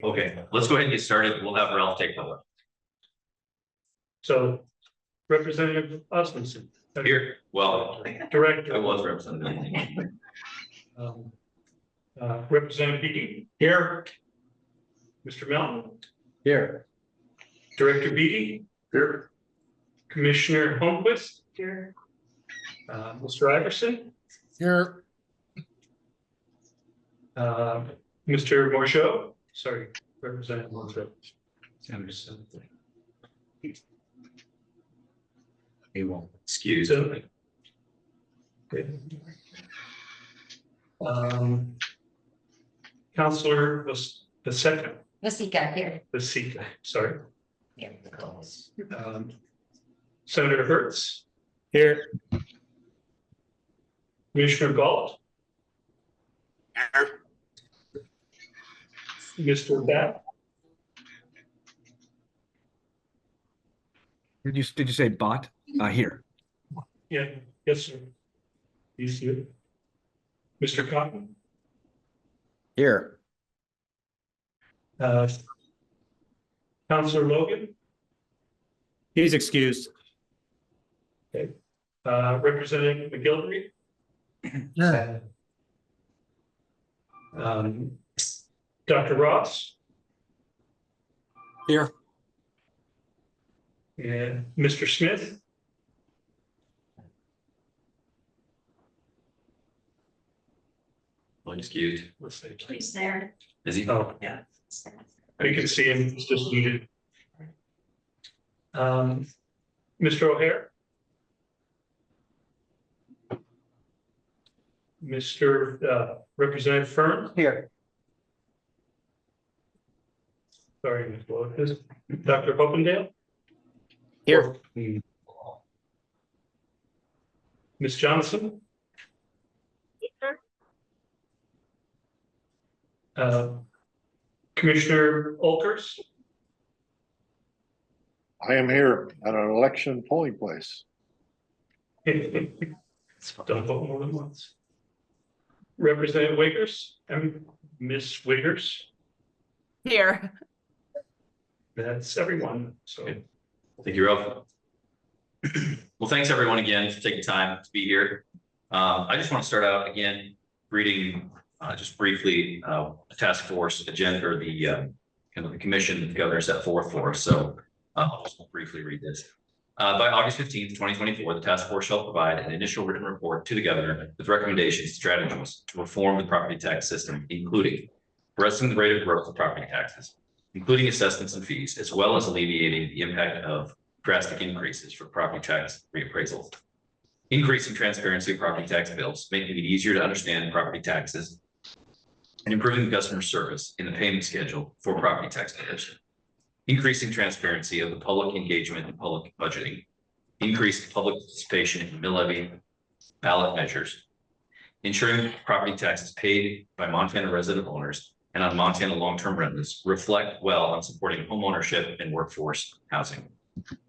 Okay, let's go ahead and get started. We'll have Ralph take over. So Representative Osmundson. Here, well, Director. I was representative. Representative Bedey. Here. Mr. Melton. Here. Director Bedey. Here. Commissioner Holmquist. Here. Mr. Iverson. Here. Mr. Morceau. Sorry, Representative Morceau. He won't. Excuse. Okay. Counselor was the second. Masika here. The seat. Sorry. Yeah. Senator Hertz. Here. Commissioner Galt. Mr. Bat. Did you say bot? Here. Yeah, yes, sir. He's here. Mr. Cotton. Here. Counselor Logan. He's excused. Okay. Representative McGilvery. Dr. Ross. Here. And Mr. Smith. Excused. Let's see. He's there. Is he? Oh, Yeah. you can see him. He's just muted. Mr. O'Hare. Mr. Representative Fern. Here. Sorry, Ms. Wilkes. Dr. Hopendale. Here. Ms. Johnson. Commissioner Olkers. I am here at an election polling place. Don't vote more than once. Representative Wiggers and Miss Wiggers. Here. That's everyone. So Thank you, Ralph. Well, thanks everyone again for taking time to be here. I just want to start out again reading just briefly a task force agenda or the kind of the commission that the governor set forth for us. So I'll just briefly read this. By August 15th, 2024, the task force shall provide an initial written report to the governor with recommendations and strategies to reform the property tax system, including arresting the rate of growth of property taxes, including assessments and fees, as well as alleviating the impact of drastic increases for property tax reappraisals, increasing transparency of property tax bills, making it easier to understand property taxes, and improving customer service in the payment schedule for property tax payers, increasing transparency of the public engagement and public budgeting, increased public participation in mill levy ballot measures, ensuring property taxes paid by Montana resident owners and on Montana long-term rentals reflect well on supporting homeownership and workforce housing,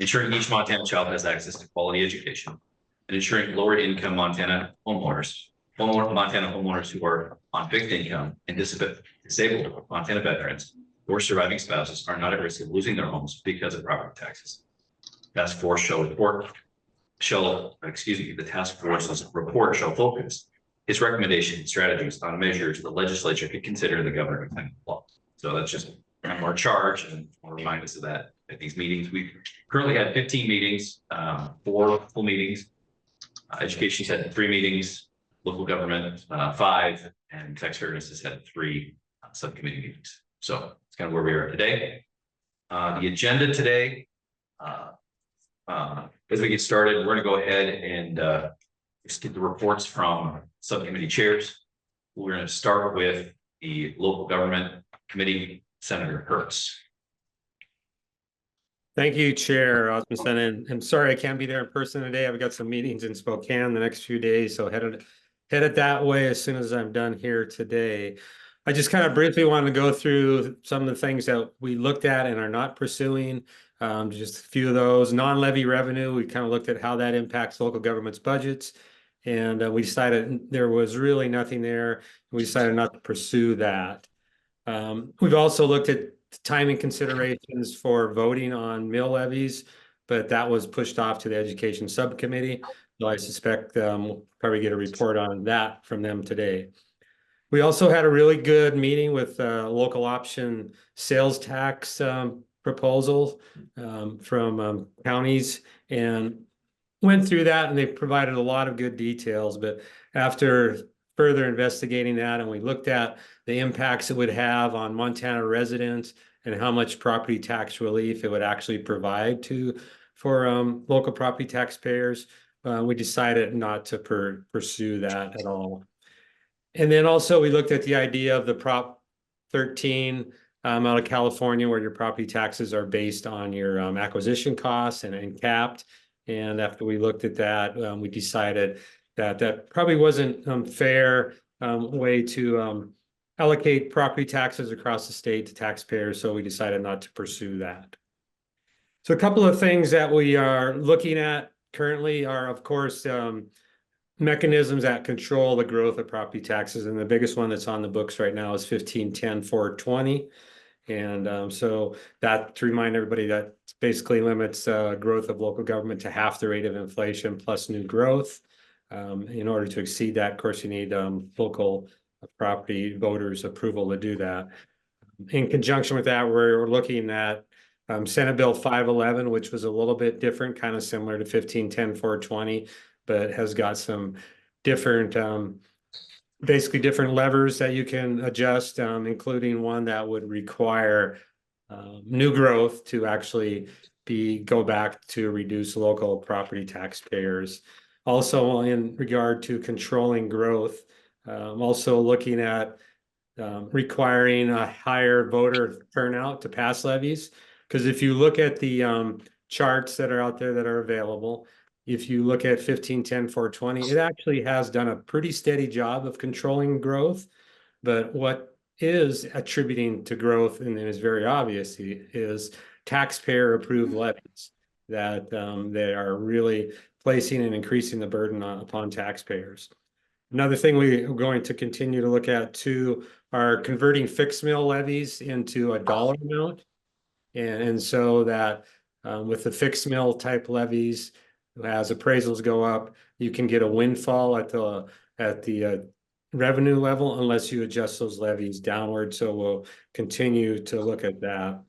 ensuring each Montana child has access to quality education, and ensuring lower income Montana homeowners who are on fixed income and disabled Montana veterans or surviving spouses are not at risk of losing their homes because of property taxes. The task force's report shall focus its recommendations and strategies on measures the legislature could consider in the governor of law. So that's just our charge, and I'll remind us of that at these meetings. We've currently had 15 meetings, 4 full meetings. Education's had 3 meetings, local government 5, and tax fairness has had 3 subcommittee meetings. So it's kind of where we are today. The agenda today, as we get started, we're going to go ahead and just get the reports from subcommittee chairs. We're going to start with the local government committee, Senator Hertz. Thank you, Chair Osmundson, and I'm sorry I can't be there in person today. I've got some meetings in Spokane the next few days, so headed that way as soon as I'm done here today. I just kind of briefly want to go through some of the things that we looked at and are not pursuing. Just a few of those. Non-levy revenue, we kind of looked at how that impacts local government's budgets, and we decided there was really nothing there. We decided not to pursue that. We've also looked at timing considerations for voting on mill levies, but that was pushed off to the Education Subcommittee. So I suspect we'll probably get a report on that from them today. We also had a really good meeting with local option sales tax proposal from counties, and went through that, and they provided a lot of good details. But after further investigating that, and we looked at the impacts it would have on Montana residents and how much property tax relief it would actually provide for local property taxpayers, we decided not to pursue that at all. And then also we looked at the idea of the Prop 13 out of California, where your property taxes are based on your acquisition costs and capped. And after we looked at that, we decided that that probably wasn't a fair way to allocate property taxes across the state to taxpayers. So we decided not to pursue that. So a couple of things that we are looking at currently are, of course, mechanisms that control the growth of property taxes. And the biggest one that's on the books right now is 1510-420. And so that, to remind everybody, that basically limits growth of local government to half the rate of inflation plus new growth. In order to exceed that, of course, you need local property voters' approval to do that. In conjunction with that, we're looking at Senate Bill 511, which was a little bit different, kind of similar to 1510-420, but has got some different, basically different levers that you can adjust, including one that would require new growth to actually go back to reduce local property taxpayers. Also, in regard to controlling growth, also looking at requiring a higher voter turnout to pass levies. Because if you look at the charts that are out there that are available, if you look at 1510-420, it actually has done a pretty steady job of controlling growth. But what is attributing to growth, and it is very obvious, is taxpayer approved levies that they are really placing and increasing the burden upon taxpayers. Another thing we are going to continue to look at too are converting fixed mill levies into a dollar amount. And so that with the fixed mill type levies, as appraisals go up, you can get a windfall at the revenue level unless you adjust those levies downward. So we'll continue to look at that.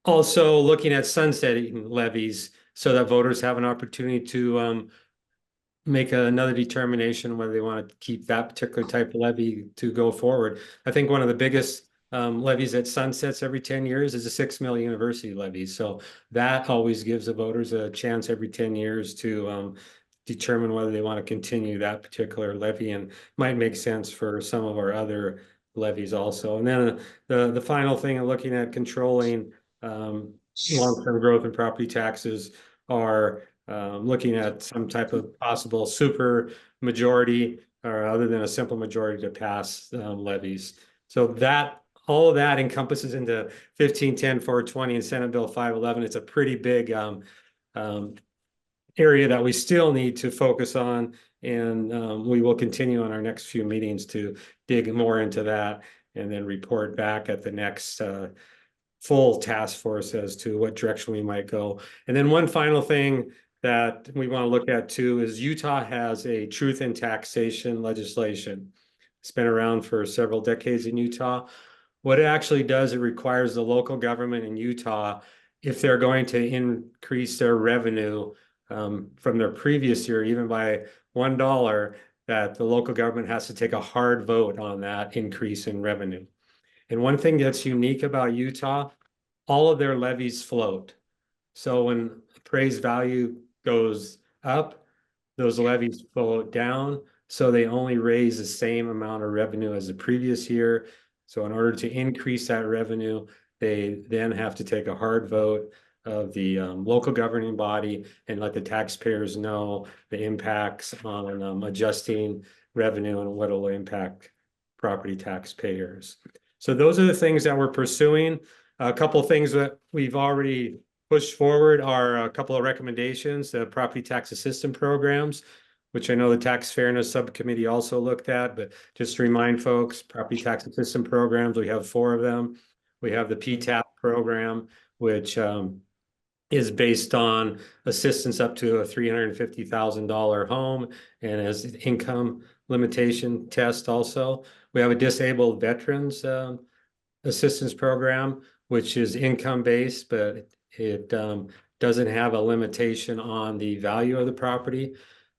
Also looking at sunsetting levies so that voters have an opportunity to make another determination whether they want to keep that particular type of levy to go forward. I think one of the biggest levies that sunsets every 10 years is a $6 million university levy. So that always gives the voters a chance every 10 years to determine whether they want to continue that particular levy, and might make sense for some of our other levies also. And then the final thing of looking at controlling long-term growth in property taxes are looking at some type of possible super majority or other than a simple majority to pass levies. So that all of that encompasses into 1510-420 and Senate Bill 511. It's a pretty big area that we still need to focus on, and we will continue on our next few meetings to dig more into that and then report back at the next full task force as to what direction we might go. And then one final thing that we want to look at too is Utah has a truth in taxation legislation. It's been around for several decades in Utah. What it actually does, it requires the local government in Utah, if they're going to increase their revenue from their previous year, even by $1, that the local government has to take a hard vote on that increase in revenue. And one thing that's unique about Utah, all of their levies float. So when appraised value goes up, those levies float down. So they only raise the same amount of revenue as the previous year. So in order to increase that revenue, they then have to take a hard vote of the local governing body and let the taxpayers know the impacts on adjusting revenue and what will impact property taxpayers. So those are the things that we're pursuing. A couple of things that we've already pushed forward are a couple of recommendations, the property tax assistance programs. which I know the Tax Fairness Subcommittee also looked at, but just to remind folks, property tax assistance programs, we have 4 of them. We have the PTAP program, which is based on assistance up to a $350,000 home and has income limitation test also. We have a disabled veterans assistance program, which is income based, but it doesn't have a limitation on the value of the property.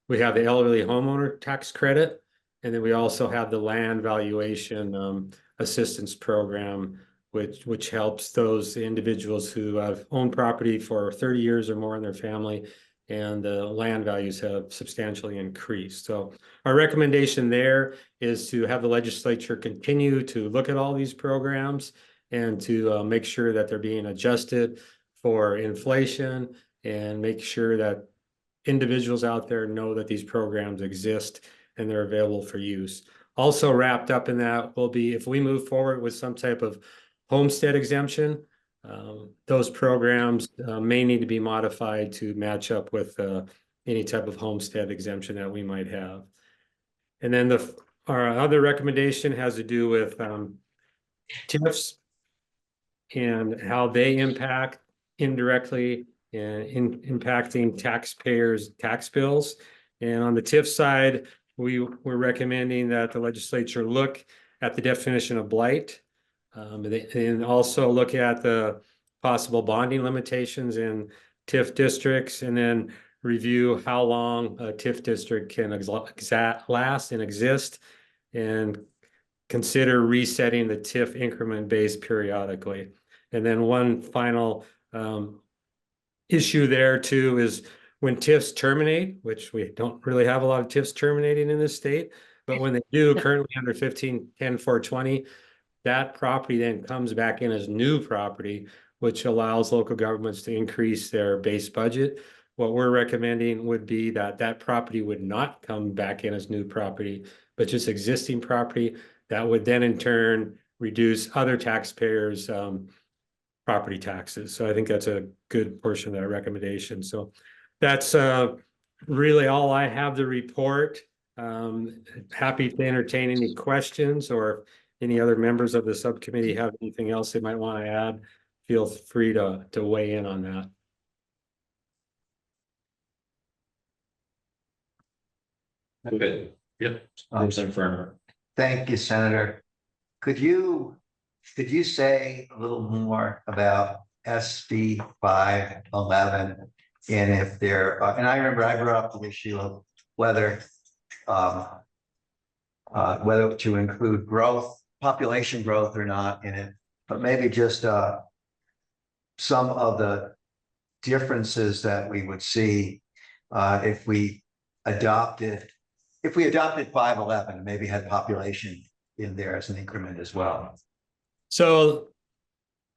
We have the elderly homeowner tax credit, and then we also have the land valuation assistance program, which helps those individuals who have owned property for 30 years or more in their family, and the land values have substantially increased. So our recommendation there is to have the legislature continue to look at all these programs and to make sure that they're being adjusted for inflation, and make sure that individuals out there know that these programs exist and they're available for use. Also wrapped up in that will be, if we move forward with some type of homestead exemption, those programs may need to be modified to match up with any type of homestead exemption that we might have. And then our other recommendation has to do with TIFs and how they impact indirectly and impacting taxpayers' tax bills. And on the TIF side, we're recommending that the legislature look at the definition of blight, and also look at the possible bonding limitations in TIF districts, and then review how long a TIF district can last and exist, and consider resetting the TIF increment base periodically. And then one final issue there too is when TIFs terminate, which we don't really have a lot of TIFs terminating in this state, but when they do, currently under 1510-420, that property then comes back in as new property, which allows local governments to increase their base budget. What we're recommending would be that that property would not come back in as new property, but just existing property that would then in turn reduce other taxpayers' property taxes. So I think that's a good portion of that recommendation. So that's really all I have to report. Happy to entertain any questions, or any other members of the subcommittee have anything else they might want to add, feel free to weigh in on that. Good. Yep. Representative Ferner. Thank you, Senator. Could you say a little more about SB 511, and if there and I remember I brought up the issue of whether to include population growth or not in it, but maybe just some of the differences that we would see if we adopted 511, maybe had population in there as an increment as well. So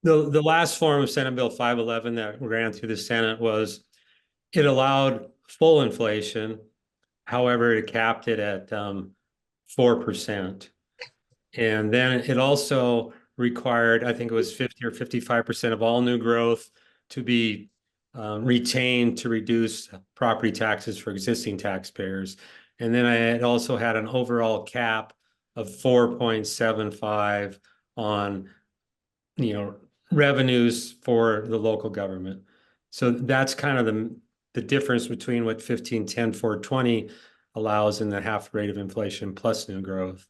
the last form of Senate Bill 511 that ran through the Senate was, it allowed full inflation. However, it capped it at 4%. And then it also required, I think it was 50 or 55% of all new growth to be retained to reduce property taxes for existing taxpayers. And then it also had an overall cap of 4.75 on, revenues for the local government. So that's kind of the difference between what 1510-420 allows in the half rate of inflation plus new growth.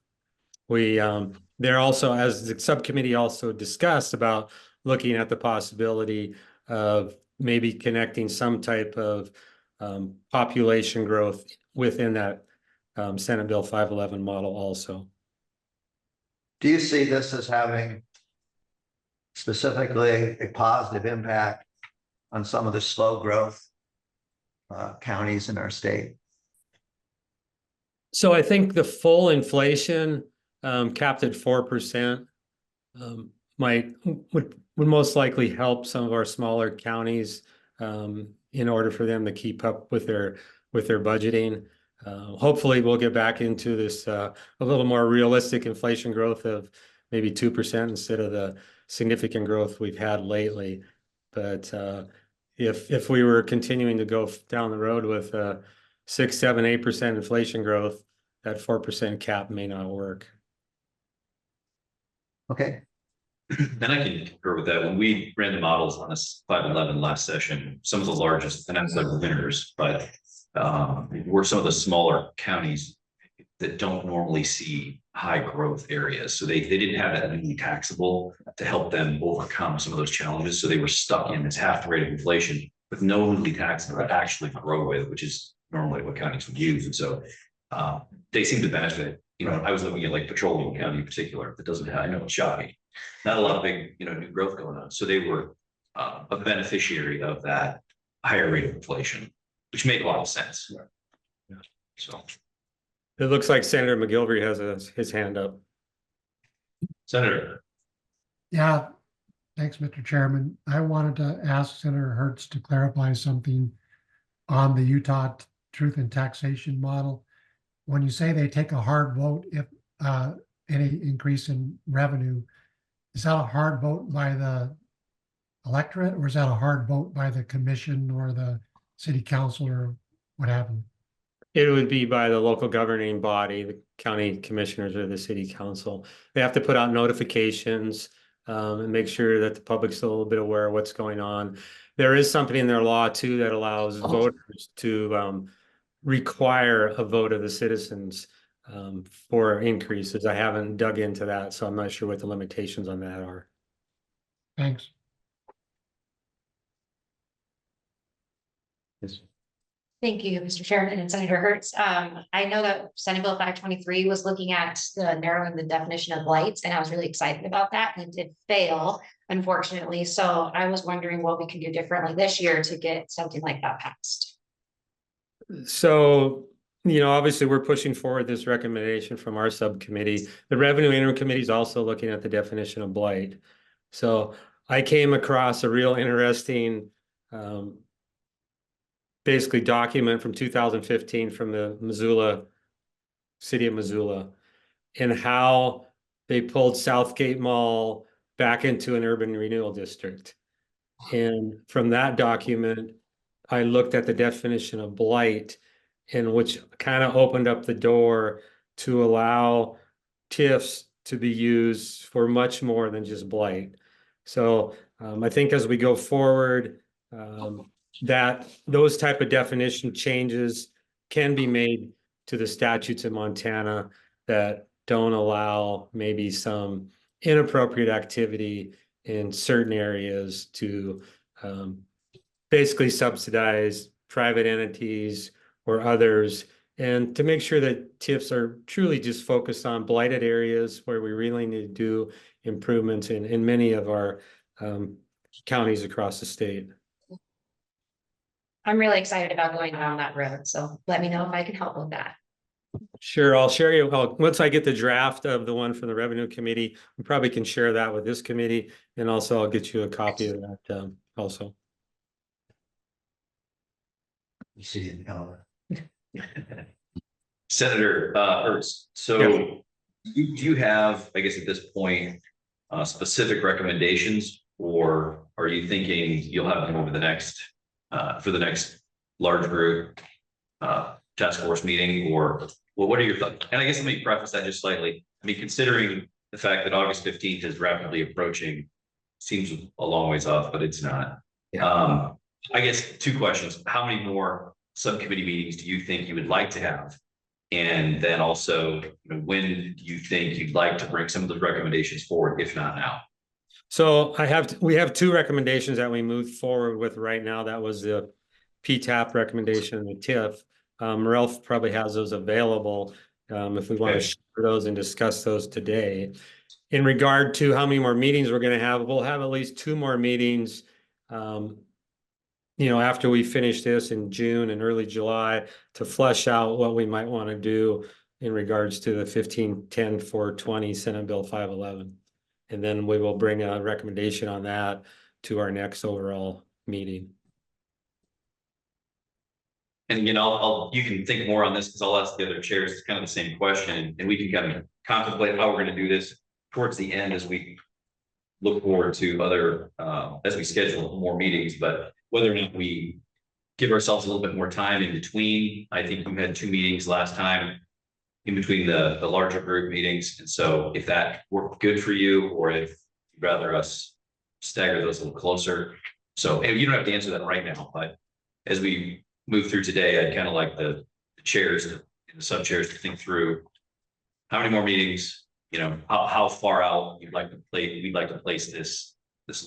There also, as the subcommittee also discussed, about looking at the possibility of maybe connecting some type of population growth within that Senate Bill 511 model also. Do you see this as having specifically a positive impact on some of the slow growth counties in our state? So I think the full inflation capped at 4% would most likely help some of our smaller counties in order for them to keep up with their budgeting. Hopefully we'll get back into this a little more realistic inflation growth of maybe 2% instead of the significant growth we've had lately. But if we were continuing to go down the road with 6, 7, 8% inflation growth, that 4% cap may not work. Okay, And I can concur with that. When we ran the models on this 511 last session, some of the largest, and I'm not the winners, but were some of the smaller counties that don't normally see high growth areas. So they didn't have that newly taxable to help them overcome some of those challenges. So they were stuck in this half the rate of inflation with no newly taxable to actually grow with, which is normally what counties would use. And so they seem to benefit. You know, I was looking at like Petroleum County in particular, that doesn't have, I know it's shocking, not a lot of big, new growth going on. So they were a beneficiary of that higher rate of inflation, which made a lot of sense. Yeah. So, It looks like Senator McGilvery has his hand up. Senator. Yeah, thanks, Mr. Chairman. I wanted to ask Senator Hertz to clarify something on the Utah Truth in Taxation model. When you say they take a hard vote if any increase in revenue, is that a hard vote by the electorate, or is that a hard vote by the commission or the city council or what have you? It would be by the local governing body, the county commissioners or the city council. They have to put out notifications and make sure that the public's a little bit aware of what's going on. There is something in their law too that allows voters to require a vote of the citizens for increases. I haven't dug into that, so I'm not sure what the limitations on that are. Thanks. Yes. Thank you, Mr. Chairman and Senator Hertz. I know that Senate Bill 523 was looking at narrowing the definition of blights, and I was really excited about that, and it did fail, unfortunately. So I was wondering what we can do differently this year to get something like that passed. So, obviously we're pushing forward this recommendation from our subcommittee. The Revenue Interim Committee is also looking at the definition of blight. So I came across a real interesting basically document from 2015 from the city of Missoula, and how they pulled Southgate Mall back into an urban renewal district. And from that document, I looked at the definition of blight, and which kind of opened up the door to allow TIFs to be used for much more than just blight. So I think as we go forward, that those type of definition changes can be made to the statutes in Montana that don't allow maybe some inappropriate activity in certain areas to basically subsidize private entities or others, and to make sure that TIFs are truly just focused on blighted areas where we really need to do improvements in many of our counties across the state. I'm really excited about going down that road, so let me know if I can help with that. Sure, I'll share you. Once I get the draft of the one from the Revenue Committee, we probably can share that with this committee, and also I'll get you a copy of that also. you see it, Senator Hertz, so do you have, I guess at this point, specific recommendations, or are you thinking you'll have them over the next, for the next large group task force meeting, or well, what are your thoughts? And I guess let me preface that just slightly. I mean, considering the fact that August 15th is rapidly approaching, seems a long ways off, but it's not. Yeah. I guess two questions. How many more subcommittee meetings do you think you would like to have? And then also, when do you think you'd like to bring some of those recommendations forward, if not now? So we have two recommendations that we moved forward with right now. That was the PTAP recommendation and the TIF. Ralph probably has those available if we want to share those and discuss those today. In regard to how many more meetings we're going to have, we'll have at least 2 more meetings after we finish this in June and early July, to flesh out what we might want to do in regards to the 1510-420 Senate Bill 511. And then we will bring a recommendation on that to our next overall meeting. And again, you can think more on this, because I'll ask the other chairs. It's kind of the same question, and we can kind of contemplate how we're going to do this towards the end as we look forward to other, as we schedule more meetings. But whether or not we give ourselves a little bit more time in between. I think we had 2 meetings last time in between the larger group meetings. And so if that worked good for you, or if you'd rather us stagger those a little closer. So, and you don't have to answer that right now, but as we move through today, I'd kind of like the chairs and the sub chairs to think through how many more meetings, you know, how far out we'd like to place this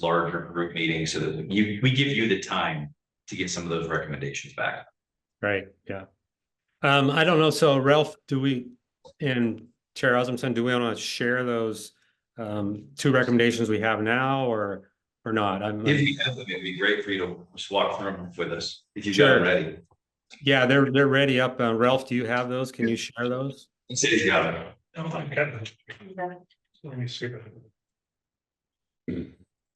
larger group meeting, so that we give you the time to get some of those recommendations back. Right, yeah. I don't know, so Ralph, and Chair Osmundson, do we want to share those 2 recommendations we have now, or not? If you have them, it'd be great for you to just walk through them with us, if you've got Sure. them ready. Yeah, they're ready up. Ralph, do you have those? Can you share those? City's got them. Let me see.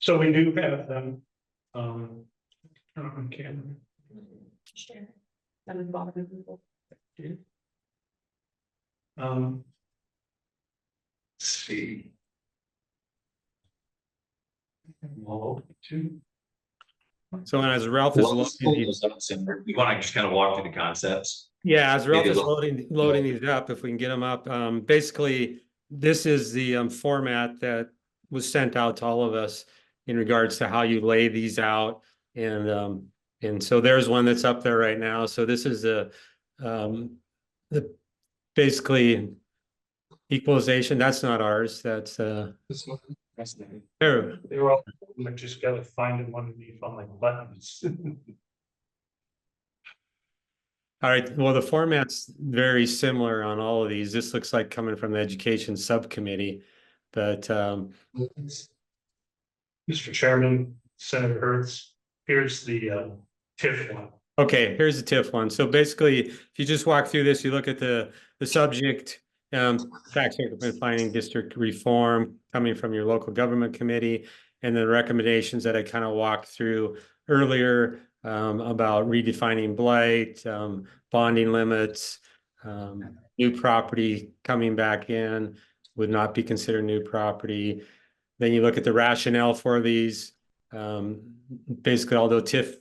So we do have them, on camera. Let's see. Well, 2. So as Ralph is loading these, We want to just kind of walk through the concepts. yeah, as Ralph Maybe is a little- loading these up, if we can get them up, basically, this is the format that was sent out to all of us in regards to how you lay these out, and so there's one that's up there right now. So this is the basically equalization. That's not ours. That's there. They were all, I just gotta find them underneath on my buttons. All right, well, the format's very similar on all of these. This looks like coming from the Education Subcommittee, but Mr. Chairman, Senator Hertz, here's the TIF one. okay, here's the TIF one. So basically, if you just walk through this, you look at the subject, tax increment finding district reform coming from your local government committee, and the recommendations that I kind of walked through earlier about redefining blight, bonding limits, new property coming back in would not be considered new property. Then you look at the rationale for these. Basically, although TIF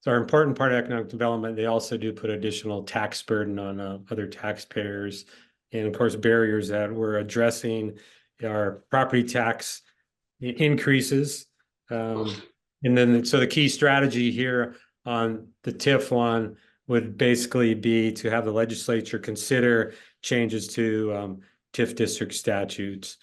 are an important part of economic development, they also do put additional tax burden on other taxpayers. And of course, barriers that we're addressing are property tax increases. And then, so the key strategy here on the TIF one would basically be to have the legislature consider changes to TIF district statutes.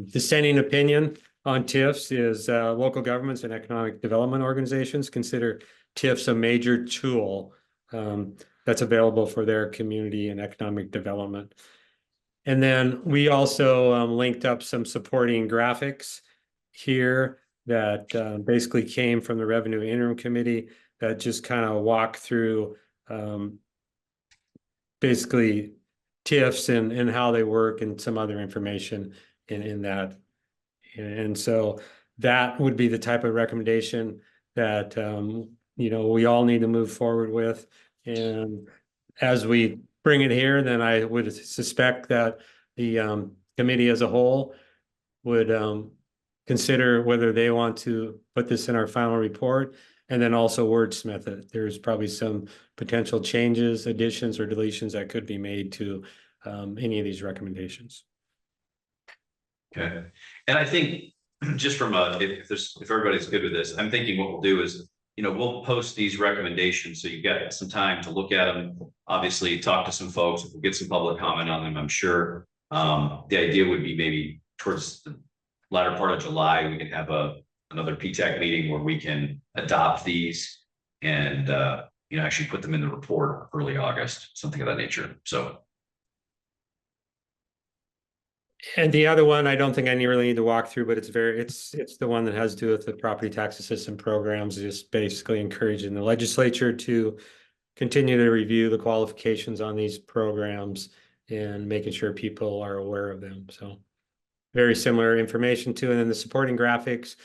Dissenting opinion on TIFs is local governments and economic development organizations consider TIFs a major tool that's available for their community and economic development. And then we also linked up some supporting graphics here that basically came from the Revenue Interim Committee that just kind of walk through basically TIFs and how they work and some other information in that. And so that would be the type of recommendation that you know, we all need to move forward with. And as we bring it here, then I would suspect that the committee as a whole would consider whether they want to put this in our final report, and then also wordsmith it. There's probably some potential changes, additions, or deletions that could be made to any of these recommendations. Okay, and I think just from if everybody's good with this, I'm thinking what we'll do is, you know, we'll post these recommendations so you get some time to look at them. Obviously, talk to some folks. We'll get some public comment on them, I'm sure. The idea would be maybe towards the latter part of July, we can have another PTAC meeting where we can adopt these and you know, actually put them in the report early August, something of that nature. So. And the other one, I don't think I really need to walk through, but it's the one that has to do with the property tax assistance programs, just basically encouraging the legislature to continue to review the qualifications on these programs and making sure people are aware of them. So very similar information to, and then the supporting graphics.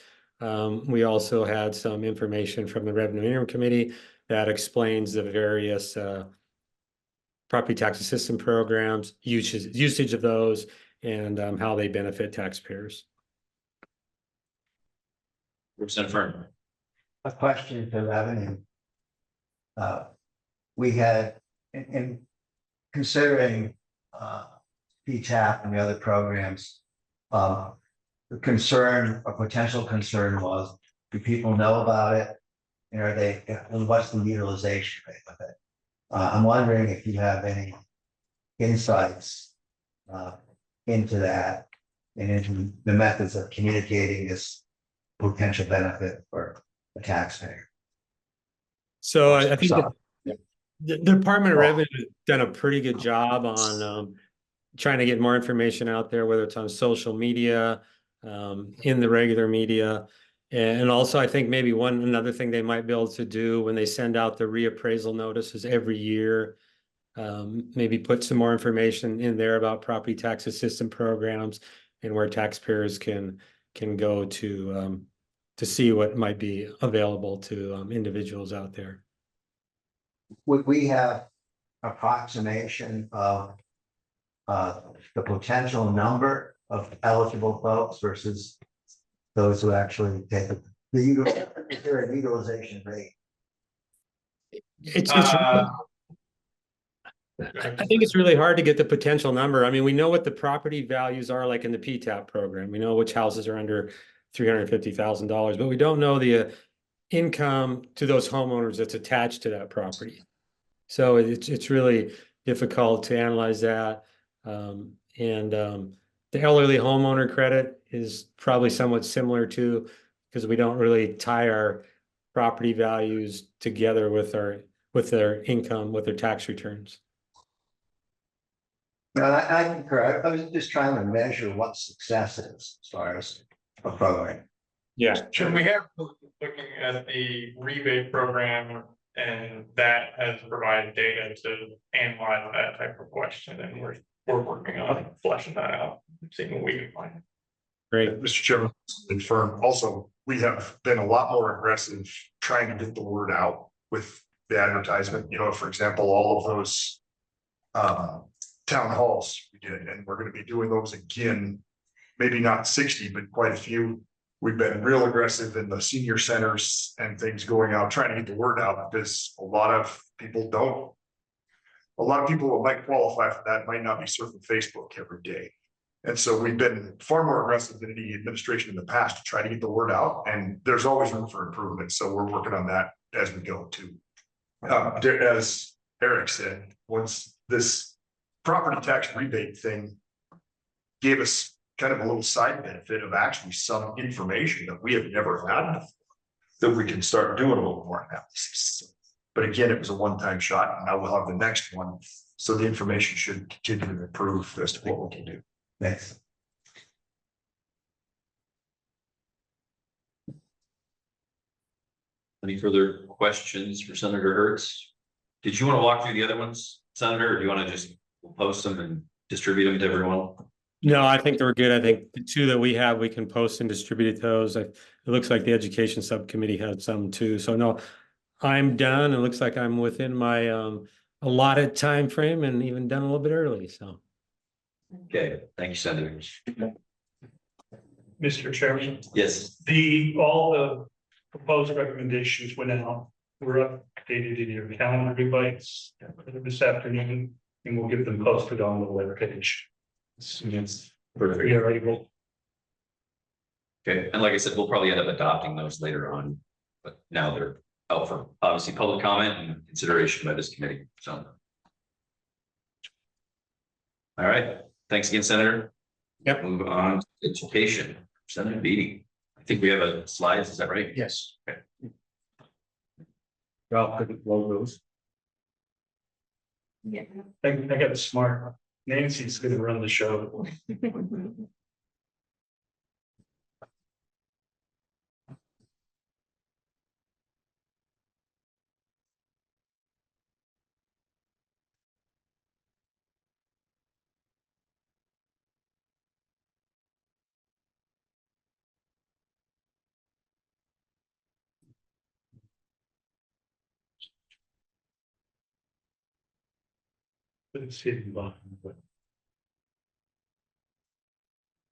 We also had some information from the Revenue Interim Committee that explains the various property tax assistance programs, usage of those, and how they benefit taxpayers. Representative Fern. A question to revenue. we had, in considering PTAP and the other programs, the concern or potential concern was, do people know about it? And are they, and what's the utilization rate of it? I'm wondering if you have any insights into that and into the methods of communicating this potential benefit for the taxpayer. So I think So, the Department of Revenue has done a pretty good job on trying to get more information out there, whether it's on social media, in the regular media. And also, I think maybe another thing they might be able to do when they send out the reappraisal notices every year, maybe put some more information in there about property tax assistance programs and where taxpayers can go to see what might be available to individuals out there. would we have approximation of the potential number of eligible folks versus those who actually take is there a utilization rate? I think it's really hard to get the potential number. I mean, we know what the property values are like in the PTAP program. We know which houses are under $350,000, but we don't know the income to those homeowners that's attached to that property. So it's really difficult to analyze that. The elderly homeowner credit is probably somewhat similar to, because we don't really tie our property values together with their income, with their tax returns. No, I concur. I was just trying to measure what success is as far as a program. Yeah. Should we have looking at the rebate program, and that has provided data to analyze that type of question, and we're working on fleshing that out, seeing what we can find. Great. Mr. Chairman, confirm also, we have been a lot more aggressive trying to get the word out with the advertisement. You know, for example, all of those town halls we did, and we're going to be doing those again, maybe not 60, but quite a few. We've been real aggressive in the senior centers and things going out, trying to get the word out, because a lot of people who might qualify for that might not be surfing Facebook every day. And so we've been far more aggressive than any administration in the past to try to get the word out, and there's always room for improvement. So we're working on that as we go too. As Eric said, once this property tax rebate thing gave us kind of a little side benefit of actually some information that we have never had before, that we can start doing a little more analysis. But again, it was a one-time shot, and now we'll have the next one. So the information should continue to improve as to what we can do. Thanks. Any further questions for Senator Hertz? Did you want to walk through the other ones, Senator, or do you want to just post them and distribute them to everyone? No, I think they're good. I think the two that we have, we can post and distribute those. It looks like the education subcommittee had some too. So no, I'm done. It looks like I'm within my allotted time frame and even done a little bit early. So. Okay, thank you, Senator. Mr. Chairman, Yes. all the proposed recommendations went out. We're updated in your calendar invites this afternoon, and we'll get them posted on the webpage. Yes, we're able. Okay, and like I said, we'll probably end up adopting those later on, but now they're out for obviously public comment and consideration by this committee. So. All right, thanks again, Senator. Yep. Move on to education. Senator Bedey. I think we have a slides, is that right? Yes. Okay. Logos. Yeah. I got it smart. Nancy's gonna run the show. It's hidden behind, but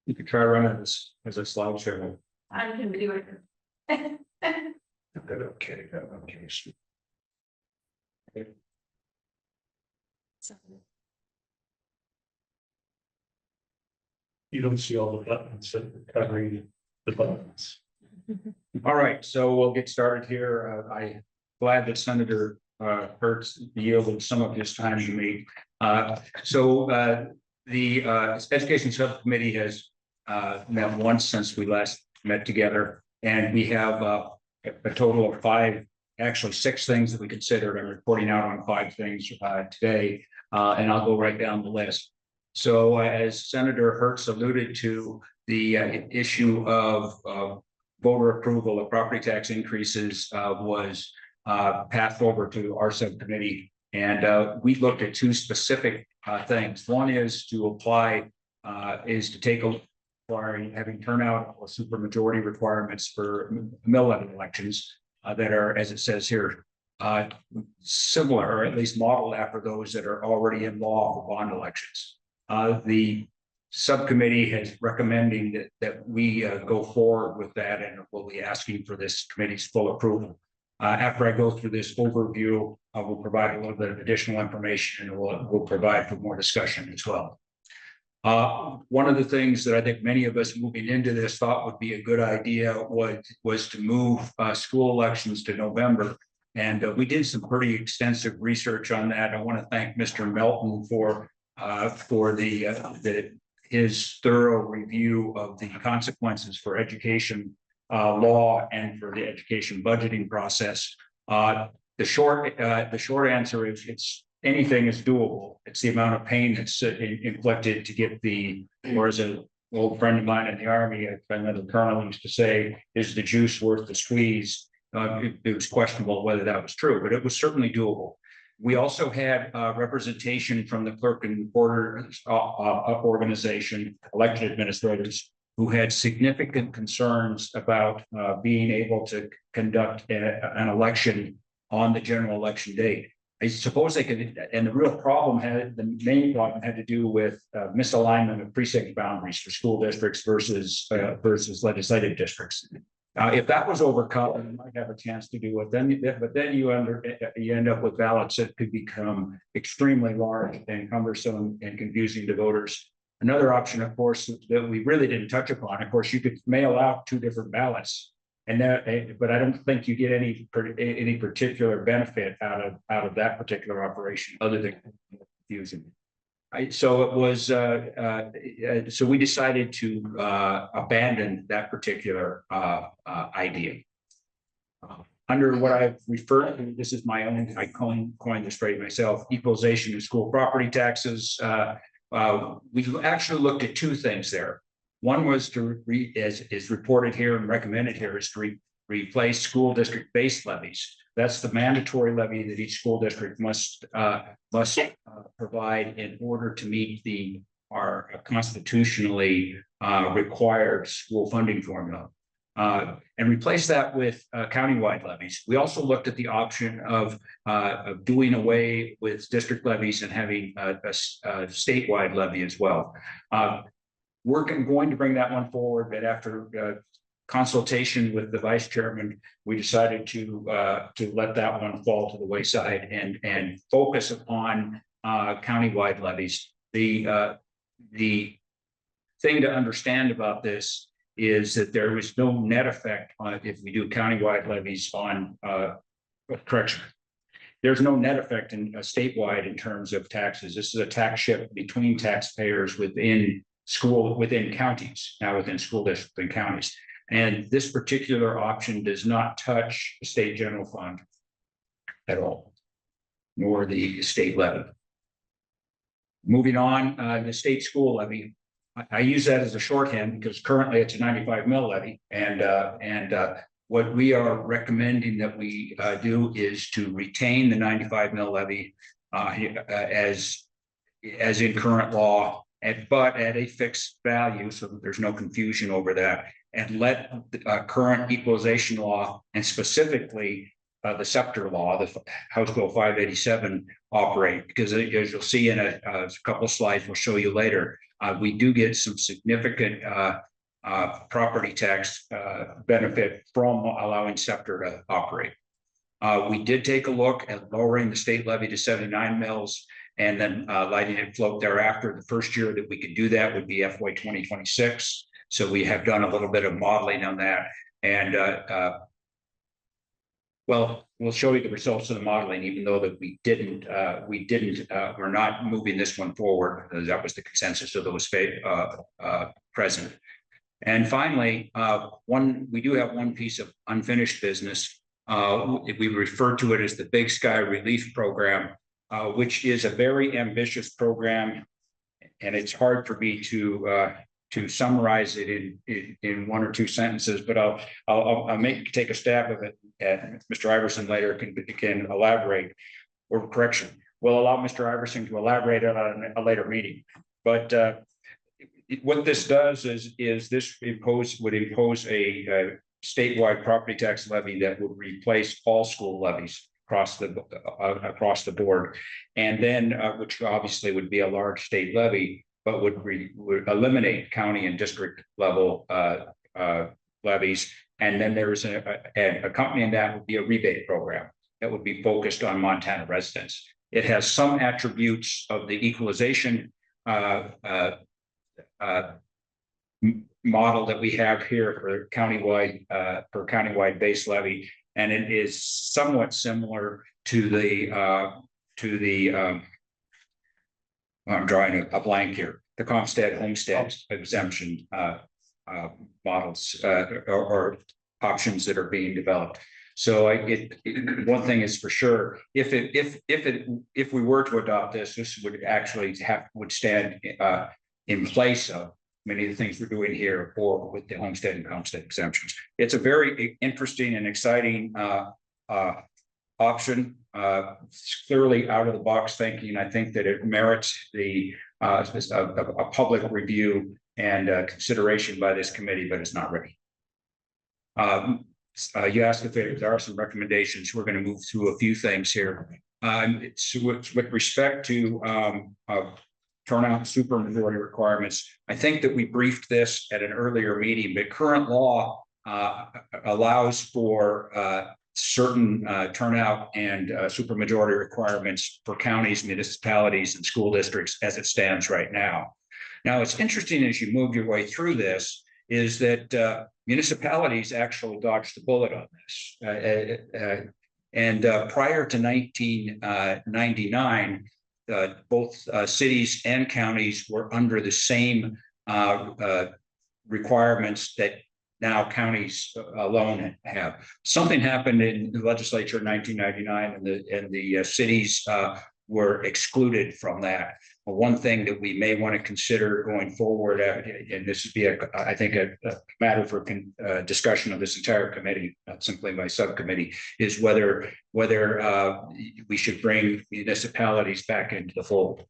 You could try running this as a slideshow. I can do it. Okay. You don't see all the buttons that are covering the buttons. All right, so we'll get started here. I'm glad that Senator Hertz yielded some of his time to me. The Education Subcommittee has met once since we last met together, and we have a total of 5, actually 6 things that we considered. I'm reporting out on 5 things today, and I'll go right down the list. So as Senator Hertz alluded to, the issue of voter approval of property tax increases was passed over to our subcommittee. And we looked at 2 specific things. One is to apply, is to take a look at having turnout or supermajority requirements for mill levy elections that are, as it says here, similar or at least modeled after those that are already in law for bond elections. The subcommittee is recommending that we go forward with that, and we'll be asking for this committee's full approval. After I go through this overview, I will provide a little bit of additional information, and we'll provide for more discussion as well. One of the things that I think many of us moving into this thought would be a good idea was to move school elections to November. And we did some pretty extensive research on that. I want to thank Mr. Melton for his thorough review of the consequences for education law and for the education budgeting process. The short answer is anything is doable. It's the amount of pain that's inflicted to get or as an old friend of mine in the Army, a friend of the colonel used to say, is the juice worth the squeeze? It was questionable whether that was true, but it was certainly doable. We also had representation from the clerk and reporters organization, elected administrators, who had significant concerns about being able to conduct an election on the general election date. I suppose they could, and the main problem had to do with misalignment of precinct boundaries for school districts versus legislative districts. If that was overcome, you might have a chance to do it. But then you end up with ballots that could become extremely large and cumbersome and confusing to voters. Another option, of course, that we really didn't touch upon. Of course, you could mail out 2 different ballots, but I don't think you get any particular benefit out of that particular operation other than confusing. So it was. So we decided to abandon that particular idea. Under what I've referred to, this is my own. I coined this phrase myself: equalization of school property taxes. We actually looked at 2 things there. One was to is reported here and recommended here is to replace school district based levies. That's the mandatory levy that each school district must provide in order to meet our constitutionally required school funding formula, and replace that with countywide levies. We also looked at the option of doing away with district levies and having a statewide levy as well. We're going to bring that one forward, but after consultation with the vice chairman, we decided to let that one fall to the wayside and focus upon countywide levies. The thing to understand about this is that there is no net effect on if we do countywide levies on correction. There's no net effect in statewide in terms of taxes. This is a tax shift between taxpayers within counties, now within school districts and counties. And this particular option does not touch the state general fund at all, nor the state levy. Moving on, the state school levy. I use that as a shorthand because currently it's a 95 mil levy. And what we are recommending that we do is to retain the 95 mil levy as in current law, but at a fixed value so that there's no confusion over that, and let the current equalization law and specifically the scepter law, the House Bill 587 operate, because as you'll see in a couple of slides we'll show you later, we do get some significant property tax benefit from allowing scepter to operate. We did take a look at lowering the state levy to 79 mils and then lighting it float thereafter. The first year that we could do that would be FY 2026. So we have done a little bit of modeling on that. And well, we'll show you the results of the modeling, even though that we're not moving this one forward. That was the consensus of those present. And finally, we do have one piece of unfinished business. We refer to it as the Big Sky Relief Program, which is a very ambitious program. And it's hard for me to summarize it in one or two sentences, but I'll take a stab of it, and Mr. Iverson later can elaborate, or correction. We'll allow Mr. Iverson to elaborate on a later meeting. But what this does is this would impose a statewide property tax levy that would replace all school levies across the board, and then which obviously would be a large state levy, but would eliminate county and district level levies. And then there's accompanying that would be a rebate program that would be focused on Montana residents. It has some attributes of the equalization model that we have here for countywide base levy, and it is somewhat similar to the I'm drawing a blank here, the homestead exemption models or options that are being developed. So one thing is for sure, if we were to adopt this would actually would stand in place of many of the things we're doing here or with the homestead and homestead exemptions. It's a very interesting and exciting option. It's clearly out of the box thinking. I think that it merits a public review and consideration by this committee, but it's not ready. You asked if there are some recommendations. We're going to move through a few things here. With respect to turnout supermajority requirements, I think that we briefed this at an earlier meeting, but current law allows for certain turnout and supermajority requirements for counties, municipalities, and school districts as it stands right now. Now, it's interesting as you move your way through this is that municipalities actually dodged the bullet on this. Prior to 1999, both cities and counties were under the same requirements that now counties alone have. Something happened in the legislature in 1999, and the cities were excluded from that. One thing that we may want to consider going forward, and this would be, I think, a matter for discussion of this entire committee, not simply my subcommittee, is whether we should bring municipalities back into the fold.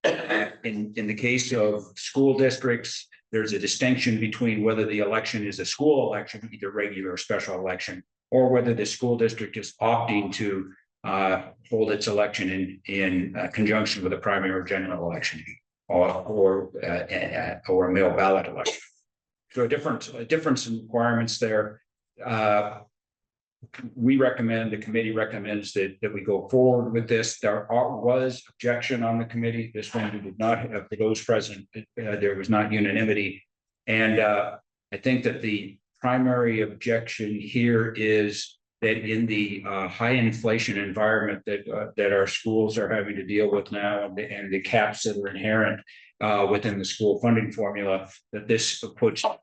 In the case of school districts, there's a distinction between whether the election is a school election, either regular or special election, or whether the school district is opting to hold its election in conjunction with a primary or general election, or a mail ballot election. So a difference in requirements there. The committee recommends that we go forward with this. There was objection on the committee. This one we did not have, for those present, there was not unanimity. And I think that the primary objection here is that in the high inflation environment that our schools are having to deal with now, and the caps that are inherent within the school funding formula, that this puts on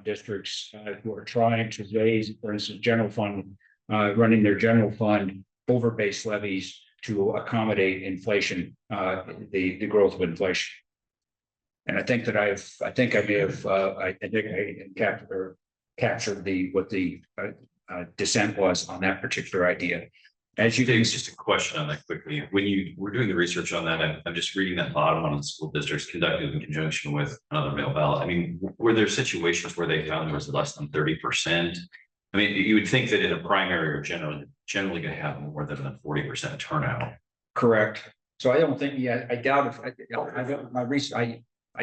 districts who are trying to raise, for instance, general fund, running their general fund over base levies to accommodate inflation, the growth of inflation. And I think that I may have captured what the dissent was on that particular idea. As you think, just a question on that quickly. When you were doing the research on that, I'm just reading that bottom one of the school districts conducted in conjunction with another mail ballot. I mean, were there situations where they found there was less than 30%? I mean, you would think that in a primary or generally going to have more than a 40% turnout. Correct. So I don't think, I doubt if I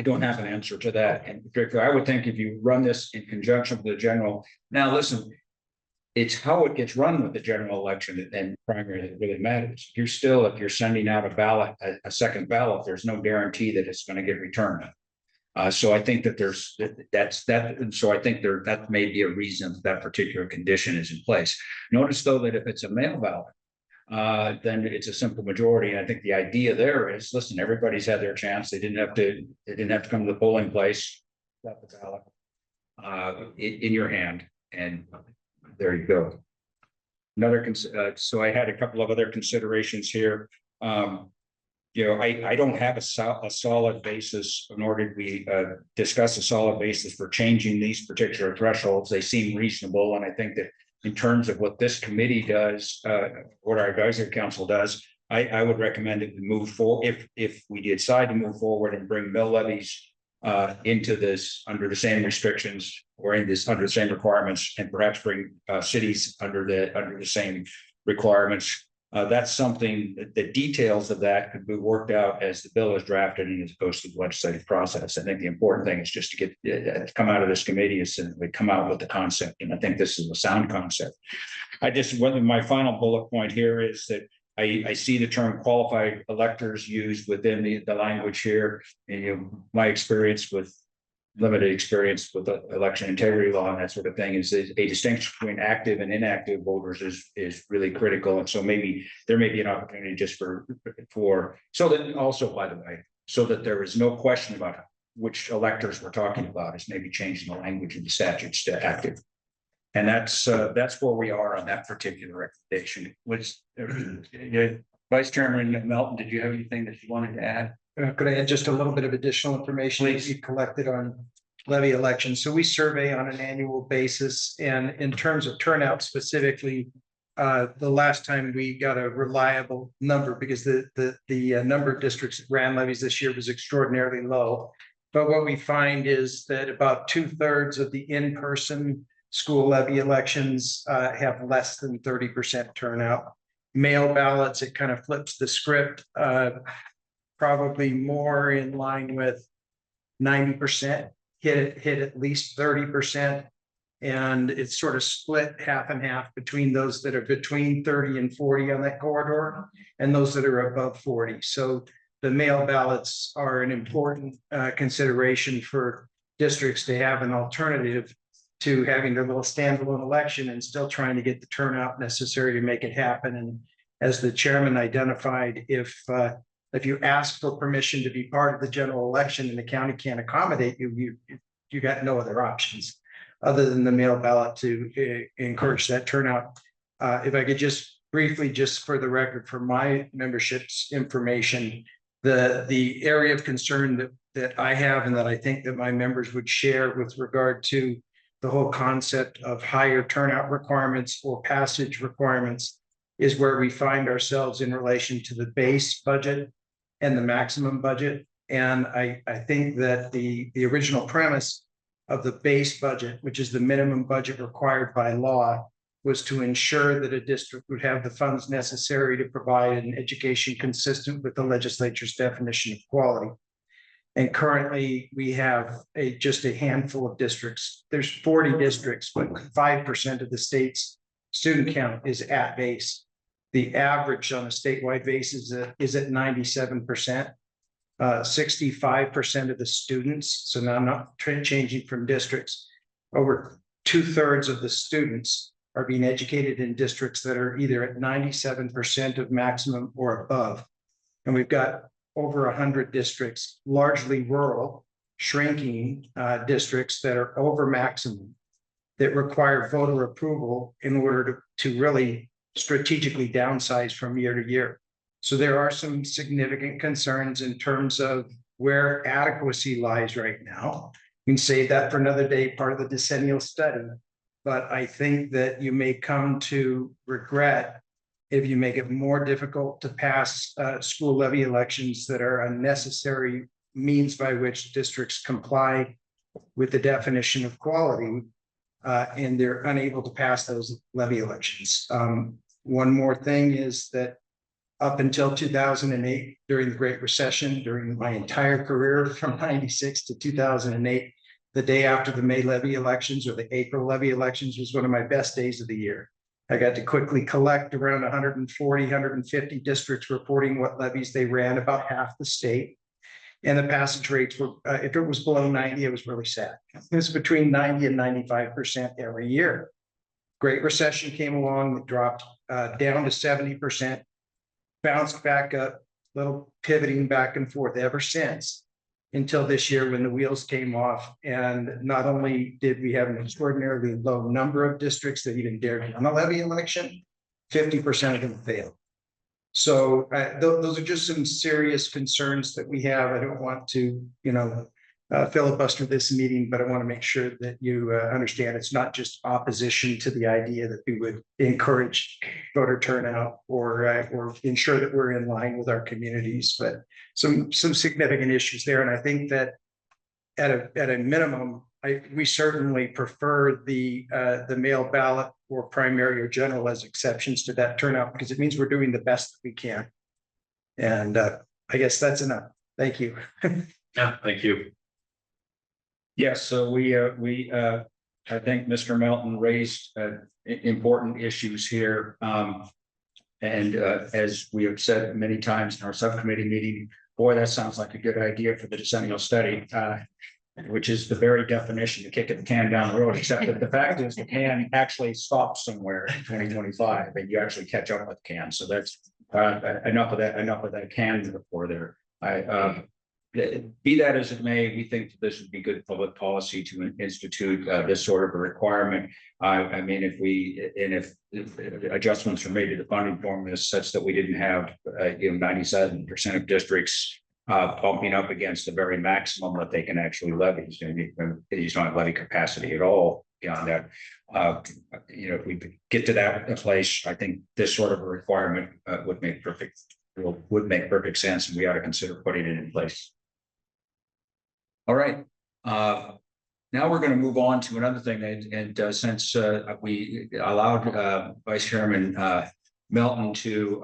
don't have an answer to that. And particularly, I would think if you run this in conjunction with the general. Now, listen, it's how it gets run with the general election and primary that really matters. You're still, if you're sending out a ballot, a second ballot, there's no guarantee that it's going to get returned. So I think that so I think that may be a reason that particular condition is in place. Notice though that if it's a mail ballot, then it's a simple majority. And I think the idea there is, listen, everybody's had their chance. They didn't have to come to the polling place, got the ballot in your hand, and there you go. So I had a couple of other considerations here. I don't have a solid basis, nor did we discuss a solid basis for changing these particular thresholds. They seem reasonable, and I think that in terms of what this committee does, what our advisory council does, I would recommend that we move forward. If we decide to move forward and bring mill levies into this under the same restrictions or under the same requirements, and perhaps bring cities under the same requirements. That's something that the details of that could be worked out as the bill is drafted and as it goes through the legislative process. I think the important thing is just to get come out of this committee is that we come out with the concept, and I think this is a sound concept. My final bullet point here is that I see the term qualified electors used within the language here, and my limited experience with election integrity law and that sort of thing is a distinction between active and inactive voters is really critical. And so maybe there may be an opportunity just for so that also, by the way, so that there is no question about which electors we're talking about, is maybe changing the language in the statutes to active. And that's where we are on that particular recommendation. Vice Chairman Melton, did you have anything that you wanted to add? Could I add just a little bit of additional information that we collected on levy elections? So we survey on an annual basis, and in terms of turnout specifically, the last time we got a reliable number, because the number of districts that ran levies this year was extraordinarily low. But what we find is that about 2/3 of the in-person school levy elections have less than 30% turnout. Mail ballots, it kind of flips the script. Probably more in line with 90%, hit at least 30%. And it's sort of split half and half between those that are between 30 and 40 on that corridor and those that are above 40. So the mail ballots are an important consideration for districts to have an alternative to having their little standalone election and still trying to get the turnout necessary to make it happen. And as the chairman identified, if you ask for permission to be part of the general election and the county can't accommodate you, you got no other options other than the mail ballot to encourage that turnout. If I could just briefly, just for the record, for my membership's information, the area of concern that I have and that I think that my members would share with regard to the whole concept of higher turnout requirements or passage requirements is where we find ourselves in relation to the base budget and the maximum budget. And I think that the original premise of the base budget, which is the minimum budget required by law, was to ensure that a district would have the funds necessary to provide an education consistent with the legislature's definition of quality. And currently we have just a handful of districts. There's 40 districts, but 5% of the state's student count is at base. The average on a statewide basis is at 97%. 65% of the students, so now I'm not changing from districts, over 2/3 of the students are being educated in districts that are either at 97% of maximum or above. And we've got over 100 districts, largely rural, shrinking districts that are over maximum, that require voter approval in order to really strategically downsize from year to year. So there are some significant concerns in terms of where adequacy lies right now. You can save that for another day, part of the decennial study. But I think that you may come to regret if you make it more difficult to pass school levy elections that are a necessary means by which districts comply with the definition of quality, and they're unable to pass those levy elections. One more thing is that up until 2008, during the Great Recession, during my entire career from 96 to 2008, the day after the May levy elections or the April levy elections was one of my best days of the year. I got to quickly collect around 140, 150 districts reporting what levies they ran, about half the state. And the passage rates were, if it was below 90, it was really sad. It was between 90 and 95% every year. Great Recession came along, it dropped down to 70%, bounced back up, little pivoting back and forth ever since, until this year when the wheels came off. And not only did we have an extraordinarily low number of districts that even dared on a levy election, 50% of them failed. So those are just some serious concerns that we have. I don't want to, filibuster this meeting, but I want to make sure that you understand it's not just opposition to the idea that we would encourage voter turnout or ensure that we're in line with our communities, but some significant issues there. And I think that at a minimum, we certainly prefer the mail ballot or primary or general as exceptions to that turnout, because it means we're doing the best that we can. And I guess that's enough. Thank you. Yeah, thank you. Yes, so I think Mr. Melton raised important issues here. And as we have said many times in our subcommittee meeting, boy, that sounds like a good idea for the decennial study, which is the very definition to kick the can down the road, except that the fact is the can actually stops somewhere in 2025 and you actually catch up with the can. So that's enough of that can before there. Be that as it may, we think that this would be good public policy to institute this sort of a requirement. I mean, if adjustments are made to the funding formula such that we didn't have 97% of districts bumping up against the very maximum that they can actually levy. They just don't have levy capacity at all beyond that. If we get to that place, I think this sort of a requirement would make perfect sense, and we ought to consider putting it in place. All right. Now we're going to move on to another thing, and since we allowed Vice Chairman Melton to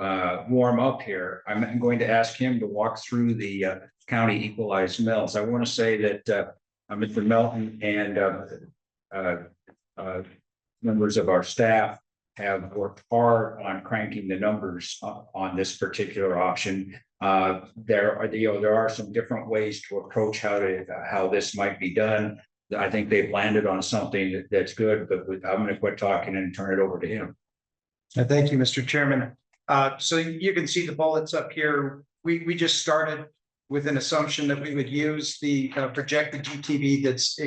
warm up here, I'm going to ask him to walk through the county equalized mills. I want to say that Mr. Melton and members of our staff have worked hard on cranking the numbers on this particular option. There are some different ways to approach how this might be done. I think they've landed on something that's good, but I'm going to quit talking and turn it over to him. Thank you, Mr. Chairman. So you can see the bullets up here. We just started with an assumption that we would use the projected GTV that's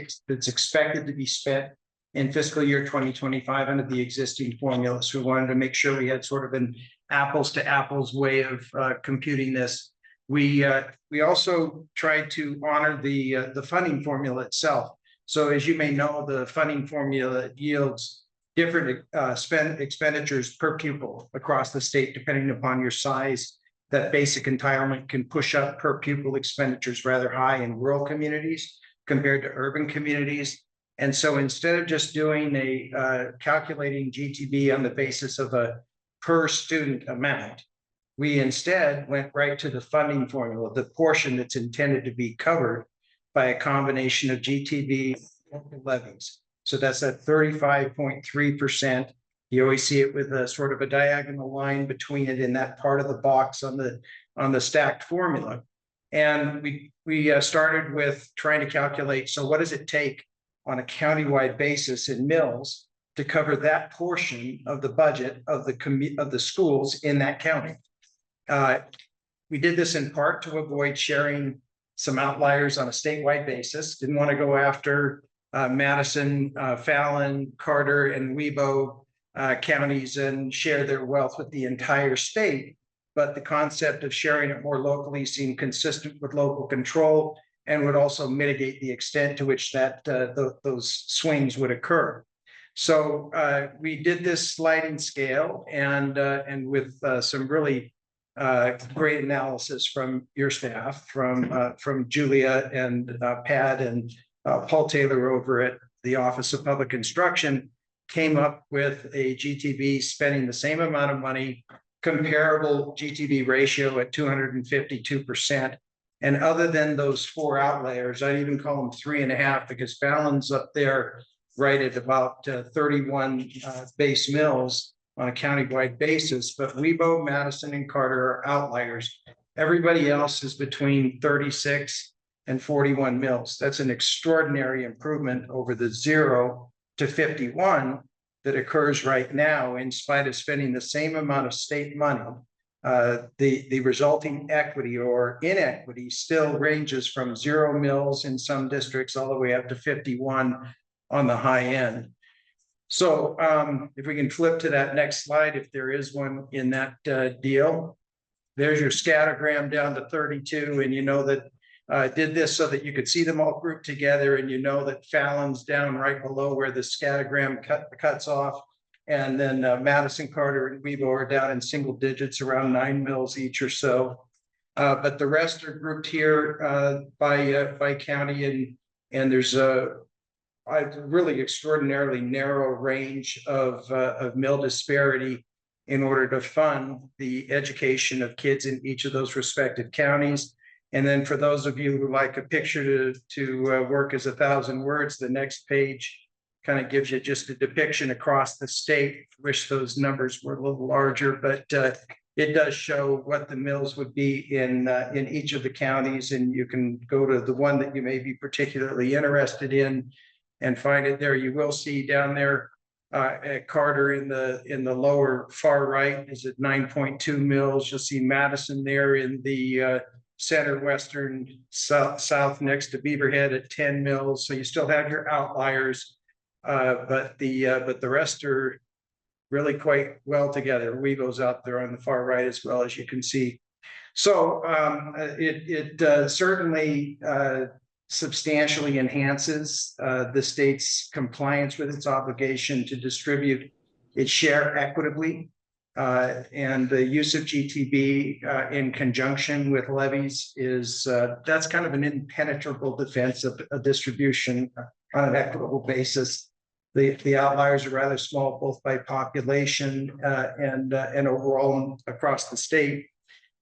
expected to be spent in fiscal year 2025 under the existing formula. So we wanted to make sure we had sort of an apples to apples way of computing this. We also tried to honor the funding formula itself. So as you may know, the funding formula yields different expenditures per pupil across the state, depending upon your size. That basic entitlement can push up per pupil expenditures rather high in rural communities compared to urban communities. And so instead of just doing calculating GTV on the basis of a per student amount, we instead went right to the funding formula, the portion that's intended to be covered by a combination of GTV and levies. So that's at 35.3%. You always see it with a sort of a diagonal line between it in that part of the box on the stacked formula. And we started with trying to calculate, so what does it take on a countywide basis in mills to cover that portion of the budget of the schools in that county. We did this in part to avoid sharing some outliers on a statewide basis. Didn't want to go after Madison, Fallon, Carter, and Webo counties and share their wealth with the entire state. But the concept of sharing it more locally seemed consistent with local control and would also mitigate the extent to which those swings would occur. So we did this sliding scale and with some really great analysis from your staff, from Julia and Pat and Paul Taylor over at the Office of Public Instruction, came up with a GTV spending the same amount of money, comparable GTV ratio at 252%, And other than those 4 outliers, I even call them 3.5 because Fallon's up there right at about 31 base mills on a countywide basis, but Webo, Madison, and Carter are outliers. Everybody else is between 36 and 41 mills. That's an extraordinary improvement over the 0 to 51 that occurs right now, in spite of spending the same amount of state money. The resulting equity or inequity still ranges from 0 mills in some districts all the way up to 51 on the high end. So if we can flip to that next slide, if there is one in that deal, there's your scattergram down to 32, and you know that I did this so that you could see them all grouped together, and you know that Fallon's down right below where the scattergram cuts off, and then Madison, Carter, and Webo are down in single digits, around 9 mills each or so. But the rest are grouped here by county, and there's a really extraordinarily narrow range of mill disparity in order to fund the education of kids in each of those respective counties. And then for those of you who like a picture to work as 1,000 words, the next page kind of gives you just a depiction across the state. Wish those numbers were a little larger, but it does show what the mills would be in each of the counties, and you can go to the one that you may be particularly interested in and find it there. You will see down there at Carter in the lower far right is at 9.2 mills. You'll see Madison there in the center western south next to Beaverhead at 10 mills. So you still have your outliers, but the rest are really quite well together. Webo's out there on the far right as well, as you can see. So it certainly substantially enhances the state's compliance with its obligation to distribute its share equitably. And the use of GTB in conjunction with levies is that's kind of an impenetrable defense of a distribution on an equitable basis. The outliers are rather small, both by population and overall across the state,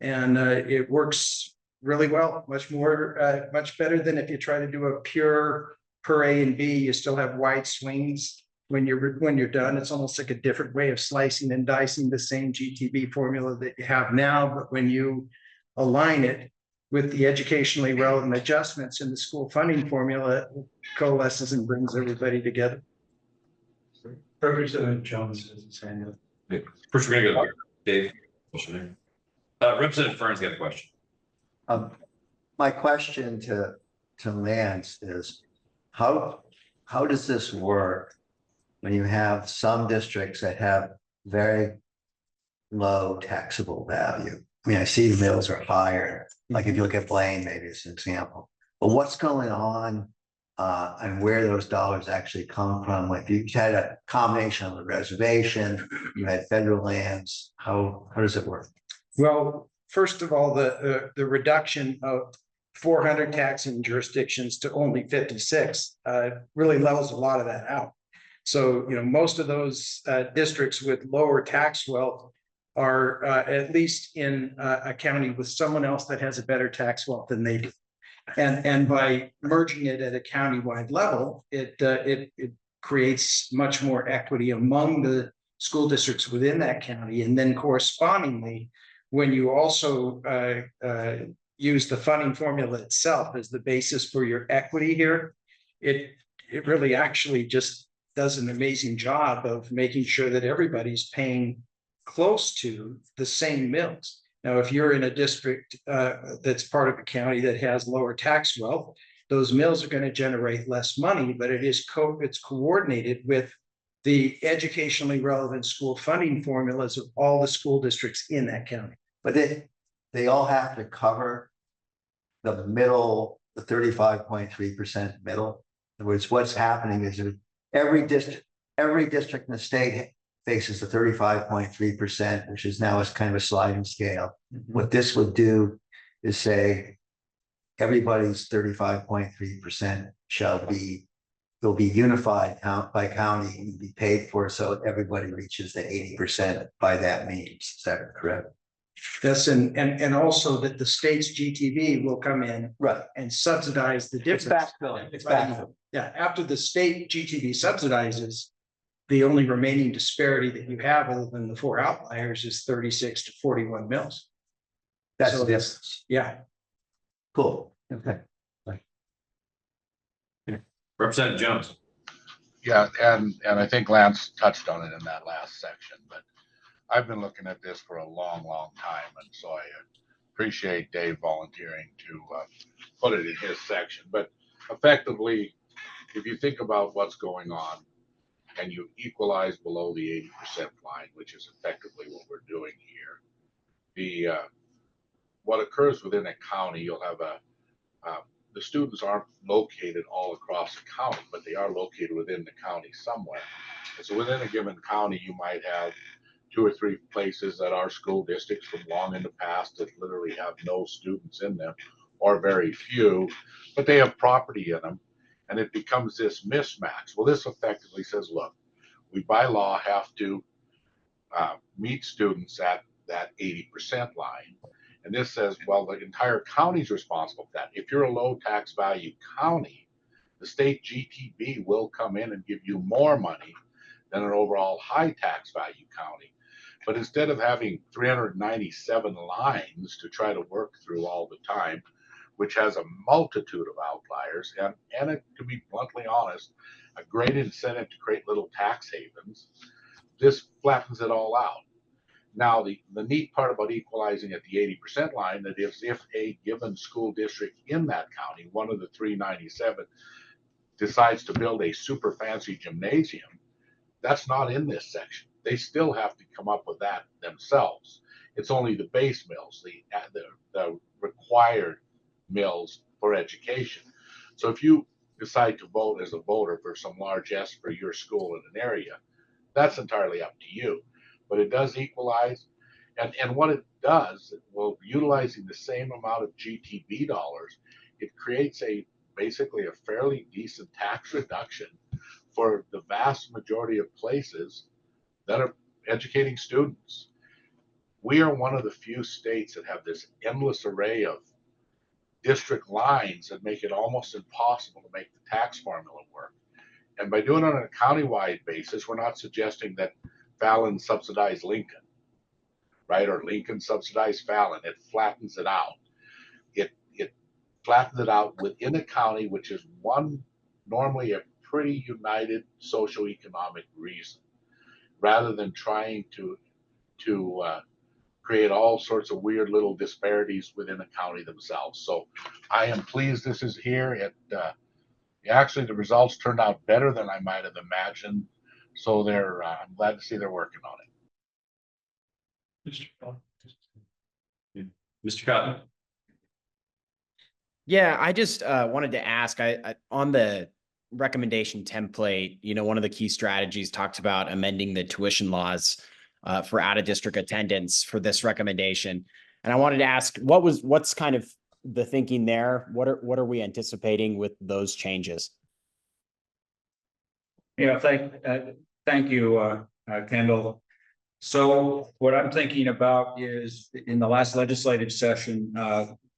and it works really well, much better than if you try to do a pure per A and B. You still have wide swings when you're done. It's almost like a different way of slicing and dicing the same GTB formula that you have now, but when you align it with the educationally relevant adjustments in the school funding formula, it coalesces and brings everybody together. Representative Jones has his hand up. First, we're gonna go to Dave. Representative Fern's got a question. My question to Lance is, how does this work when you have some districts that have very low taxable value? I mean, I see the mills are higher, like if you look at Blaine, maybe as an example, but what's going on and where those dollars actually come from? Like you had a combination of the reservation, you had federal lands, how does it work? Well, first of all, the reduction of 400 taxing jurisdictions to only 56 really levels a lot of that out. So, you know, most of those districts with lower tax wealth are at least in a county with someone else that has a better tax wealth than they do. And by merging it at a countywide level, it creates much more equity among the school districts within that county. And then correspondingly, when you also use the funding formula itself as the basis for your equity here, it really actually just does an amazing job of making sure that everybody's paying close to the same mills. Now, if you're in a district that's part of a county that has lower tax wealth, those mills are going to generate less money, but it's coordinated with the educationally relevant school funding formulas of all the school districts in that county. But they all have to cover the middle, the 35.3% middle. In other words, what's happening is that every district in the state faces the 35.3%, which is now kind of a sliding scale. Mm-hmm. What this would do is say everybody's 35.3% will be unified by county and be paid for, so everybody reaches the 80% by that means. Is that correct? That's and also that the state's GTV will come in Right. and subsidize the It's difference. backfilling. It's Right. backfilling. Yeah, after the state GTV subsidizes, the only remaining disparity that you have other than the 4 outliers is 36 to 41 mils. That's So the difference. Yeah, Cool. Okay. Representative Jones. Yeah, and I think Lance touched on it in that last section, but I've been looking at this for a long, long time, and so I appreciate Dave volunteering to put it in his section. But effectively, if you think about what's going on and you equalize below the 80% line, which is effectively what we're doing here, the what occurs within a county, you'll have the students aren't located all across the county, but they are located within the county somewhere. And so within a given county, you might have 2 or 3 places that are school districts from long in the past that literally have no students in them, or very few, but they have property in them, and it becomes this mismatch. Well, this effectively says, look, we by law have to meet students at that 80% line. And this says, well, the entire county is responsible for that. If you're a low tax value county, the state GTB will come in and give you more money than an overall high tax value county. But instead of having 397 lines to try to work through all the time, which has a multitude of outliers, and it, to be bluntly honest, a great incentive to create little tax havens, this flattens it all out. Now, the neat part about equalizing at the 80% line, that is, if a given school district in that county, one of the 397, decides to build a super fancy gymnasium, that's not in this section. They still have to come up with that themselves. It's only the base mills, the required mills for education. So if you decide to vote as a voter for some large S for your school in an area, that's entirely up to you. But it does equalize, and what it does, well, utilizing the same amount of GTB dollars, it creates basically a fairly decent tax reduction for the vast majority of places that are educating students. We are one of the few states that have this endless array of district lines that make it almost impossible to make the tax formula work. And by doing it on a countywide basis, we're not suggesting that Fallon subsidized Lincoln, right? Or Lincoln subsidized Fallon. It flattens it out. It flattens it out within a county, which is normally a pretty united socioeconomic reason, rather than trying to create all sorts of weird little disparities within a county themselves. So I am pleased this is here. Actually, the results turned out better than I might have imagined. So I'm glad to see they're working on it. Mr. Cotton. Yeah, I just wanted to ask, I on the recommendation template, one of the key strategies talks about amending the tuition laws for out-of-district attendance for this recommendation. And I wanted to ask, what's kind of the thinking there? What are we anticipating with those changes? Yeah, thank you, Kendall. So what I'm thinking about is in the last legislative session,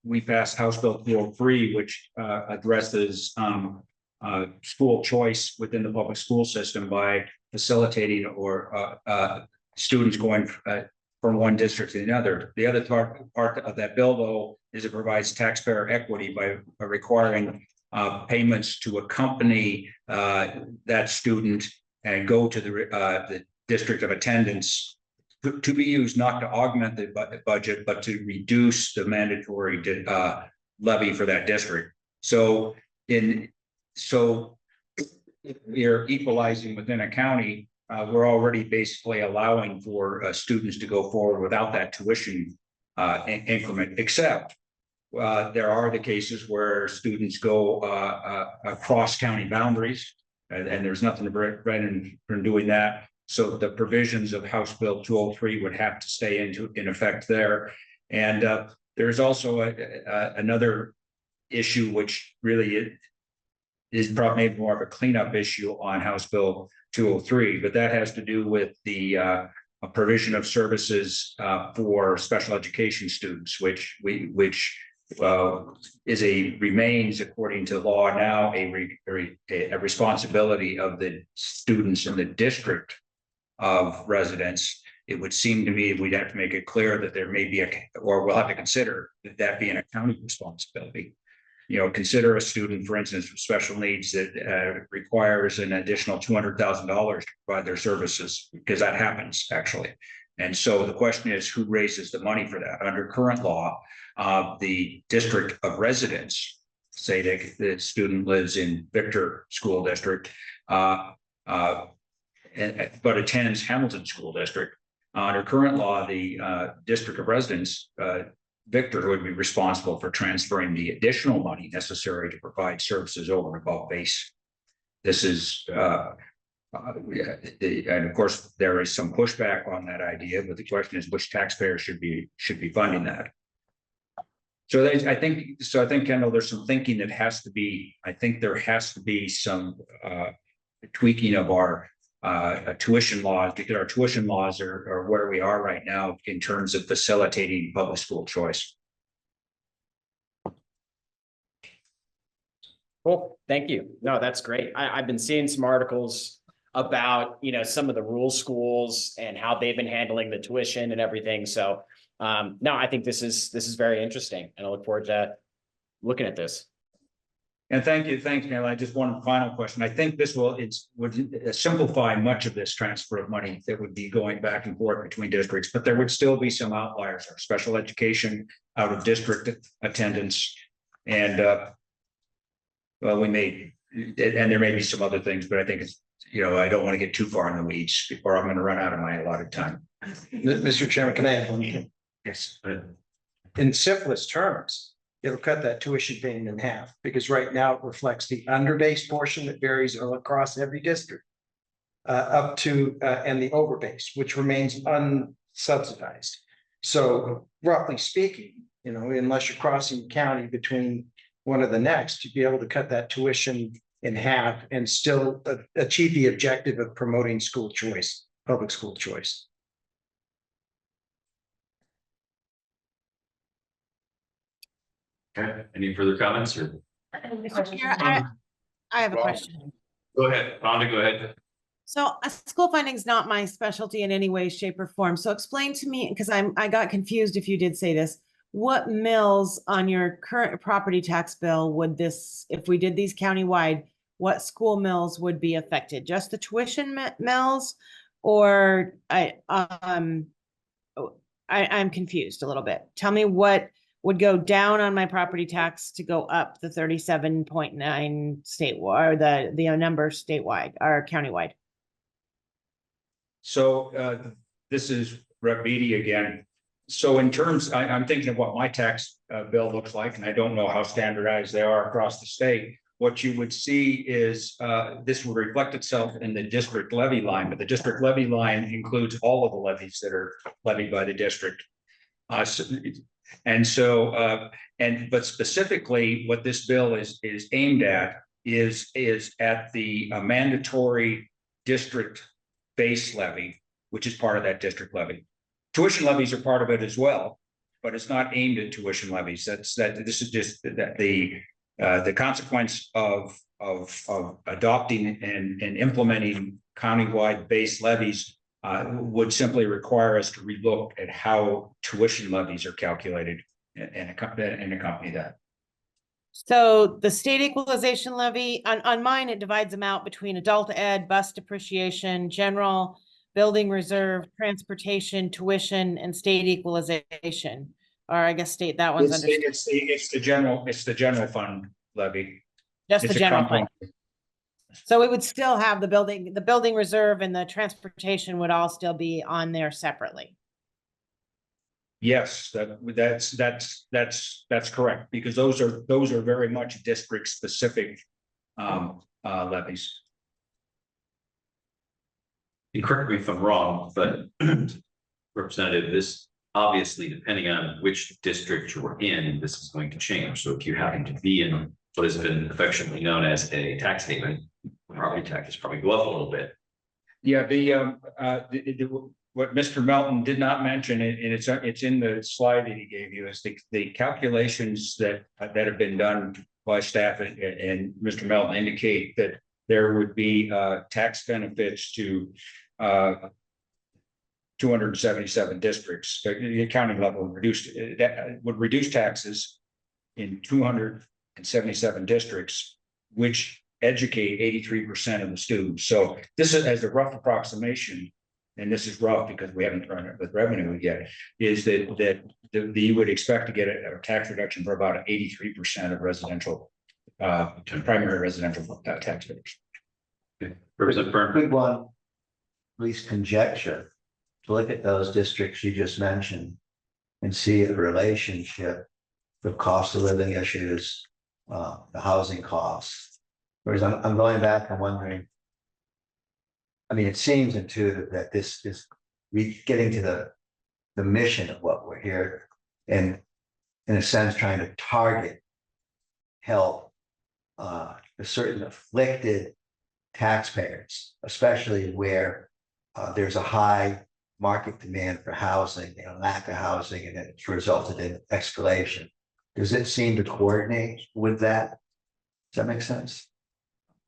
we passed House Bill 203, which addresses school choice within the public school system by facilitating or students going from one district to another. The other part of that bill, though, is it provides taxpayer equity by requiring payments to accompany that student and go to the district of attendance to be used not to augment the budget, but to reduce the mandatory levy for that district. So we're equalizing within a county. We're already basically allowing for students to go forward without that tuition increment, except there are the cases where students go across county boundaries, and there's nothing to prevent from doing that. So the provisions of House Bill 203 would have to stay in effect there. And there's also another issue which really is probably more of a cleanup issue on House Bill 203, but that has to do with the a provision of services for special education students, which remains according to law now a responsibility of the students in the district of residence. It would seem to me we'd have to make it clear that there may be or we'll have to consider that being a county responsibility. You know, consider a student, for instance, with special needs that requires an additional $200,000 to provide their services, because that happens actually. And so the question is, who raises the money for that? Under current law, the district of residence, say that the student lives in Victor School District, but attends Hamilton School District. Under current law, the district of residence, Victor, would be responsible for transferring the additional money necessary to provide services over and above base. This is, and of course, there is some pushback on that idea, but the question is which taxpayer should be funding that. So I think, Kendall, there's some thinking that has to be. I think there has to be some tweaking of our tuition laws, because our tuition laws are where we are right now in terms of facilitating public school choice. Cool, thank you. No, that's great. I've been seeing some articles about, you know, some of the rural schools and how they've been handling the tuition and everything. So no, I think this is very interesting, and I look forward to looking at this. And thank you. Thanks, Neil. I just one final question. I think this would simplify much of this transfer of money that would be going back and forth between districts, but there would still be some outliers, or special education, out of district attendance, and well, and there may be some other things, but I think it's, you know, I don't want to get too far in the weeds before I'm going to run out of my allotted time. Mr. Chairman, can I add one thing? Yes. In simplest terms, it'll cut that tuition payment in half, because right now it reflects the underbase portion that varies across every district up to and the overbase, which remains unsubsidized. So roughly speaking, you know, unless you're crossing the county between one or the next, to be able to cut that tuition in half and still achieve the objective of promoting school choice, public school choice. Okay, any further comments or? Mr. Chair, I have a question. Go ahead, Rhonda, go ahead. So school funding is not my specialty in any way, shape, or form. So explain to me, because I got confused if you did say this, what mills on your current property tax bill would this, if we did these countywide, what school mills would be affected? Just the tuition mills, or I'm confused a little bit. Tell me what would go down on my property tax to go up the 37.9 statewide, or the number statewide or countywide. So this is Rep. Bedey again. So in terms, I'm thinking of what my tax bill looks like, and I don't know how standardized they are across the state. What you would see is this would reflect itself in the district levy line, but the district levy line includes all of the levies that are levied by the district. But specifically what this bill is aimed at is at the mandatory district base levy, which is part of that district levy. Tuition levies are part of it as well, but it's not aimed at tuition levies. This is just that the consequence of adopting and implementing countywide base levies would simply require us to relook at how tuition levies are calculated and accompany that. So the state equalization levy on mine, it divides them out between adult ed, bus depreciation, general, building reserve, transportation, tuition, and state equalization. Or I guess state, that one's under. It's the general fund levy. Just the general fund. So we would still have the building reserve and the transportation would all still be on there separately. Yes, that's correct, because those are very much district specific levies. And correct me if I'm wrong, but Representative, this obviously, depending on which district you're in, this is going to change. So if you happen to be in what has been affectionately known as a tax haven, property taxes probably go up a little bit. Yeah, what Mr. Melton did not mention, and it's in the slide that he gave you, is the calculations that have been done by staff and Mr. Melton indicate that there would be tax benefits to 277 districts. The accounting level reduced that would reduce taxes in 277 districts, which educate 83% of the students. So this is as a rough approximation, and this is rough because we haven't run it with revenue yet, is that you would expect to get a tax reduction for about 83% of residential, primary residential taxpayers. Representative Byrne. Good one, at least conjecture, to look at those districts you just mentioned and see a relationship, the cost of living issues, the housing costs. Whereas I'm going back and wondering, I mean, it seems intuitive that this is getting to the mission of what we're here, and in a sense, trying to target help a certain afflicted taxpayers, especially where there's a high market demand for housing, lack of housing, and it's resulted in escalation. Does it seem to coordinate with that? Does that make sense?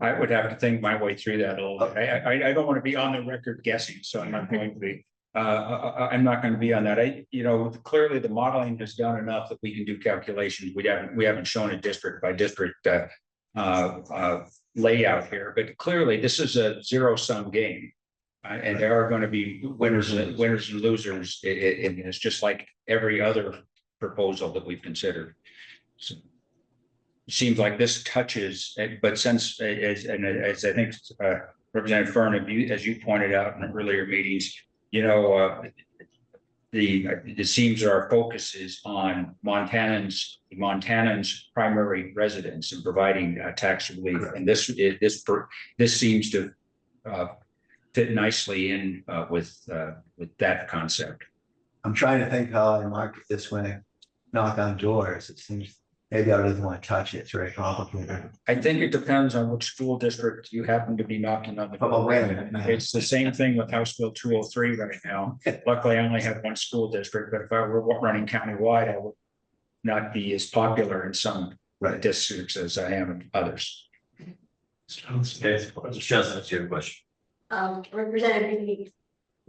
I would have to think my way through that a little bit. I don't want to be on the record guessing, so I'm not going to be. I'm not going to be on that. Clearly the modeling is done enough that we can do calculations. We haven't shown a district by district layout here, but clearly this is a zero-sum game, and there are going to be winners and losers. It's just like every other proposal that we've considered. So, it seems like this touches, but since as I think Representative Fern, as you pointed out in earlier meetings, it seems our focus is on Montanans primary residents and providing tax relief, and this seems to fit nicely in with that concept. I'm trying to think how I market this when I knock on doors. It seems maybe I don't even want to touch it. It's very complicated. I think it depends on which school district you happen to be knocking on the door. Oh, wait a minute. It's the same thing with House Bill 203 right now. Luckily, I only have one school district, but if I were running countywide, I would not be as popular in some districts as I am in others. Okay, Justin, you have a question. Representative,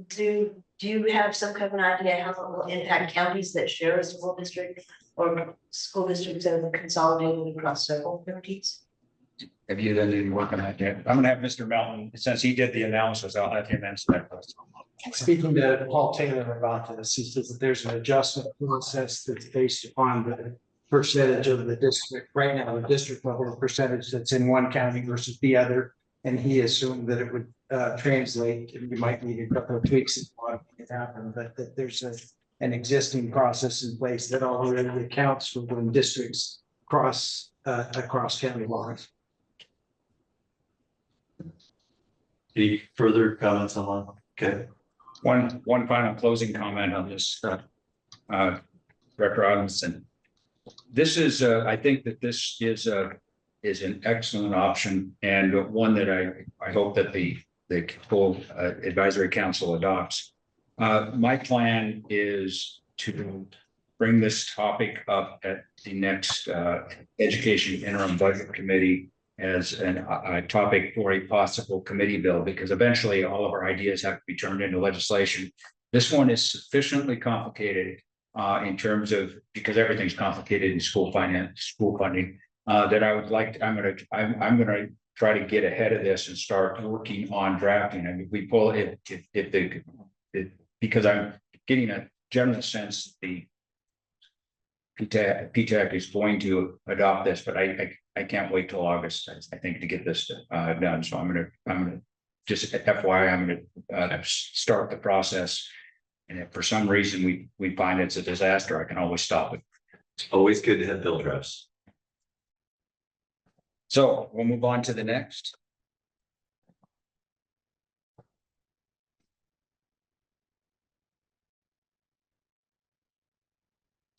do you have some kind of an idea how it will impact counties that share a school district or school districts that are consolidated across several counties? Have you done any work on that yet? I'm gonna have Mr. Melton, since he did the analysis, I'll have him answer that question. Speaking to Paul Taylor about this, he says that there's an adjustment process that's based upon the percentage of the district. Right now, the district level percentage that's in one county versus the other. And he assumed that it would translate, and you might need a couple of tweaks if you want it to happen, but that there's an existing process in place that already accounts for when districts cross county lines. Any further comments on that? Okay. One final closing comment on this, Director Osmundson. This is, I think that this is an excellent option, and one that I hope that the full advisory council adopts. My plan is to bring this topic up at the next Education Interim Budget Committee as a topic for a possible committee bill, because eventually all of our ideas have to be turned into legislation. This one is sufficiently complicated in terms of, because everything's complicated in school funding, that I would like, I'm gonna try to get ahead of this and start working on drafting. I mean, we pull it because I'm getting a general sense the PTAC is going to adopt this, but I can't wait till August, I think, to get this done. So I'm gonna just FYI, I'm gonna start the process. And if for some reason we find it's a disaster, I can always stop it. It's always good to have bill drafts. So we'll move on to the next.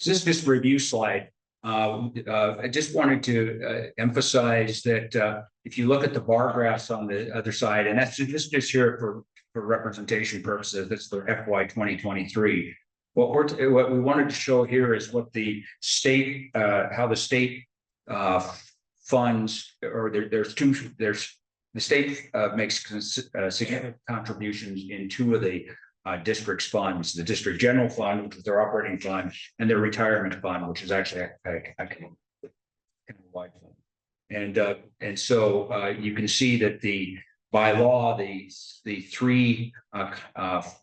This is just a review slide. I just wanted to emphasize that if you look at the bar graphs on the other side, and that's just here for representation purposes, this is the FY 2023. What we wanted to show here is what the state, how the state funds, or there's the state makes significant contributions in two of the district's funds, the district general fund, which is their operating fund, and their retirement fund, which is actually a wide fund. And so you can see that by law, the three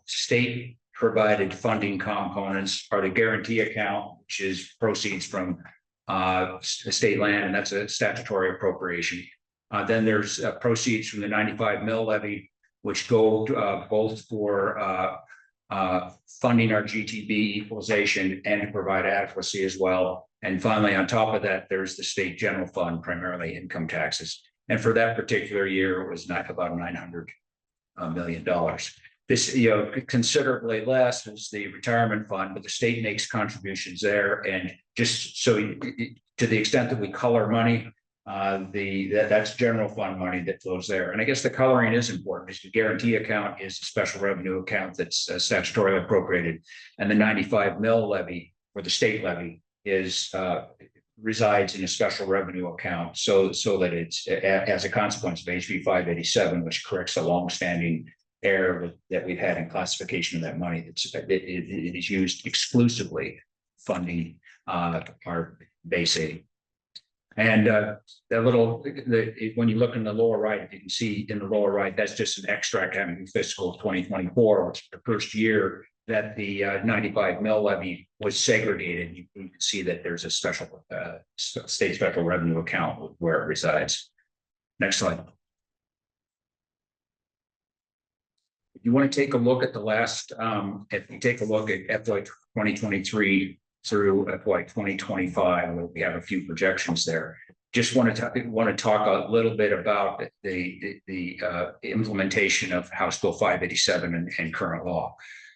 state provided funding components are the guarantee account, which is proceeds from state land, and that's a statutory appropriation. Then there's proceeds from the 95 mill levy, which go both for funding our GTB equalization and to provide adequacy as well. And finally, on top of that, there's the state general fund, primarily income taxes. And for that particular year, it was about $900 million. This, considerably less is the retirement fund, but the state makes contributions there. And just so to the extent that we color money, that's general fund money that flows there. And I guess the coloring is important, because the guarantee account is a special revenue account that's statutorily appropriated, and the 95 mill levy, or the state levy, is resides in a special revenue account, so that it's as a consequence of HB 587, which corrects a longstanding error that we've had in classification of that money. It is used exclusively funding our base aid. And when you look in the lower right, you can see in the lower right, that's just an extract having fiscal 2024, which is the first year that the 95 mill levy was segregated. You can see that there's a special state special revenue account where it resides. Next slide. If you want to take a look at the last, if you take a look at FY 2023 through FY 2025, we have a few projections there. Just want to talk a little bit about the implementation of House Bill 587 and current law.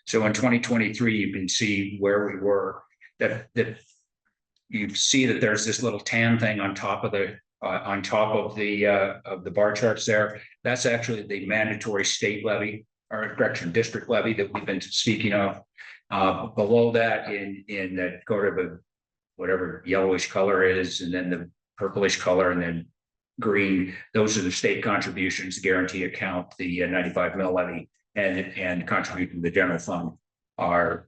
So in 2023, you can see where we were. That you see that there's this little tan thing on top of the bar charts there. That's actually the mandatory state levy, or correction, district levy that we've been speaking of. Below that, in that go to the whatever yellowish color is, and then the purplish color, and then green, those are the state contributions, the guarantee account, the 95 mill levy, and contributing to the general fund are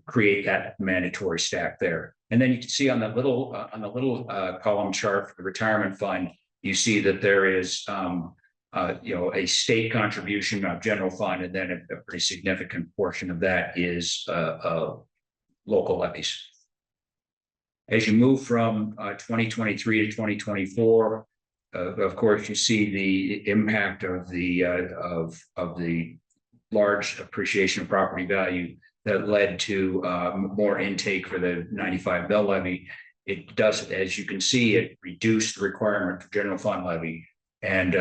create that mandatory stack there. And then you can see on the little column chart for the retirement fund, you see that there is a state contribution of general fund, and then a pretty significant portion of that is local levies. As you move from 2023 to 2024, of course, you see the impact of the large appreciation of property value that led to more intake for the 95 mill levy. It does, as you can see, it reduced the requirement for general fund levy, and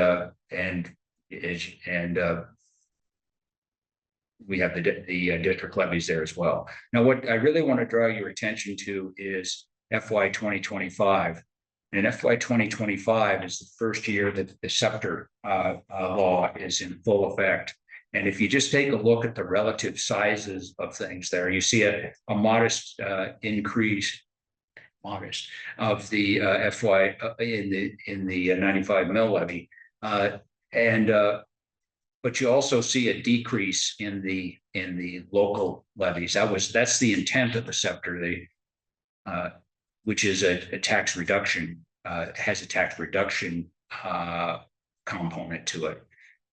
we have the district levies there as well. Now, what I really want to draw your attention to is FY 2025. And FY 2025 is the first year that the scepter law is in full effect. And if you just take a look at the relative sizes of things there, you see a modest increase, of the FY in the 95 mill levy, but you also see a decrease in the local levies. That's the intent of the scepter, which is a tax reduction, has a tax reduction component to it.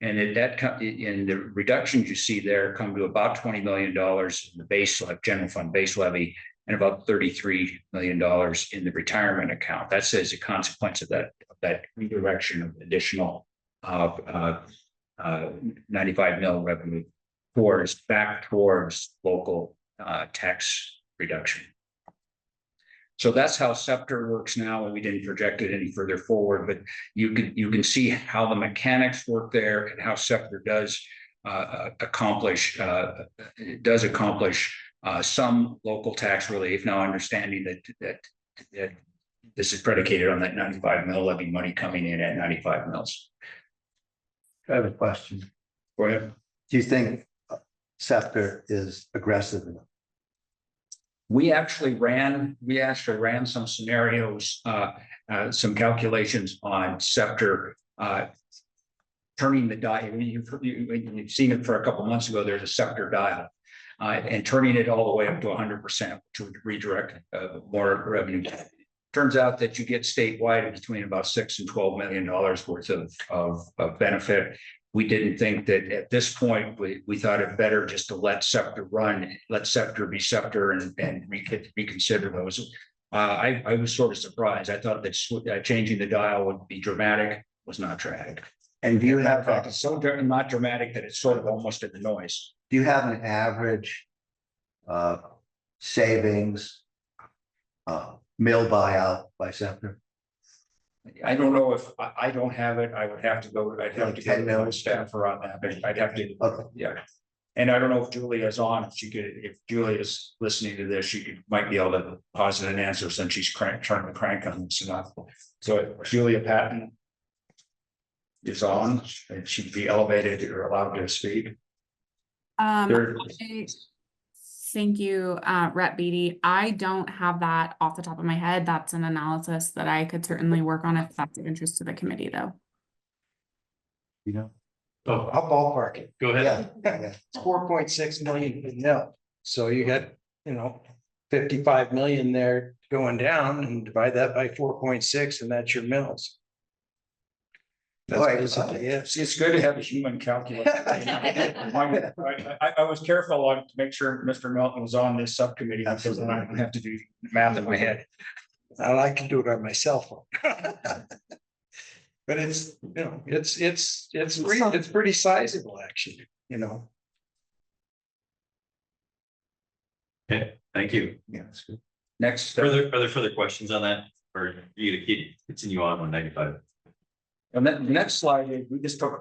And in the reductions you see there come to about $20 million in the base general fund base levy, and about $33 million in the retirement account. That's as a consequence of that redirection of additional 95 mil revenue back towards local tax reduction. So that's how scepter works now, and we didn't project it any further forward, but you can see how the mechanics work there and how scepter does accomplish some local tax relief. Now, understanding that this is predicated on that 95 mil levy money coming in at 95 mils. I have a question. Go ahead. Do you think Scepter is aggressive enough? We actually ran some scenarios, some calculations on Scepter, turning the dial. You've seen it for a couple months ago. There's a Scepter dial, and turning it all the way up to 100% to redirect more revenue. Turns out that you get statewide between about $6 and $12 million worth of benefit. We didn't think that at this point, we thought it better just to let Scepter run, let Scepter be Scepter and reconsider those. I was sort of surprised. I thought that changing the dial would be dramatic, was not dramatic. And do you have, in fact, it's so not dramatic that it's sort of almost in the noise. do you have an average savings mill buyout by Scepter? I don't know if I don't have it. I would have to go. I'd have to get 10 million staffer on that. But I'd have to. Okay. Yeah. And I don't know if Julia's on. If she could, if Julia's listening to this, she might be able to posit an answer since she's trying to crank on this enough. So Julia Patton is on, and she'd be elevated or allowed to speak. Thank you, Rep. Bedey. I don't have that off the top of my head. That's an analysis that I could certainly work on if that's of interest to the committee, though. You know? Oh, I'll ballpark it. go ahead. Yeah. It's 4.6 million per mill. So you got, 55 million there going down and divide that by 4.6 and that's your mills. That's All right. basically it. It's good to have a human calculator. I was careful to make sure Mr. Melton was on this subcommittee because then I don't have to do math in my head. I like to do it on my cell phone. But it's, it's pretty sizable, actually, Okay, thank you. Yeah, that's good. Next, Are there further questions on that, or you to continue on 195? and then the next slide,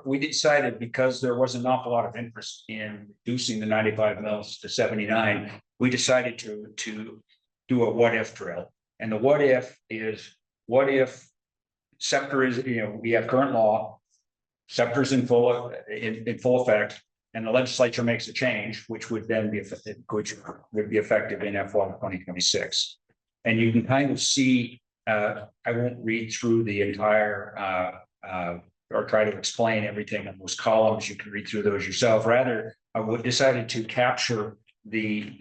we decided because there was an awful lot of interest in reducing the 95 mils to 79, we decided to do a what if drill. And the what if is, what if Scepter is, we have current law, Scepter is in full effect, and the legislature makes a change, which would then be effective, in FY 2026. And you can kind of see, I won't read through the entire or try to explain everything in those columns. You can read through those yourself. Rather, I would decided to capture the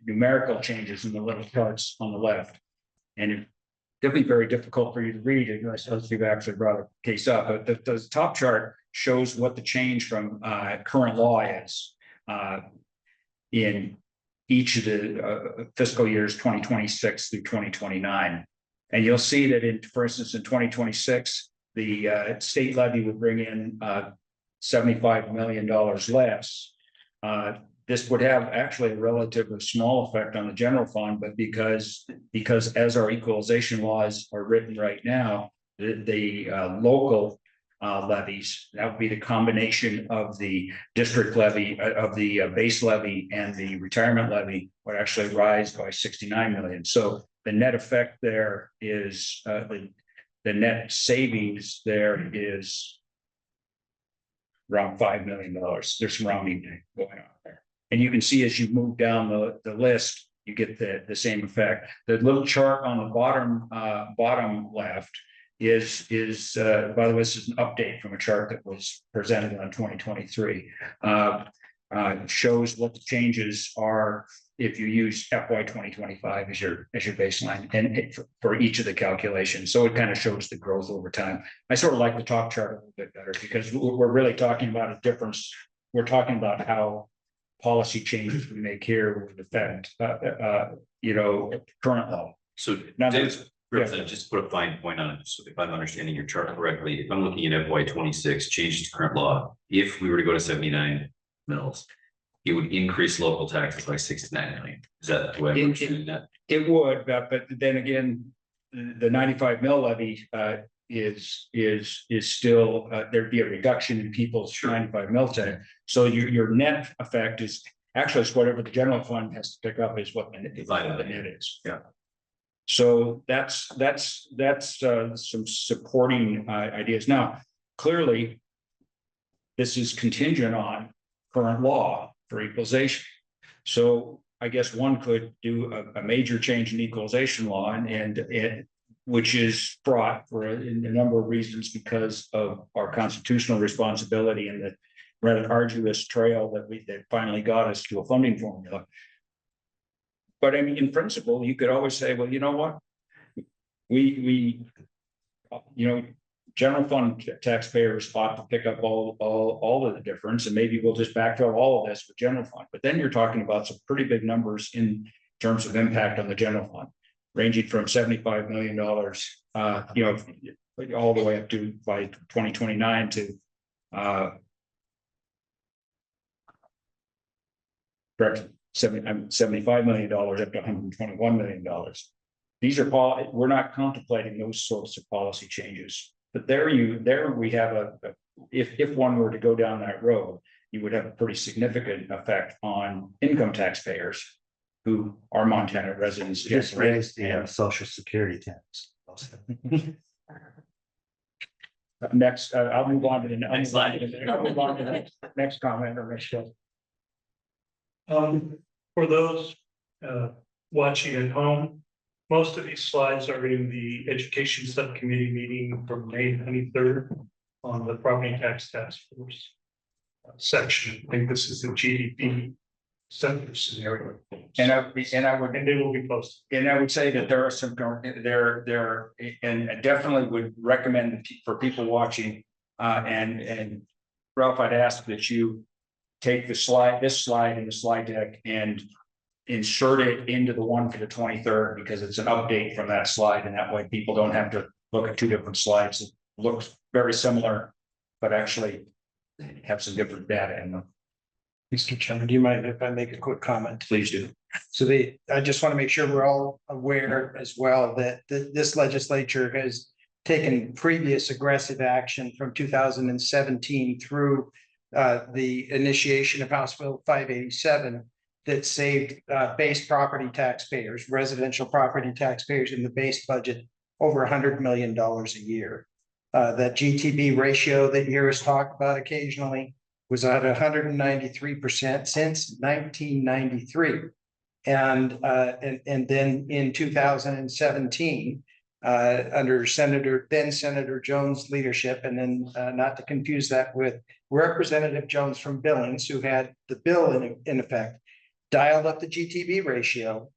numerical changes in the little charts on the left. And it'll be very difficult for you to read unless you've actually brought a case up. But the top chart shows what the change from current law is in each of the fiscal years 2026 through 2029. And you'll see that for instance, in 2026, the state levy would bring in $75 million less. This would have actually a relatively small effect on the general fund, but because as our equalization laws are written right now, the local levies, that would be the combination of the district levy, of the base levy and the retirement levy would actually rise by 69 million. So the net effect there is the net savings there is around $5 million. There's some rounding going on there. And you can see as you move down the list, you get the same effect. The little chart on the bottom left is by the way, this is an update from a chart that was presented on 2023. Shows what the changes are if you use FY 2025 as your baseline and for each of the calculations. So it kind of shows the growth over time. I sort of like the top chart a little bit better because we're really talking about a difference. We're talking about how policy changes we make here would affect current law. So Now just to put a fine point on it, so if I'm understanding your chart correctly, if I'm looking at FY 26 changes to current law, if we were to go to 79 mils, it would increase local taxes by 69 million. Is that the way I'm understanding that? It would, but then again, the 95 mil levy is still there'd be a reduction in people's 95 mil tax. So your net effect is actually whatever the general fund has to pick up is what the net is. Yeah. So that's some supporting ideas. Now, clearly, this is contingent on current law for equalization. So I guess one could do a major change in equalization law and it, which is fraught for a number of reasons because of our constitutional responsibility and the rather arduous trail that finally got us to a funding formula. But I mean, in principle, you could always say, well, you know what? We general fund taxpayers ought to pick up all of the difference, and maybe we'll just backfill all of this with general fund. But then you're talking about some pretty big numbers in terms of impact on the general fund, ranging from $75 million, all the way up to by 2029 to correct, $75 million up to $121 million. These are we're not contemplating those sorts of policy changes. But there we have if one were to go down that road, you would have a pretty significant effect on income taxpayers who are Montana residents. Just raise the social security tax. Next, I'll move on to the Next slide. I'll move on to the next comment or next show. For those watching at home, most of these slides are in the Education Subcommittee meeting from May 23rd on the Property Tax Task Force section. I think this is the GDP center scenario. And I would, and they will be posted. and I would say that there are some there and I definitely would recommend for people watching and Ralph, I'd ask that you take this slide in the slide deck and insert it into the one for the 23rd, because it's an update from that slide, and that way people don't have to look at two different slides. It looks very similar, but actually have some different data in them. Mr. Chairman, do you mind if I make a quick comment? Please do. So I just want to make sure we're all aware as well that this legislature has taken previous aggressive action from 2017 through the initiation of House Bill 587 that saved base property taxpayers, residential property taxpayers in the base budget over $100 million a year. That GTB ratio that you hear us talk about occasionally was at 193% since 1993. And then in 2017, under then Senator Jones' leadership, and then not to confuse that with Representative Jones from Billings, who had the bill in effect, dialed up the GTB ratio,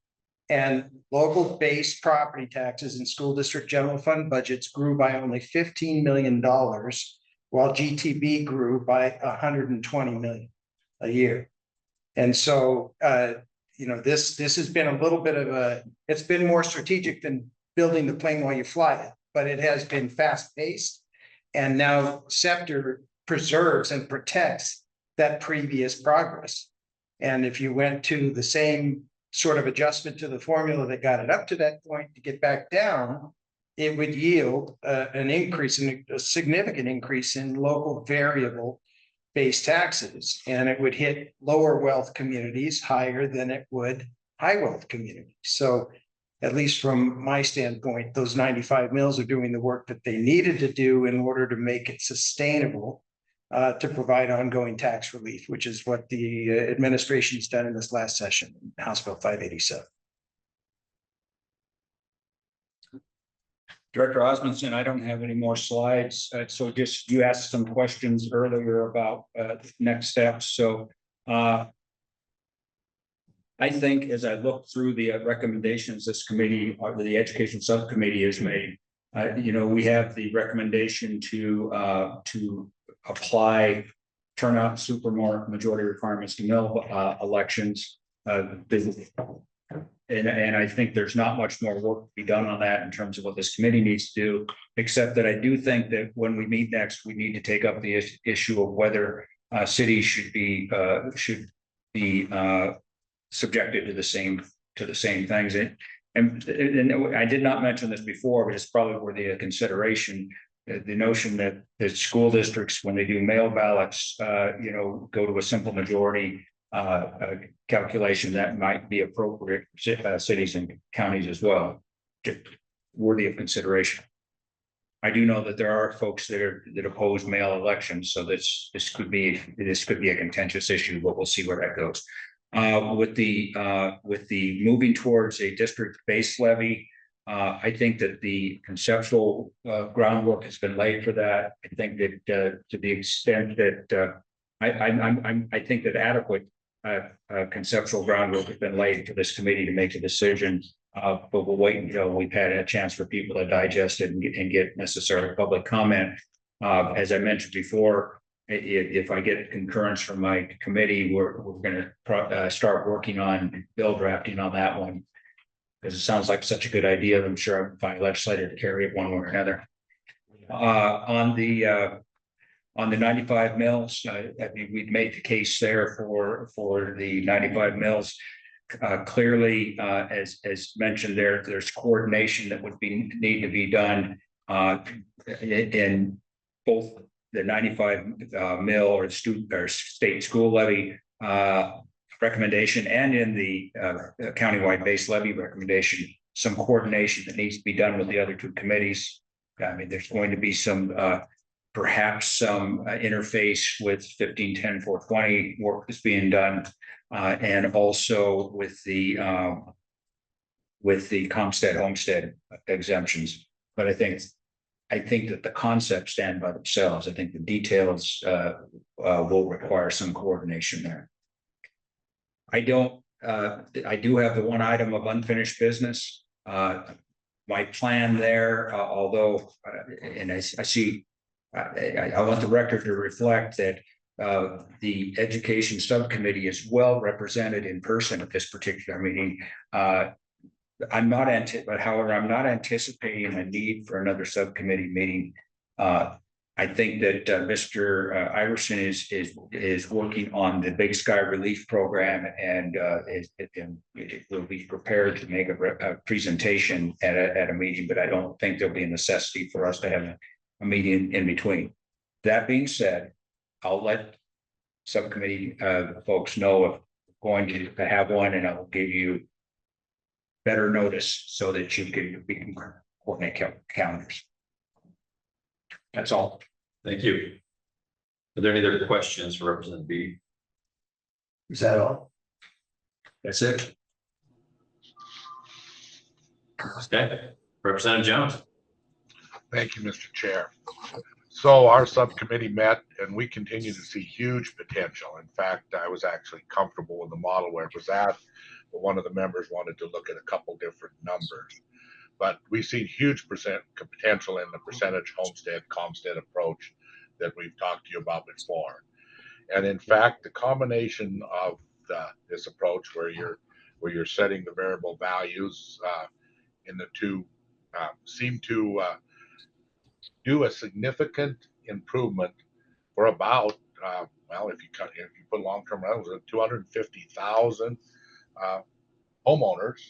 and local based property taxes and school district general fund budgets grew by only $15 million, while GTB grew by $120 million a year. And so, this has been a little bit of it's been more strategic than building the plane while you fly it, but it has been fast paced. And now Scepter preserves and protects that previous progress. And if you went to the same sort of adjustment to the formula that got it up to that point to get back down, it would yield an increase in a significant increase in local variable based taxes. And it would hit lower wealth communities higher than it would high wealth communities. So at least from my standpoint, those 95 mills are doing the work that they needed to do in order to make it sustainable to provide ongoing tax relief, which is what the administration has done in this last session, House Bill 587. Director Osmundson, I don't have any more slides. So just you asked some questions earlier about next steps. So I think as I look through the recommendations this committee or the education subcommittee has made, we have the recommendation to apply turnout supermajority requirements to mill elections. And I think there's not much more work to be done on that in terms of what this committee needs to do, except that I do think that when we meet next, we need to take up the issue of whether cities should be subjected to the same things. And I did not mention this before, but it's probably worthy of consideration. The notion that the school districts, when they do mail ballots, go to a simple majority calculation that might be appropriate for cities and counties as well. Worthy of consideration. I do know that there are folks that oppose mail elections, so this could be a contentious issue, but we'll see where that goes. With the moving towards a district-based levy, I think that the conceptual groundwork has been laid for that. I think that to the extent that I think that adequate conceptual groundwork has been laid for this committee to make a decision. But we'll wait until we've had a chance for people to digest it and get necessary public comment. As I mentioned before, if I get concurrence from my committee, we're going to start working on bill drafting on that one, because it sounds like such a good idea. I'm sure I can find a legislator to carry it one way or another. On the 95 mills, I mean, we've made the case there for the 95 mills. Clearly, as mentioned there's coordination that would need to be done in both the 95 mill or student or state school levy recommendation and in the countywide base levy recommendation. Some coordination that needs to be done with the other two committees. I mean, there's going to be some perhaps some interface with 1510 420 work that's being done. And also with the Comstead homestead exemptions. But I think that the concepts stand by themselves. I think the details will require some coordination there. I do have the one item of unfinished business. My plan there, although, and I see, I want the record to reflect that the education subcommittee is well represented in person at this particular meeting. However, I'm not anticipating a need for another subcommittee meeting. I think that Mr. Iverson is working on the Big Sky Relief Program and will be prepared to make a presentation at a meeting, but I don't think there'll be a necessity for us to have a meeting in between. That being said, I'll let subcommittee folks know if we're going to have one, and I'll give you better notice so that we can coordinate calendars. That's all. Thank you. Are there any other questions for Representative Bedey? Is that all? That's it. Okay, Representative Jones. Thank you, Mr. Chair. So our subcommittee met and we continue to see huge potential. In fact, I was actually comfortable with the model where it was at, but one of the members wanted to look at a couple different numbers. But we see huge potential in the percentage homestead Comstead approach that we've talked to you about before. And in fact, the combination of this approach where you're setting the variable values in the two seem to do a significant improvement for about well, if you put long-term rentals at 250,000 homeowners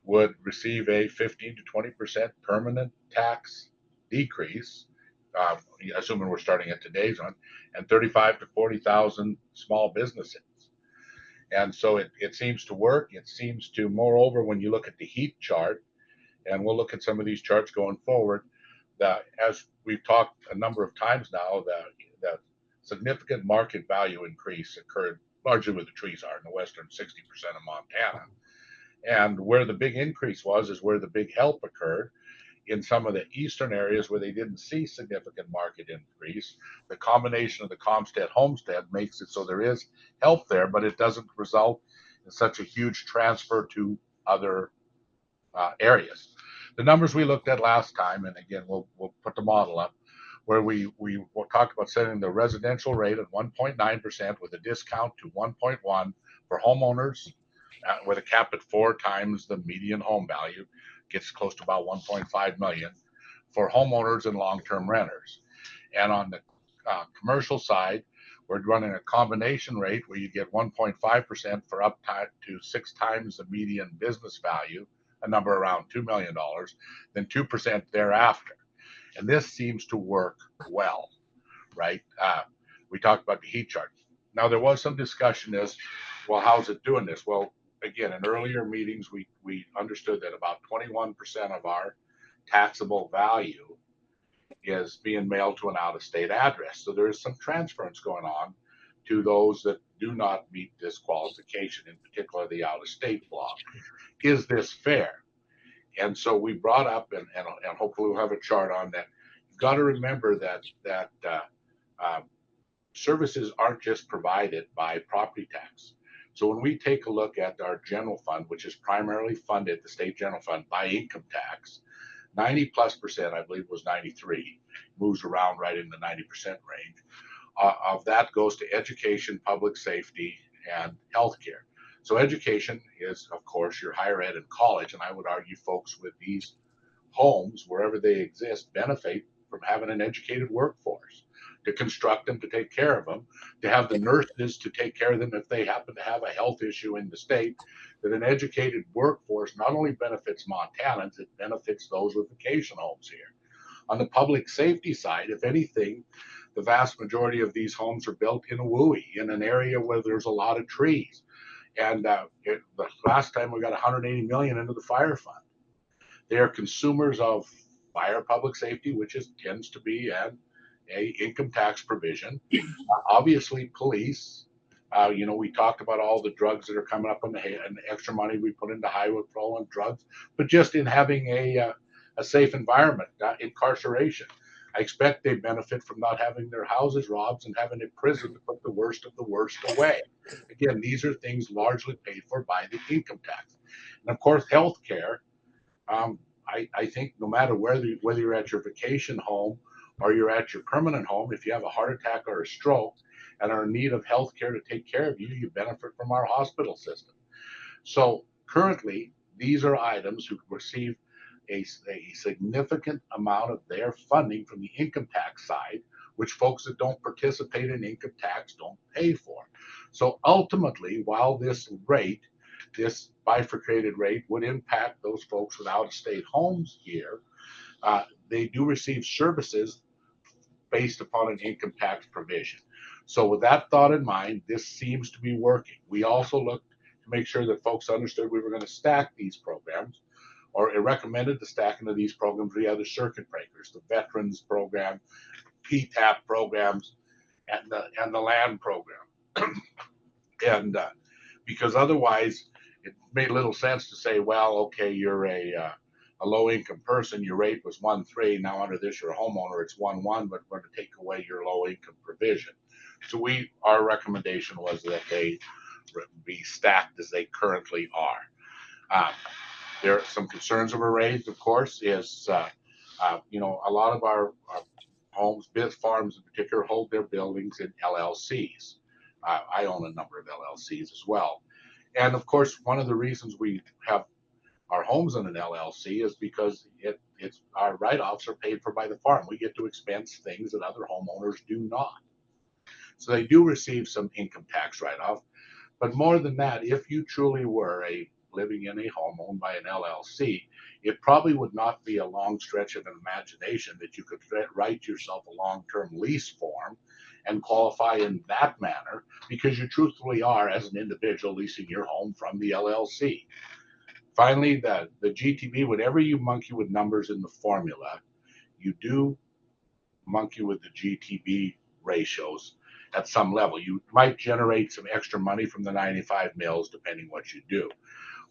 would receive a 15 to 20% permanent tax decrease, assuming we're starting at today's one, and 35 to 40,000 small businesses. And so it seems to work. It seems to, moreover, when you look at the heat chart, and we'll look at some of these charts going forward, that as we've talked a number of times now, that significant market value increase occurred largely where the trees are in the western 60% of Montana. And where the big increase is where the big help occurred in some of the eastern areas where they didn't see significant market increase. The combination of the Comstead homestead makes it so there is help there, but it doesn't result in such a huge transfer to other areas. The numbers we looked at last time, and again, we'll put the model up, where we talked about setting the residential rate at 1.9% with a discount to 1.1 for homeowners, with a cap at 4 times the median home value, gets close to about 1.5 million for homeowners and long-term renters. And on the commercial side, we're running a combination rate where you get 1.5% for up to 6 times the median business value, a number around $2 million, then 2% thereafter. And this seems to work well, right? We talked about the heat chart. Now, there was some discussion as, well, how's it doing this? Well, again, in earlier meetings, we understood that about 21% of our taxable value is being mailed to an out-of-state address. So there is some transference going on to those that do not meet this qualification, in particular the out-of-state block. Is this fair? And so we brought up, and hopefully we'll have a chart on that. You've got to remember that services aren't just provided by property tax. So when we take a look at our general fund, which is primarily funded, the state general fund, by income tax, 90+%, I believe was 93, moves around right in the 90% range. Of that goes to education, public safety, and healthcare. So education is, of course, your higher ed and college, and I would argue folks with these homes, wherever they exist, benefit from having an educated workforce to construct them, to take care of them, to have the nurses to take care of them if they happen to have a health issue in the state. That an educated workforce not only benefits Montanans, it benefits those with vacation homes here. On the public safety side, if anything, the vast majority of these homes are built in a WUI, in an area where there's a lot of trees. And the last time we got 180 million into the fire fund. They are consumers of fire, public safety, which tends to be a income tax provision. Obviously, police. We talked about all the drugs that are coming up and the extra money we put into highway patrol and drugs, but just in having a safe environment, incarceration. I expect they benefit from not having their houses robbed and having a prison to put the worst of the worst away. Again, these are things largely paid for by the income tax. And of course, healthcare. I think no matter whether you're at your vacation home or you're at your permanent home, if you have a heart attack or a stroke and are in need of health care to take care of you, you benefit from our hospital system. So currently, these are items who receive a significant amount of their funding from the income tax side, which folks that don't participate in income tax don't pay for. So ultimately, while this bifurcated rate would impact those folks with out-of-state homes here, they do receive services based upon an income tax provision. So with that thought in mind, this seems to be working. We also looked to make sure that folks understood we were going to stack these programs, or it recommended the stacking of these programs via the circuit breakers, the veterans program, PTAP programs, and the land program. And because otherwise it made little sense to say, well, okay, you're a low income person, your rate was 1.3, now under this you're a homeowner, it's 1.1, but we're going to take away your low income provision. So our recommendation was that they be stacked as they currently are. There are some concerns that were raised, of course, is a lot of our homes, farms in particular, hold their buildings in LLCs. I own a number of LLCs as well. And of course, one of the reasons we have our homes in an LLC is because our write-offs are paid for by the farm. We get to expense things that other homeowners do not. So they do receive some income tax write-off. But more than that, if you truly were living in a home owned by an LLC, it probably would not be a long stretch of an imagination that you could write yourself a long-term lease form and qualify in that manner, because you truthfully are, as an individual, leasing your home from the LLC. Finally, the GTV, whenever you monkey with numbers in the formula, you do monkey with the GTV ratios at some level. You might generate some extra money from the 95 mils, depending what you do.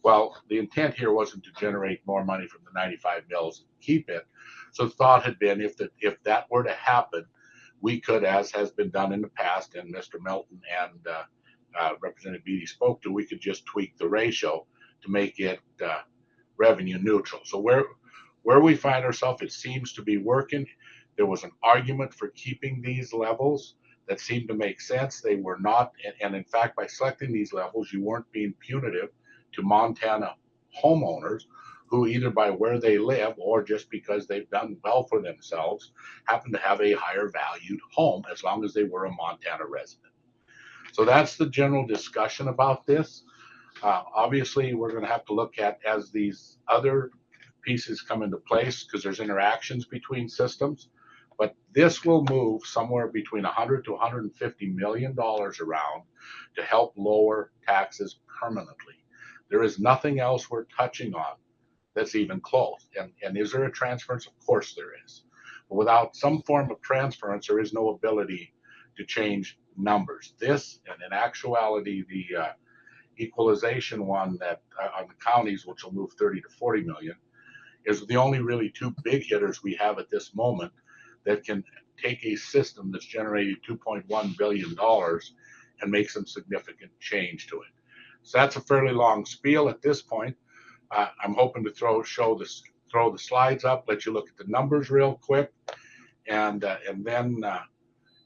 Well, the intent here wasn't to generate more money from the 95 mils and keep it. So the thought had been, if that were to happen, we could, as has been done in the past, and Mr. Melton and Representative Bedey spoke to, we could just tweak the ratio to make it revenue neutral. So where we find ourselves, it seems to be working. There was an argument for keeping these levels that seemed to make sense. They were not, and in fact, by selecting these levels, you weren't being punitive to Montana homeowners who, either by where they live or just because they've done well for themselves, happen to have a higher valued home, as long as they were a Montana resident. So that's the general discussion about this. Obviously, we're going to have to look at, as these other pieces come into place, because there's interactions between systems, but this will move somewhere between $100 to $150 million around to help lower taxes permanently. There is nothing else we're touching on that's even close. And is there a transference? Of course there is. But without some form of transference, there is no ability to change numbers. This, and in actuality, the equalization one that on the counties, which will move 30 to 40 million, is the only really two big hitters we have at this moment that can take a system that's generated $2.1 billion and make some significant change to it. So that's a fairly long spiel at this point. I'm hoping to throw the slides up, let you look at the numbers real quick, and then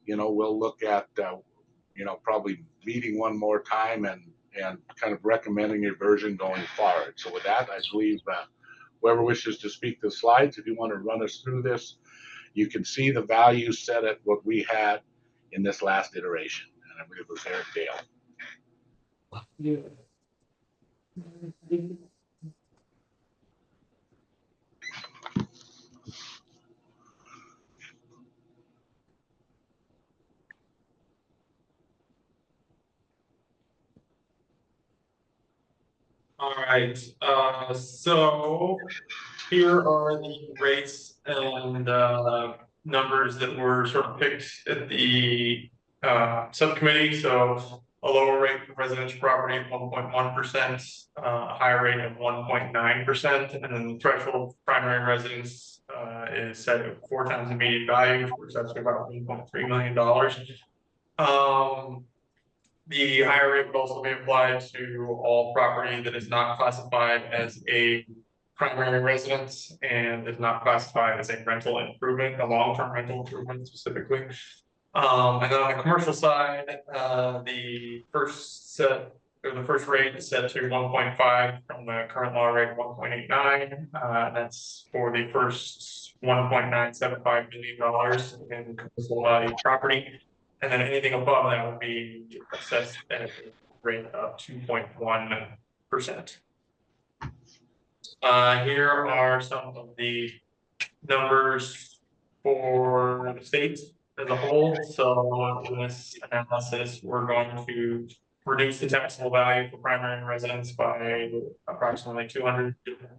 we'll look at probably meeting one more time and kind of recommending a version going forward. So with that, I believe whoever wishes to speak to the slides, if you want to run us through this, you can see the values set at what we had in this last iteration. And I believe it was Eric Dale. All right, so here are the rates and numbers that were sort of picked at the subcommittee. So a lower rate for residential property of 1.1%, a higher rate of 1.9%, and then the threshold primary residence is set at 4 times the median value, which is actually about $1.3 million. The higher rate would also be applied to all property that is not classified as a primary residence and is not classified as a rental improvement, a long-term rental improvement specifically. And then on the commercial side, the first rate is set to 1.5 from the current law rate of 1.89. That's for the first $1.975 million in commercial value property. And then anything above that would be assessed at a rate of 2.1%. Here are some of the numbers for the state as a whole. So in this analysis, we're going to reduce the taxable value for primary residence by approximately $200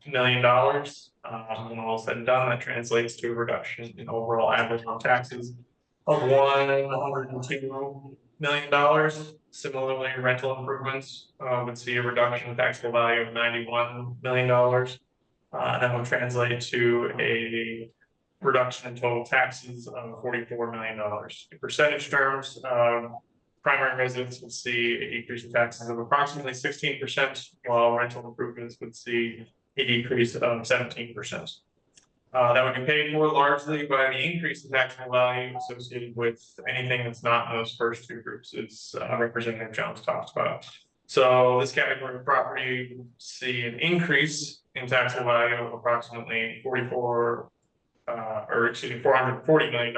million. When all said and done, that translates to a reduction in overall average home taxes of $102 million. Similarly, rental improvements would see a reduction in taxable value of $91 million. That would translate to a reduction in total taxes of $44 million. In percentage terms, primary residents would see a decrease in taxes of approximately 16%, while rental improvements would see a decrease of 17%. That would be paid for largely by the increase in taxable value associated with anything that's not in those first two groups, as Representative Jones talked about. So this category of property would see an increase in taxable value of approximately $440 million,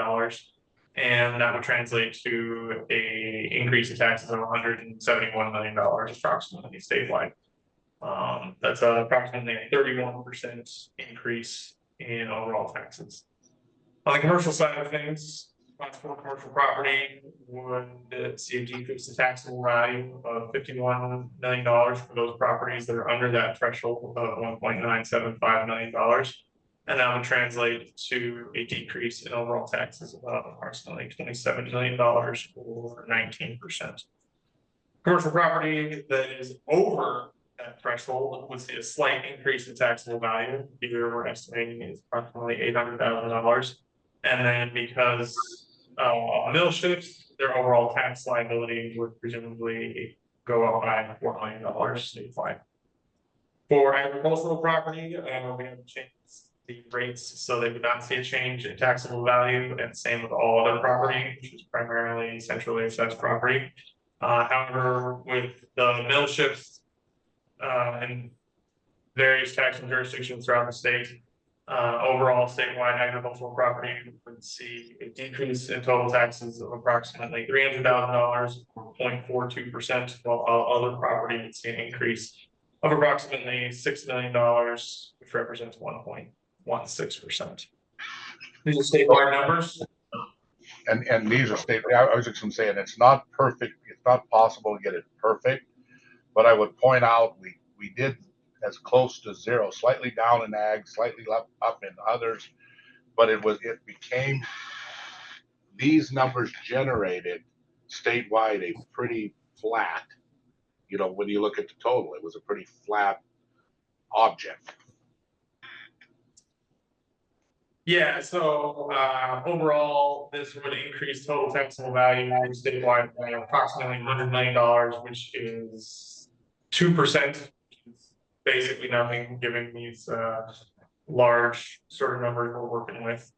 and that would translate to a increase in taxes of $171 million approximately statewide. That's approximately a 31% increase in overall taxes. On the commercial side of things, class 4 commercial property would see a decrease in taxable value of $51 million for those properties that are under that threshold of $1.975 million. And that would translate to a decrease in overall taxes of approximately $27 million or 19%. Commercial property that is over that threshold would see a slight increase in taxable value. Here we're estimating is approximately $800,000. And then because mill shifts, their overall tax liability would presumably go up by $4 million statewide. For agricultural property, we have changed the rates so they would not see a change in taxable value, and same with all other property, which is primarily centrally assessed property. However, with the mill shifts in various taxing jurisdictions throughout the state, overall statewide agricultural property would see a decrease in total taxes of approximately $300,000 or 0.42%, while other property would see an increase of approximately $6 million, which represents 1.16%. These are statewide numbers. And these are state. I was just going to say, and it's not perfect. It's not possible to get it perfect, but I would point out we did as close to zero, slightly down in ag, slightly up in others. But it became, these numbers generated statewide a pretty flat, you know, when you look at the total, it was a pretty flat object. Yeah, so overall, this would increase total taxable value statewide by approximately $100 million, which is 2%. Basically nothing, given these large sort of numbers we're working with,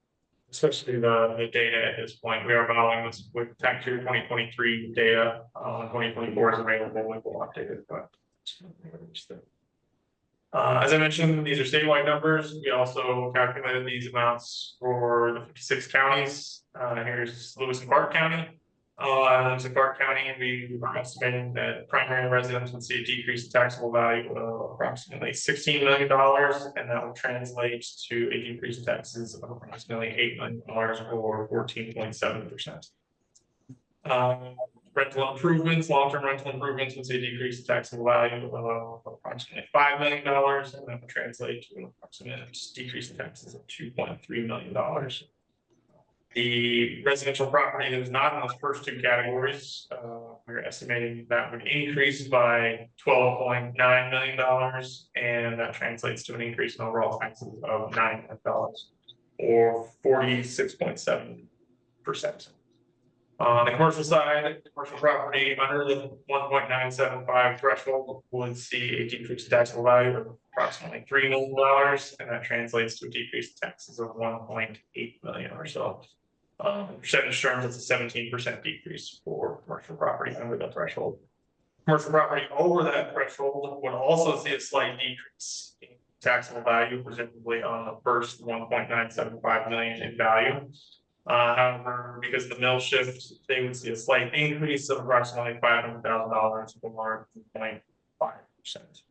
especially the data at this point. We are modeling this with tax year 2023 data. 2024 is available, we will update it, but as I mentioned, these are statewide numbers. We also calculated these amounts for the 56 counties. Here's Lewis and Clark County. Lewis and Clark County, we are estimating that primary residents would see a decrease in taxable value of approximately $16 million, and that will translate to a decrease in taxes of approximately $8 million or 14.7%. Rental improvements, long-term rental improvements would see a decrease in taxable value of approximately $5 million, and that would translate to an approximate decrease in taxes of $2.3 million. The residential property that is not in those first two categories, we're estimating that would increase by $12.9 million, and that translates to an increase in overall taxes of $9 million or 46.7%. On the commercial side, commercial property under the 1.975 threshold would see a decrease in taxable value of approximately $3 million, and that translates to a decrease in taxes of $1.8 million or so. Percentage terms, it's a 17% decrease for commercial property under the threshold. Commercial property over that threshold would also see a slight decrease in taxable value, presumably on the first 1.975 million in value. However, because of the mill shift, they would see a slight increase of approximately $500,000 or 2.5%.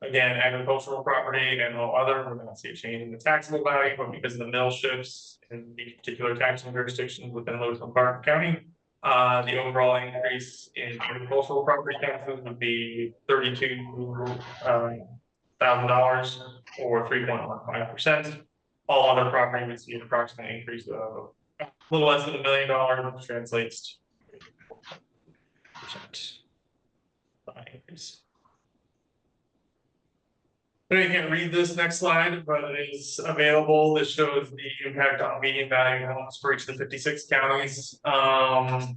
Again, agricultural property and no other, we're going to see a change in the taxable value, but because of the mill shifts in the particular taxing jurisdictions within Lewis and Clark County, the overall increase in agricultural property taxes would be $32,000 or 3.15%. All other property would see an approximate increase of a little less than $1 million, which translates to 4% increase. I can't read this next slide, but it is available. This shows the impact on median value homes for each of the 56 counties. Worth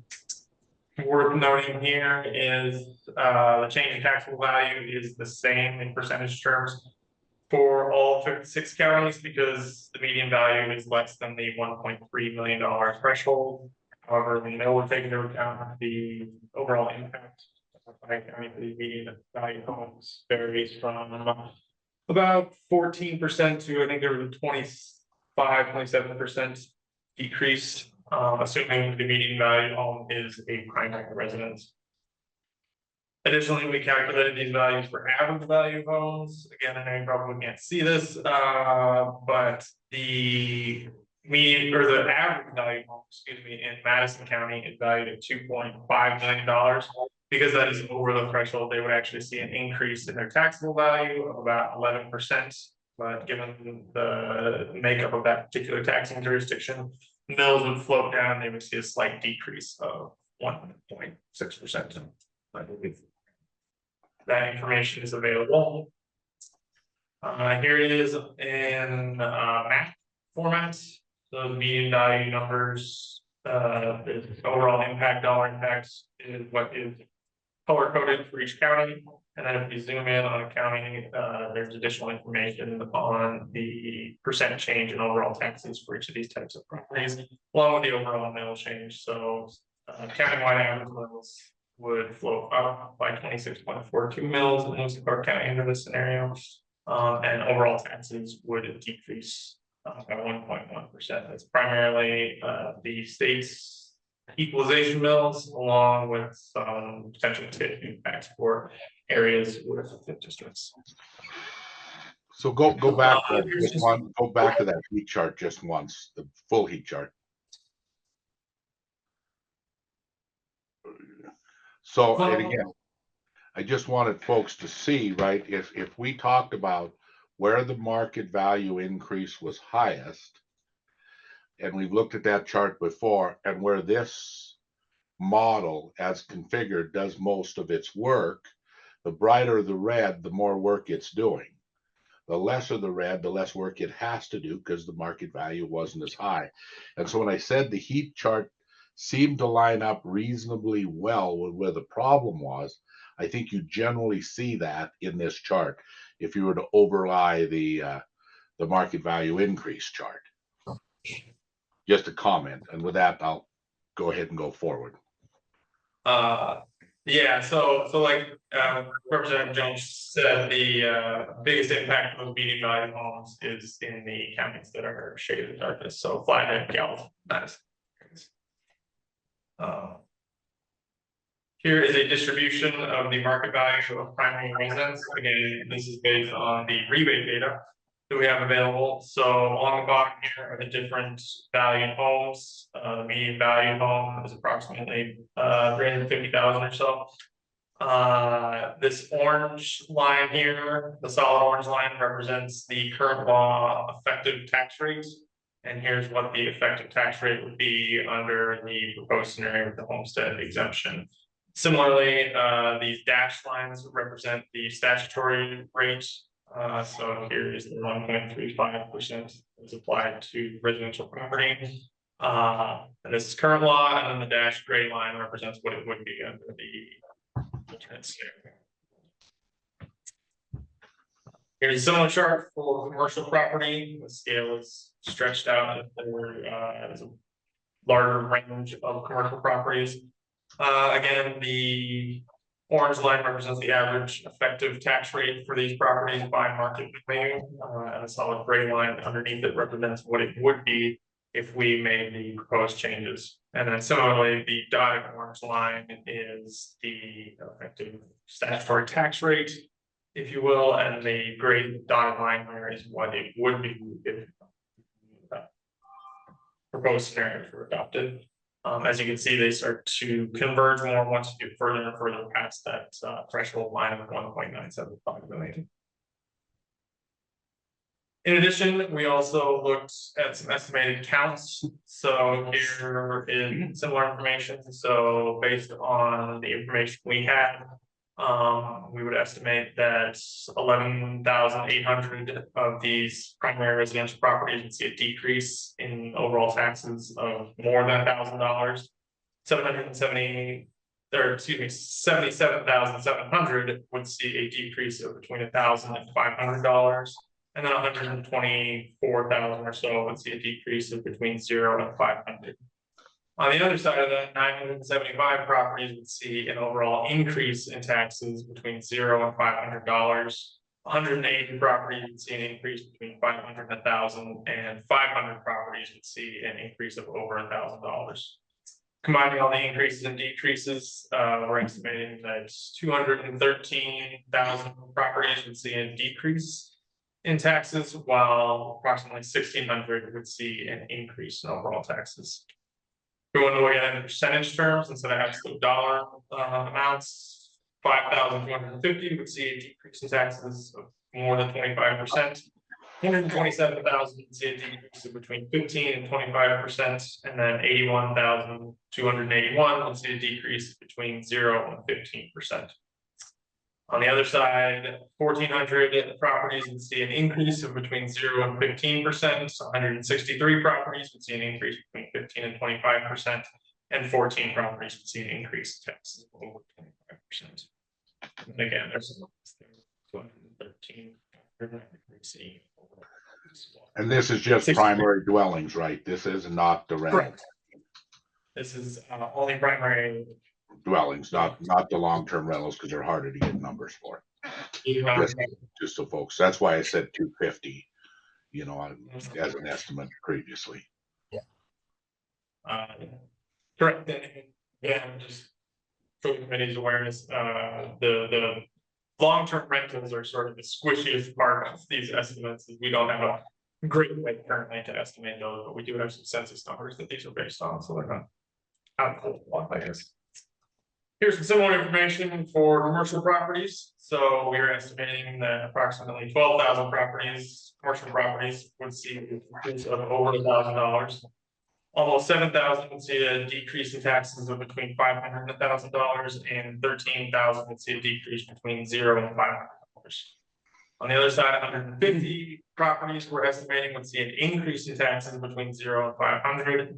noting here is the change in taxable value is the same in percentage terms for all 56 counties because the median value is less than the $1.3 million threshold. However, we know we're taking into account the overall impact by county for the median value homes varies from about 14% to I think there was a 27% decrease, assuming the median value home is a primary residence. Additionally, we calculated these values for average value homes. Again, I know you probably can't see this, but the median or the average value home, excuse me, in Madison County is valued at $2.5 million. Because that is over the threshold, they would actually see an increase in their taxable value of about 11%. But given the makeup of that particular taxing jurisdiction, mills would float down, they would see a slight decrease of 1.6%. I believe that information is available. Here it is in map format. So the median value numbers, the overall impact, dollar impact is what is color coded for each county. And then if we zoom in on a county, there's additional information on the percent change in overall taxes for each of these types of properties, along with the overall mill change. So countywide average mills would float up by 26.42 mills in Lewis and Clark County under this scenario. And overall taxes would decrease by 1.1%. That's primarily the state's equalization mills, along with some potential tip impacts for areas with tip districts. So go back to just one. Go back to that heat chart just once, the full heat chart. So and again, I just wanted folks to see, right, if we talked about where the market value increase was highest, and we've looked at that chart before, and where this model as configured does most of its work, the brighter the red, the more work it's doing. The lesser the red, the less work it has to do because the market value wasn't as high. And so when I said the heat chart seemed to line up reasonably well with where the problem was, I think you generally see that in this chart if you were to overlay the market value increase chart. Just a comment, and with that, I'll go ahead and go forward. Yeah, so like Representative Jones said, the biggest impact of medium value homes is in the counties that are shaded in darkness, so Flathead, Gallup, Madison. Here is a distribution of the market value of primary residence. Again, this is based on the rebate data that we have available. So on the bottom here are the different valued homes. The median valued home is approximately 350,000 or so. This orange line here, the solid orange line, represents the current law effective tax rates. And here's what the effective tax rate would be under the proposed scenario with the homestead exemption. Similarly, these dashed lines represent the statutory rate. So here is the 1.35% is applied to residential property. And this is current law, and then the dashed gray line represents what it would be under the alternate scenario. Here's a similar chart for commercial property. The scale is stretched out as a larger range of commercial properties. Again, the orange line represents the average effective tax rate for these properties by market value, and the solid gray line underneath it represents what it would be if we made the proposed changes. And then similarly, the dotted orange line is the effective statutory tax rate, if you will, and the gray dotted line there is what it would be if proposed scenarios were adopted. As you can see, they start to converge more once you get further and further past that threshold line of 1.975 million. In addition, we also looked at some estimated counts. So here is similar information. So based on the information we had, we would estimate that 11,800 of these primary residential properties would see a decrease in overall taxes of more than $1,000. 77,700 would see a decrease of between $1,000 and $500, and then 124,000 or so would see a decrease of between $0 and $500. On the other side of that, 975 properties would see an overall increase in taxes between $0 and $500. 180 properties would see an increase between $500 and $1,000, and 500 properties would see an increase of over $1,000. Combining all the increases and decreases, we're estimating that 213,000 properties would see a decrease in taxes, while approximately 1,600 would see an increase in overall taxes. We want to look at it in percentage terms instead of absolute dollar amounts. 5,250 would see a decrease in taxes of more than 25%. 127,000 would see a decrease of between 15 and 25%, and then 81,281 would see a decrease between 0 and 15%. On the other side, 1,400 properties would see an increase of between 0 and 15%. 163 properties would see an increase between 15 and 25%, and 14 properties would see an increase in taxes of over 25%. And again, there's 213. And this is just primary dwellings, right? This is not the rental. Correct. This is only primary dwellings, not the long-term rentals, because they're harder to get numbers for. Just so folks, that's why I said 250, you know, as an estimate previously. Yeah. Correct. Yeah, just for the committee's awareness, the long-term rentals are sort of the squishiest part of these estimates. We don't have a great way currently to estimate those, but we do have some census numbers that these are based on, so they're not out of the block, I guess. Here's some similar information for commercial properties. So we are estimating that approximately 12,000 commercial properties would see an increase of over $1,000. Almost 7,000 would see a decrease in taxes of between $500 and $1,000, and 13,000 would see a decrease between $0 and $500. On the other side, 150 properties we're estimating would see an increase in taxes between 0 and 500.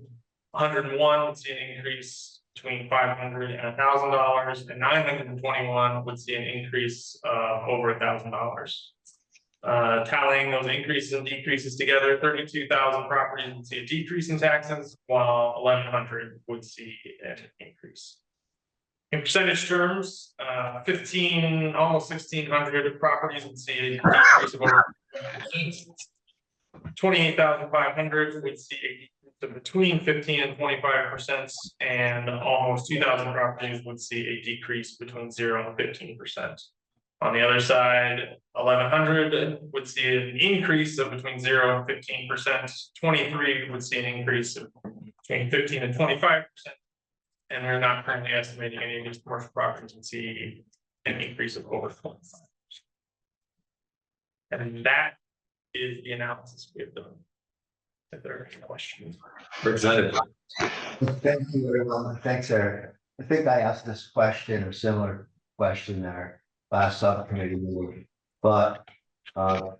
101 would see an increase between $500 and $1,000, and 921 would see an increase of over $1,000. Tallying those increases and decreases together, 32,000 properties would see a decrease in taxes, while 1,100 would see an increase. In percentage terms, almost 1,600 properties would see a decrease of over 28,500 would see a decrease of between 15 and 25%, and almost 2,000 properties would see a decrease between 0 and 15%. On the other side, 1,100 would see an increase of between 0 and 15%. 23 would see an increase of between 15 and 25%. And we're not currently estimating any of these commercial properties would see an increase of over 25%. And that is the analysis we have done. If there are any questions. Representative. Thank you, everyone. Thanks, Eric. I think I asked this question or similar question there last subcommittee meeting, but the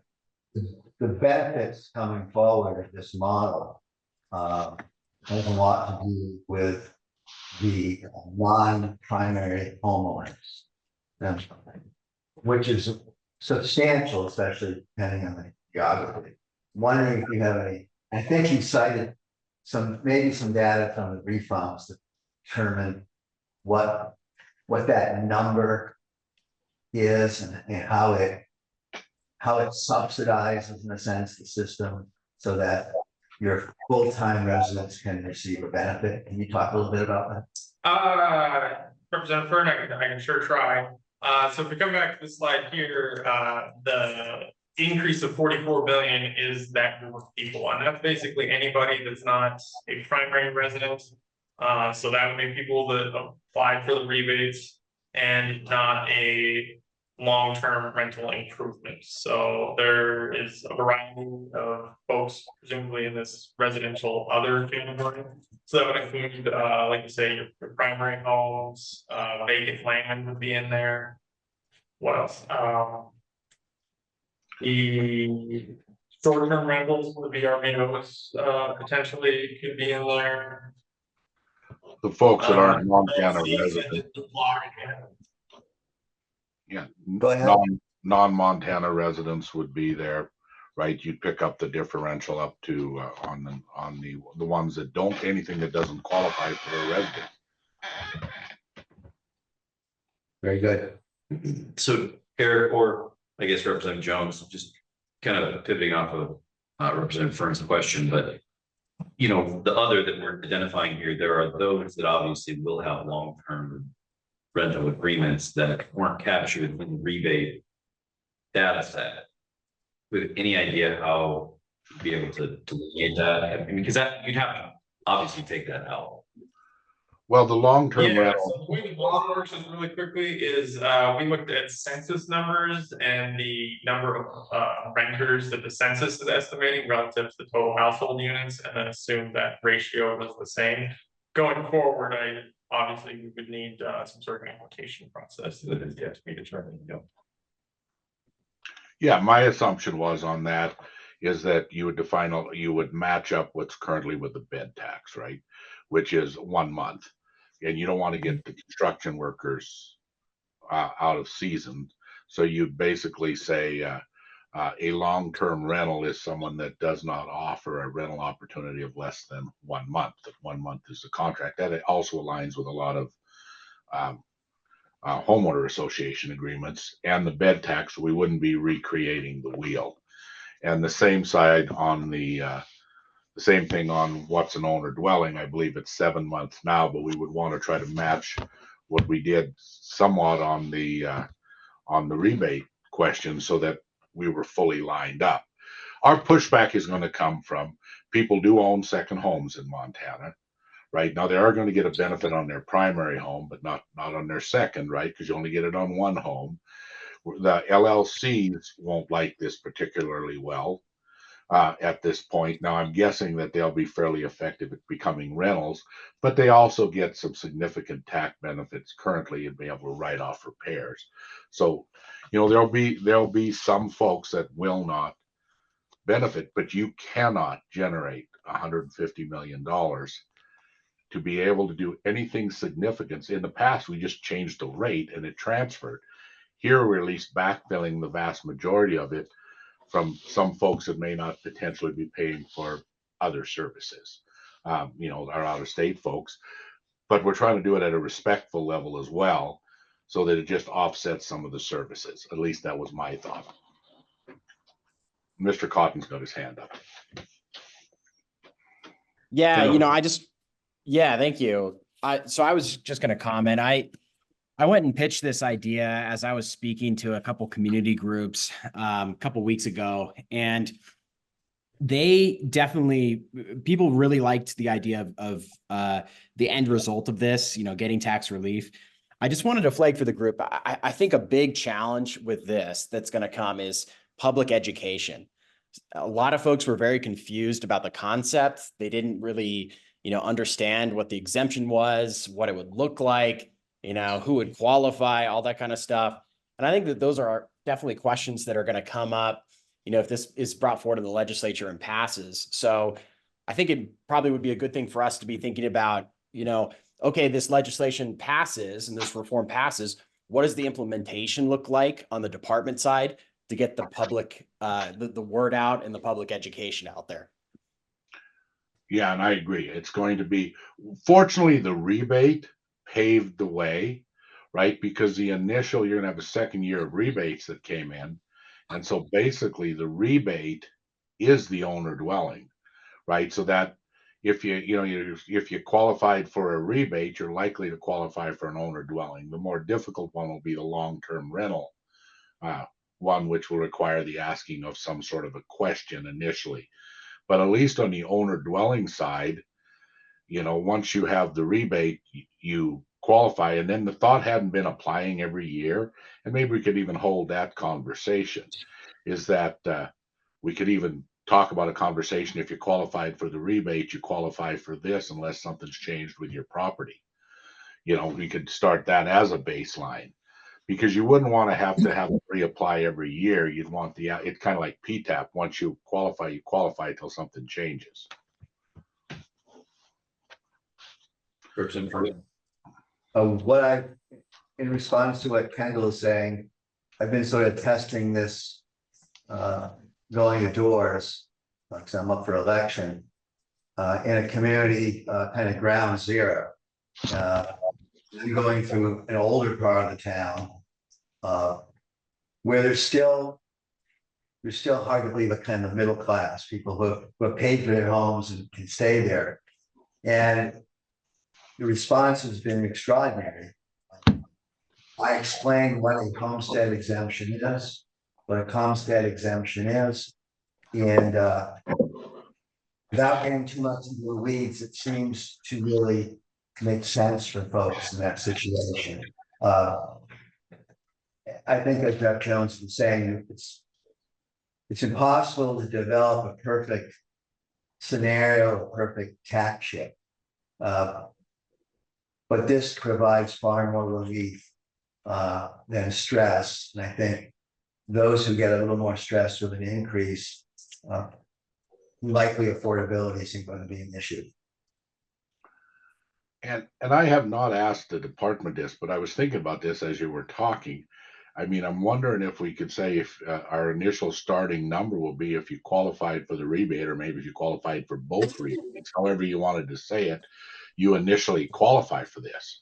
benefits coming forward of this model has a lot to do with the non-primary homeowners, which is substantial, especially depending on the geography. Wondering if you have any, I think you cited maybe some data from the refunds to determine what that number is and how it subsidizes, in a sense, the system so that your full-time residents can receive a benefit. Can you talk a little bit about that? Representative Fern, I can sure try. So if we come back to the slide here, the increase of 44 billion is that group of people, and that's basically anybody that's not a primary resident. So that would be people that applied for the rebates and not a long-term rental improvement. So there is a variety of folks presumably in this residential other category. So that would include, like you say, your primary homes, vacant land would be in there. What else? The short-term rentals, the VRBOs, potentially could be in there. The folks that aren't Montana residents. Yeah, non-Montana residents would be there, right? You'd pick up the differential up to on the ones that don't, anything that doesn't qualify for a resident. Very good. So Eric, or I guess Representative Jones, just kind of pivoting off of Representative Fern's question, but you know, the other that we're identifying here, there are those that obviously will have long-term rental agreements that weren't captured in the rebate data set. With any idea how to be able to delineate that? I mean, because that you'd have to obviously take that out. Well, the long-term rental. So the way the law works is really quickly is we looked at census numbers and the number of renters that the census is estimating relative to the total household units, and then assumed that ratio was the same. Going forward, obviously we would need some sort of application process that is yet to be determined. Yeah, my assumption was on that is that you would match up what's currently with the bed tax, right? Which is 1 month. And you don't want to get the construction workers out of season. So you basically say a long-term rental is someone that does not offer a rental opportunity of less than 1 month. That 1 month is the contract. That also aligns with a lot of homeowner association agreements, and the bed tax. We wouldn't be recreating the wheel. And the same side on the same thing on what's an owner dwelling. I believe it's 7 months now, but we would want to try to match what we did somewhat on the rebate question so that we were fully lined up. Our pushback is going to come from people do own second homes in Montana, right? Now, they are going to get a benefit on their primary home, but not on their second, right? Because you only get it on one home. The LLCs won't like this particularly well at this point. Now, I'm guessing that they'll be fairly effective at becoming rentals, but they also get some significant tax benefits currently and be able to write off repairs. So, you know, there'll be some folks that will not benefit, but you cannot generate $150 million to be able to do anything significant. In the past, we just changed the rate and it transferred. Here, we're at least backfilling the vast majority of it from some folks that may not potentially be paying for other services, you know, our out-of-state folks. But we're trying to do it at a respectful level as well, so that it just offsets some of the services. At least that was my thought. Mr. Cotton's got his hand up. Yeah, you know, thank you. So I was just going to comment. I went and pitched this idea as I was speaking to a couple community groups a couple weeks ago, and they definitely, people really liked the idea of the end result of this, you know, getting tax relief. I just wanted to flag for the group. I think a big challenge with this that's going to come is public education. A lot of folks were very confused about the concept. They didn't really, you know, understand what the exemption was, what it would look like, you know, who would qualify, all that kind of stuff. And I think that those are definitely questions that are going to come up, you know, if this is brought forward to the legislature and passes. So I think it probably would be a good thing for us to be thinking about, you know, okay, this legislation passes and this reform passes. What does the implementation look like on the department side to get the public, the word out and the public education out there? Yeah, and I agree. It's going to be, fortunately, the rebate paved the way, right? Because the initial, you're going to have a second year of rebates that came in. And so basically the rebate is the owner dwelling, right? So that if if you qualified for a rebate, you're likely to qualify for an owner dwelling. The more difficult one will be the long-term rental one, which will require the asking of some sort of a question initially. But at least on the owner dwelling side, you know, once you have the rebate, you qualify. And then the thought hadn't been applying every year, and maybe we could even hold that conversation, is that we could even talk about a conversation. If you qualified for the rebate, you qualify for this unless something's changed with your property. You know, we could start that as a baseline, because you wouldn't want to have reapply every year. You'd want it's kind of like PTAP. Once you qualify until something changes. In response to what Kendall is saying, I've been sort of testing this, going to doors, because I'm up for election, in a community, kind of ground zero. I'm going through an older part of the town, where there's still hard to believe a kind of middle class, people who have paid for their homes and can stay there. And the response has been extraordinary. I explained what a homestead exemption is, and without getting too much into the weeds, it seems to really make sense for folks in that situation. I think, as Jeff Jones was saying, it's impossible to develop a perfect scenario, a perfect tax shift. But this provides far more relief than stress. And I think those who get a little more stress with an increase, likely affordability isn't going to be an issue. And I have not asked the department this, but I was thinking about this as you were talking. I mean, I'm wondering if we could say if our initial starting number will be if you qualified for the rebate, or maybe if you qualified for both rebates, however you wanted to say it, you initially qualify for this.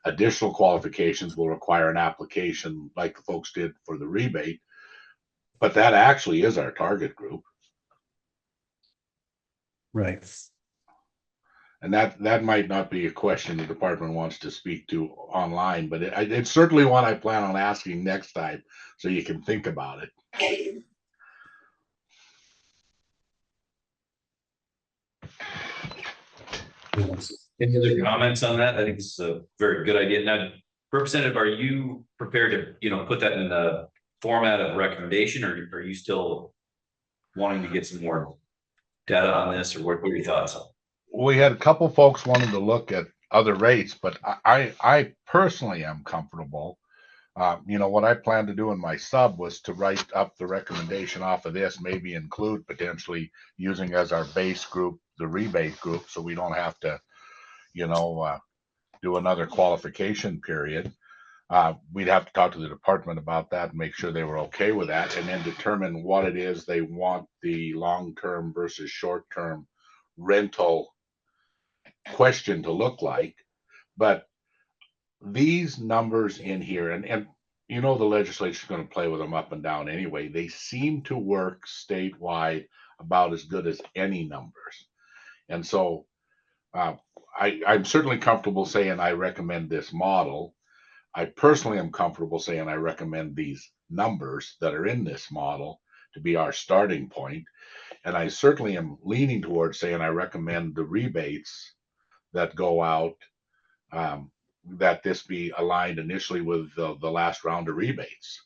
Additional qualifications will require an application like the folks did for the rebate, but that actually is our target group. Right. And that might not be a question the department wants to speak to online, but it's certainly one I plan on asking next time, so you can think about it. Any other comments on that? I think it's a very good idea. Now, Representative, are you prepared to, put that in the format of recommendation, or are you still wanting to get some more data on this, or what are your thoughts? We had a couple folks wanting to look at other rates, but I personally am comfortable. What I plan to do in my sub was to write up the recommendation off of this, maybe include potentially using as our base group, the rebate group, so we don't have to, do another qualification period. We'd have to talk to the department about that and make sure they were okay with that, and then determine what it is they want the long-term versus short-term rental question to look like. But these numbers in here, and the legislature is going to play with them up and down anyway. They seem to work statewide about as good as any numbers. And so I'm certainly comfortable saying I recommend this model. I personally am comfortable saying I recommend these numbers that are in this model to be our starting point. And I certainly am leaning towards saying I recommend the rebates that go out, that this be aligned initially with the last round of rebates,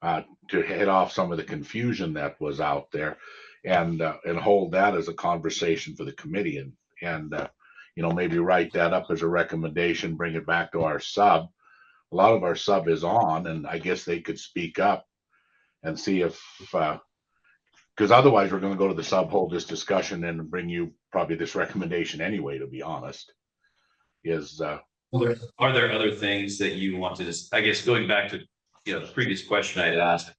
to head off some of the confusion that was out there, and hold that as a conversation for the committee, and maybe write that up as a recommendation, bring it back to our sub. A lot of our sub is on, and I guess they could speak up and see if, because otherwise we're going to go to the sub, hold this discussion, and bring you probably this recommendation anyway, to be honest. Are there other things that you want to just, I guess, going back to, the previous question I had asked,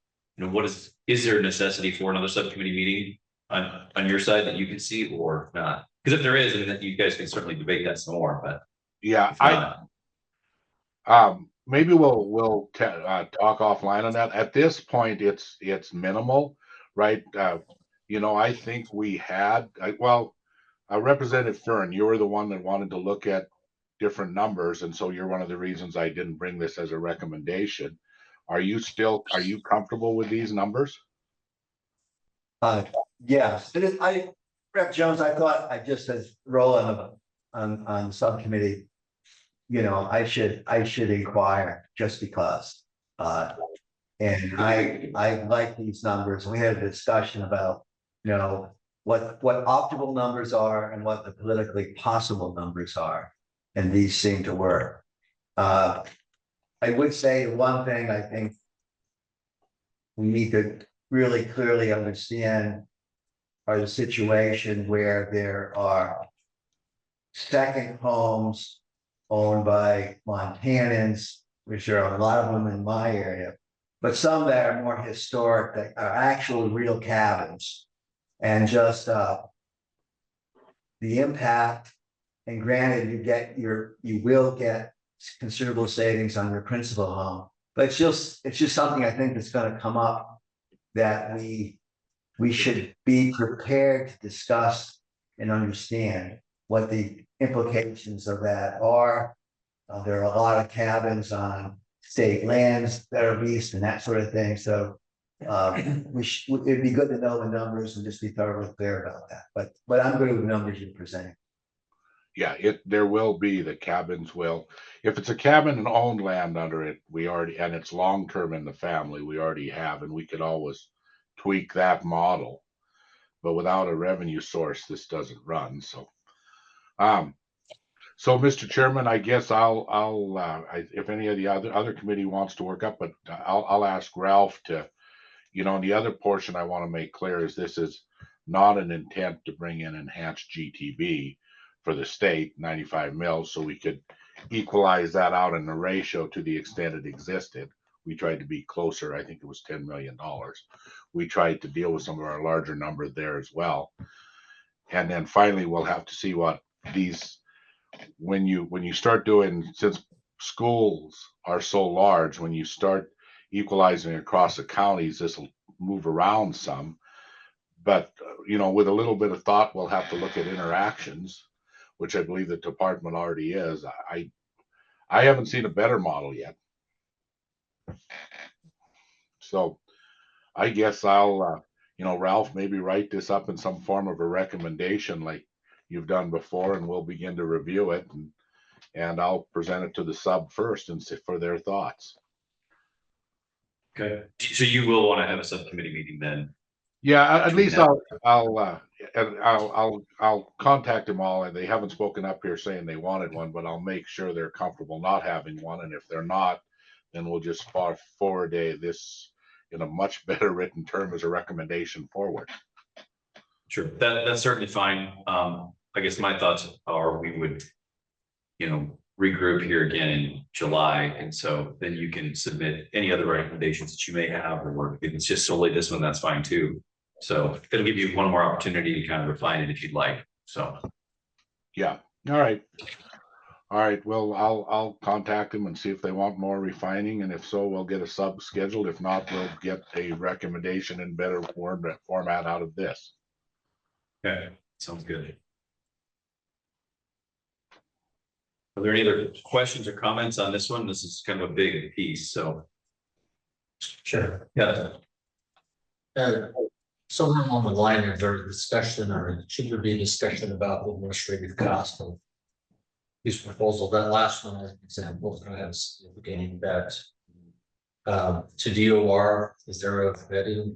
is there a necessity for another subcommittee meeting on your side that you can see, or not? Because if there is, then you guys can certainly debate that some more, but. Yeah, maybe we'll talk offline on that. At this point, it's minimal, right? I think we had, Representative Fern, you were the one that wanted to look at different numbers, and so you're one of the reasons I didn't bring this as a recommendation. Are you comfortable with these numbers? Yes, Rep. Jones, I thought I just as role on subcommittee, I should inquire just because. And I like these numbers. We had a discussion about, what optimal numbers are and what the politically possible numbers are. And these seem to work. I would say one thing I think we need to really clearly understand are the situation where there are second homes owned by Montanans, which there are a lot of them in my area, but some that are more historic, that are actual real cabins, and just the impact. And granted, you will get considerable savings on your principal home, but it's just something I think that's going to come up that we should be prepared to discuss and understand what the implications of that are. There are a lot of cabins on state lands that are leased and that sort of thing. So it'd be good to know the numbers and just be thoroughly clear about that. But I'm good with the numbers you're presenting. Yeah, there will be, the cabins will. If it's a cabin and owned land under it, and it's long-term in the family, we already have, and we could always tweak that model. But without a revenue source, this doesn't run. So, Mr. Chairman, I guess if any of the other committee wants to work up, but I'll ask Ralph to, the other portion I want to make clear is this is not an intent to bring in enhanced GTB for the state, 95 mils, so we could equalize that out in the ratio to the extent it existed. We tried to be closer. I think it was $10 million. We tried to deal with some of our larger numbers there as well. And then finally, we'll have to see what these, when you start doing, since schools are so large, when you start equalizing across the counties, this will move around some. But, with a little bit of thought, we'll have to look at interactions, which I believe the department already is. I haven't seen a better model yet. So I guess I'll, Ralph, maybe write this up in some form of a recommendation, like you've done before, and we'll begin to review it. And I'll present it to the sub first and see for their thoughts. Okay, so you will want to have a subcommittee meeting then? Yeah, at least I'll contact them all, and they haven't spoken up here saying they wanted one, but I'll make sure they're comfortable not having one. And if they're not, then we'll just forward this in a much better written term as a recommendation forward. Sure, that's certainly fine. I guess my thoughts are we would, regroup here again in July. And so then you can submit any other recommendations that you may have, or if it's just solely this one, that's fine too. So it'll give you one more opportunity to kind of refine it if you'd like. So. Yeah. All right. All right. Well, I'll contact them and see if they want more refining. And if so, we'll get a sub scheduled. If not, we'll get a recommendation in better format out of this. Okay. Sounds good. Are there any other questions or comments on this one? This is kind of a big piece, so. Sure. Yeah. Somewhere along the line of their discussion, or should there be a discussion about the administrative cost of these proposals? That last one, as an example, is going to have significant impact to DOR. Is there a vetting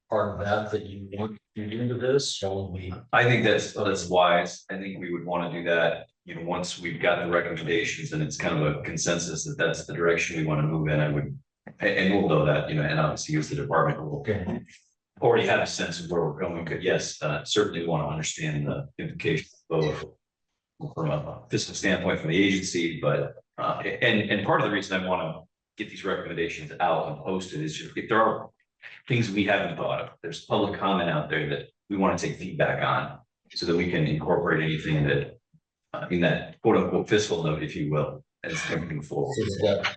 part of that you want to do into this? Shall we? I think that's wise. I think we would want to do that. Once we've got the recommendations and it's kind of a consensus that that's the direction we want to move in, I would, and we'll know that, and obviously use the department will already have a sense of where we're going. But yes, certainly want to understand the implications both from a fiscal standpoint from the agency, but and part of the reason I want to get these recommendations out and posted is just if there are things we haven't thought of, there's public comment out there that we want to take feedback on so that we can incorporate anything that in that quote unquote fiscal note, if you will, as coming forward. That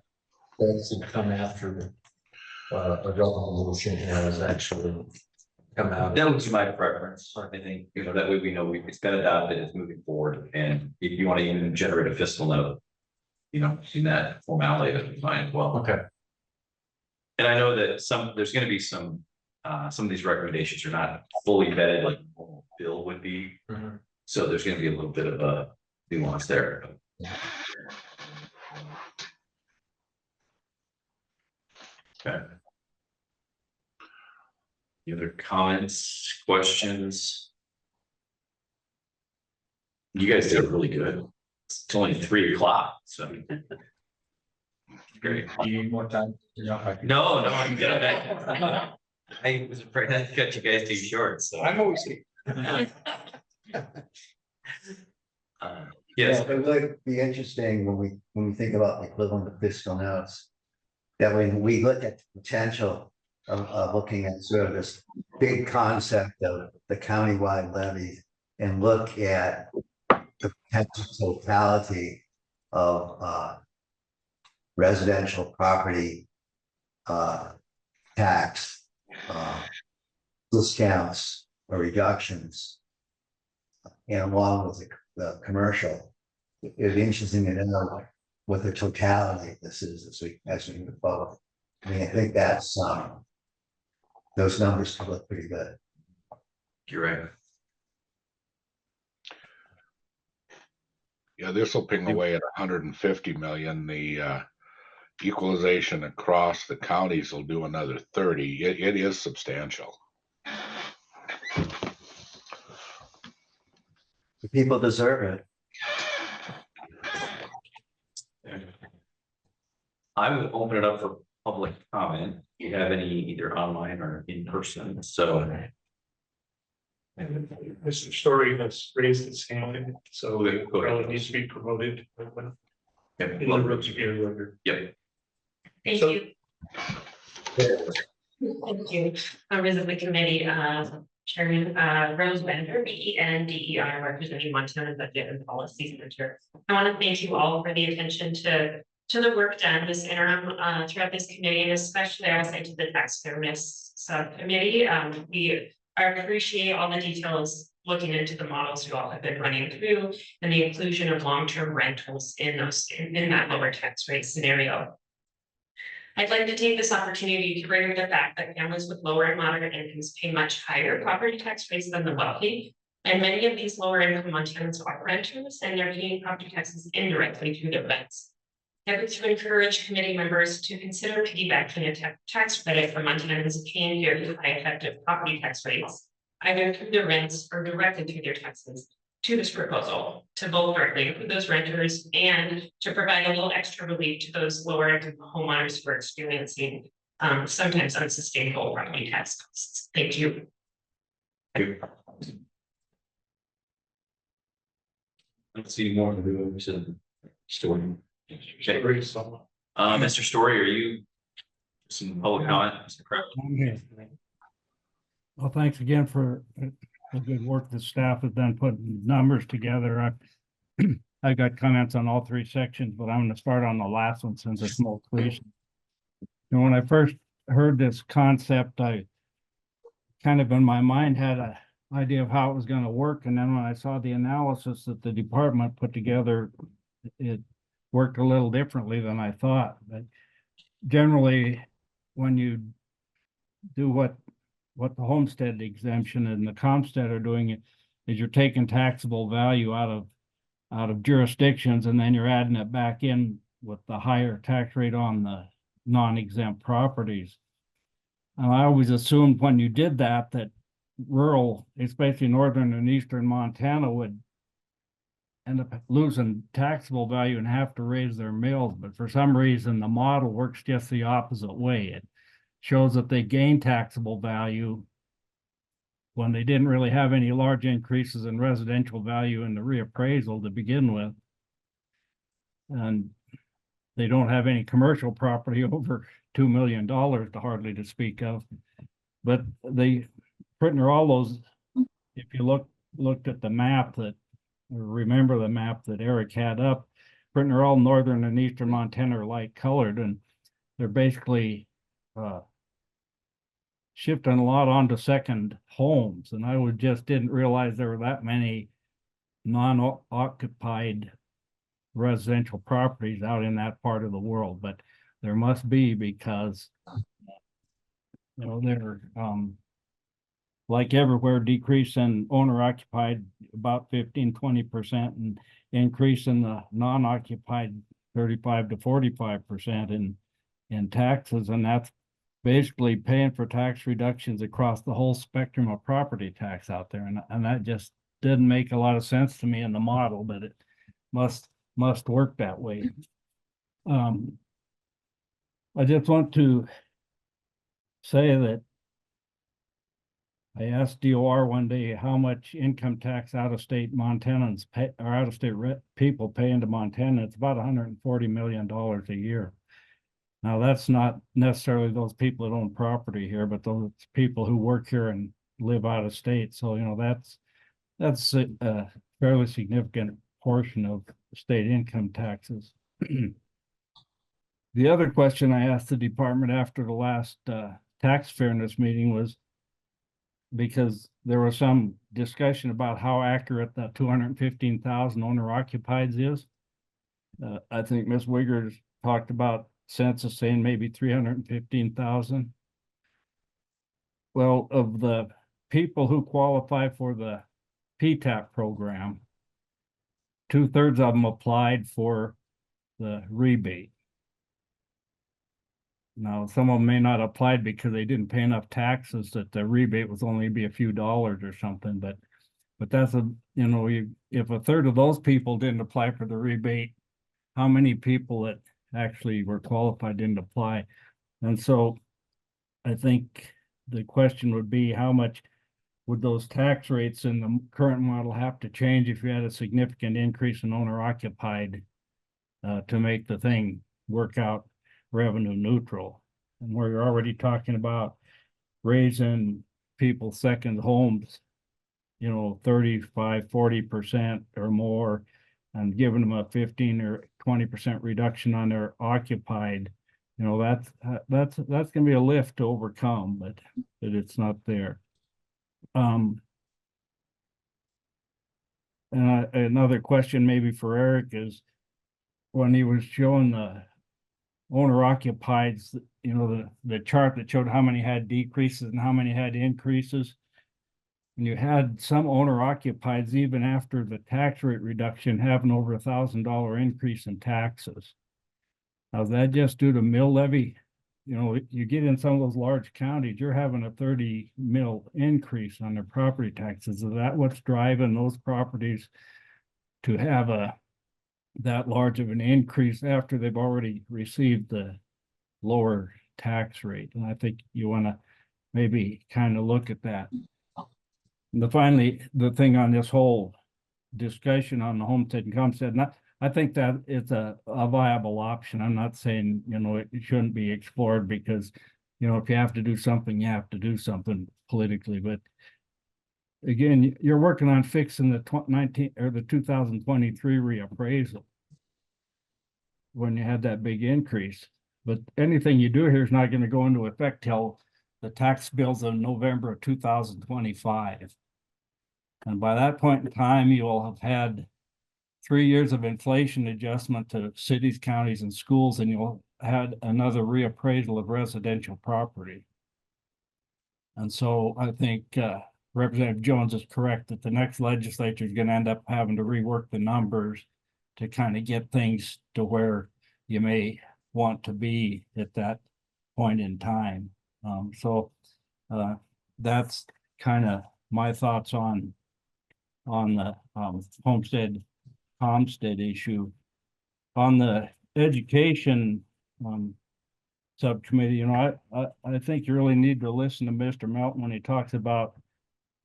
should come after a resolution has actually come out. That would be my preference. I think, that way we know it's been adopted, it's moving forward. And if you want to even generate a fiscal note, in that formality, that's fine as well. Okay. And I know that there's going to be some of these recommendations are not fully vetted like a normal bill would be. Mm-hmm. So there's going to be a little bit of a nuance there. Okay. Any other comments, questions? You guys did really good. It's only 3 o'clock, so. Great. Do you need more time? No, I'm good. I was afraid I cut you guys too short, so. I'm always here. Yes. Yeah, it would be interesting when we think about the equivalent of fiscal notes. That when we look at the potential of looking at sort of this big concept of the countywide levy and look at the potential totality of residential property tax discounts or reductions, and along with the commercial, it'd be interesting to know what the totality of this is as we move forward. I mean, I think that's those numbers could look pretty good. You're right. Yeah, this will ping away at 150 million. The equalization across the counties will do another 30. It is substantial. The people deserve it. I would open it up for public comment. Do you have any either online or in person? So. Mr. Story has raised his hand, so Go it ahead. probably needs to be promoted. Yep. In the rooms here. Yep. Thank So- you. Thank you. Members of the committee, Chairman Rose Bender, BE and DER, representing Montana Budget and Policy Center. I want to thank you all for the attention to the work done this interim throughout this committee, and especially I say to the tax fairness subcommittee. We appreciate all the details looking into the models you all have been running through and the inclusion of long-term rentals in that lower tax rate scenario. I'd like to take this opportunity to bring up the fact that families with lower and moderate incomes pay much higher property tax rates than the wealthy. And many of these lower income Montanans are renters and they're paying property taxes indirectly through their rents. I would to encourage committee members to consider piggybacking a tax credit for Montanans paying very high effective property tax rates, either through their rents or directly through their taxes, to this proposal, to both directly include those renters and to provide a little extra relief to those lower income homeowners who are experiencing sometimes unsustainable property tax costs. Thank you. Let's see more of the story. Mr. Story, are you some public comment? Mr. Kraft? Well, thanks again for the good work the staff has done putting numbers together. I got comments on all three sections, but I'm going to start on the last one since it's most recent. And when I first heard this concept, I kind of in my mind had an idea of how it was going to work. And then when I saw the analysis that the department put together, it worked a little differently than I thought. But generally, when you do what the homestead exemption and the Comstead are doing, it is you're taking taxable value out of jurisdictions, and then you're adding it back in with the higher tax rate on the non-exempt properties. And I always assumed when you did that rural, especially northern and eastern Montana, would end up losing taxable value and have to raise their mills. But for some reason, the model works just the opposite way. It shows that they gain taxable value when they didn't really have any large increases in residential value in the reappraisal to begin with. And they don't have any commercial property over $2 million to hardly to speak of. But they printed all those, if you looked at the map remember the map that Eric had up, printing all northern and eastern Montana are light colored, and they're basically shifting a lot onto second homes. And I just didn't realize there were that many non-occupied residential properties out in that part of the world, but there must be, because they're like everywhere, decrease in owner occupied about 15-20% and increase in the non-occupied 35 to 45% in taxes. And that's basically paying for tax reductions across the whole spectrum of property tax out there. And that just didn't make a lot of sense to me in the model, but it must work that way. I just want to say that I asked DOR one day how much income tax out-of-state Montanans pay, or out-of-state people pay into Montana. It's about $140 million a year. Now, that's not necessarily those people that own property here, but those people who work here and live out of state. So, that's a fairly significant portion of state income taxes. The other question I asked the department after the last tax fairness meeting was, because there was some discussion about how accurate that 215,000 owner occupied is. I think Ms. Wiggers talked about census saying maybe 315,000. Well, of the people who qualify for the PTAP program, 2/3 of them applied for the rebate. Now, some of them may not have applied because they didn't pay enough taxes that the rebate was only be a few dollars or something, but that's if 1/3 of those people didn't apply for the rebate, how many people that actually were qualified didn't apply? And so I think the question would be, how much would those tax rates in the current model have to change if you had a significant increase in owner occupied to make the thing work out revenue neutral? And we're already talking about raising people's second homes, 35-40% or more, and giving them a 15 or 20% reduction on their occupied. That's going to be a lift to overcome, but it's not there. And another question maybe for Eric is, when he was showing the owner occupieds, the chart that showed how many had decreases and how many had increases. And you had some owner occupieds, even after the tax rate reduction, having over $1,000 increase in taxes. Now, is that just due to mill levy? You know, you get in some of those large counties, you're having a 30 mil increase on their property taxes. Is that what's driving those properties to have that large of an increase after they've already received the lower tax rate? And I think you want to maybe kind of look at that. And finally, the thing on this whole discussion on the homestead and homestead, I think that it's a viable option. I'm not saying, you know, it shouldn't be explored because, you know, if you have to do something, you have to do something politically. But again, you're working on fixing the 2023 reappraisal when you had that big increase. But anything you do here is not going to go into effect till the tax bills in November of 2025. And by that point in time, you will have had 3 years of inflation adjustment to cities, counties, and schools, and you'll had another reappraisal of residential property. And so I think Representative Jones is correct that the next legislature is going to end up having to rework the numbers to kind of get things to where you may want to be at that point in time. That's kind of my thoughts on the homestead issue. On the education subcommittee, you know, I think you really need to listen to Mr. Melton when he talks about,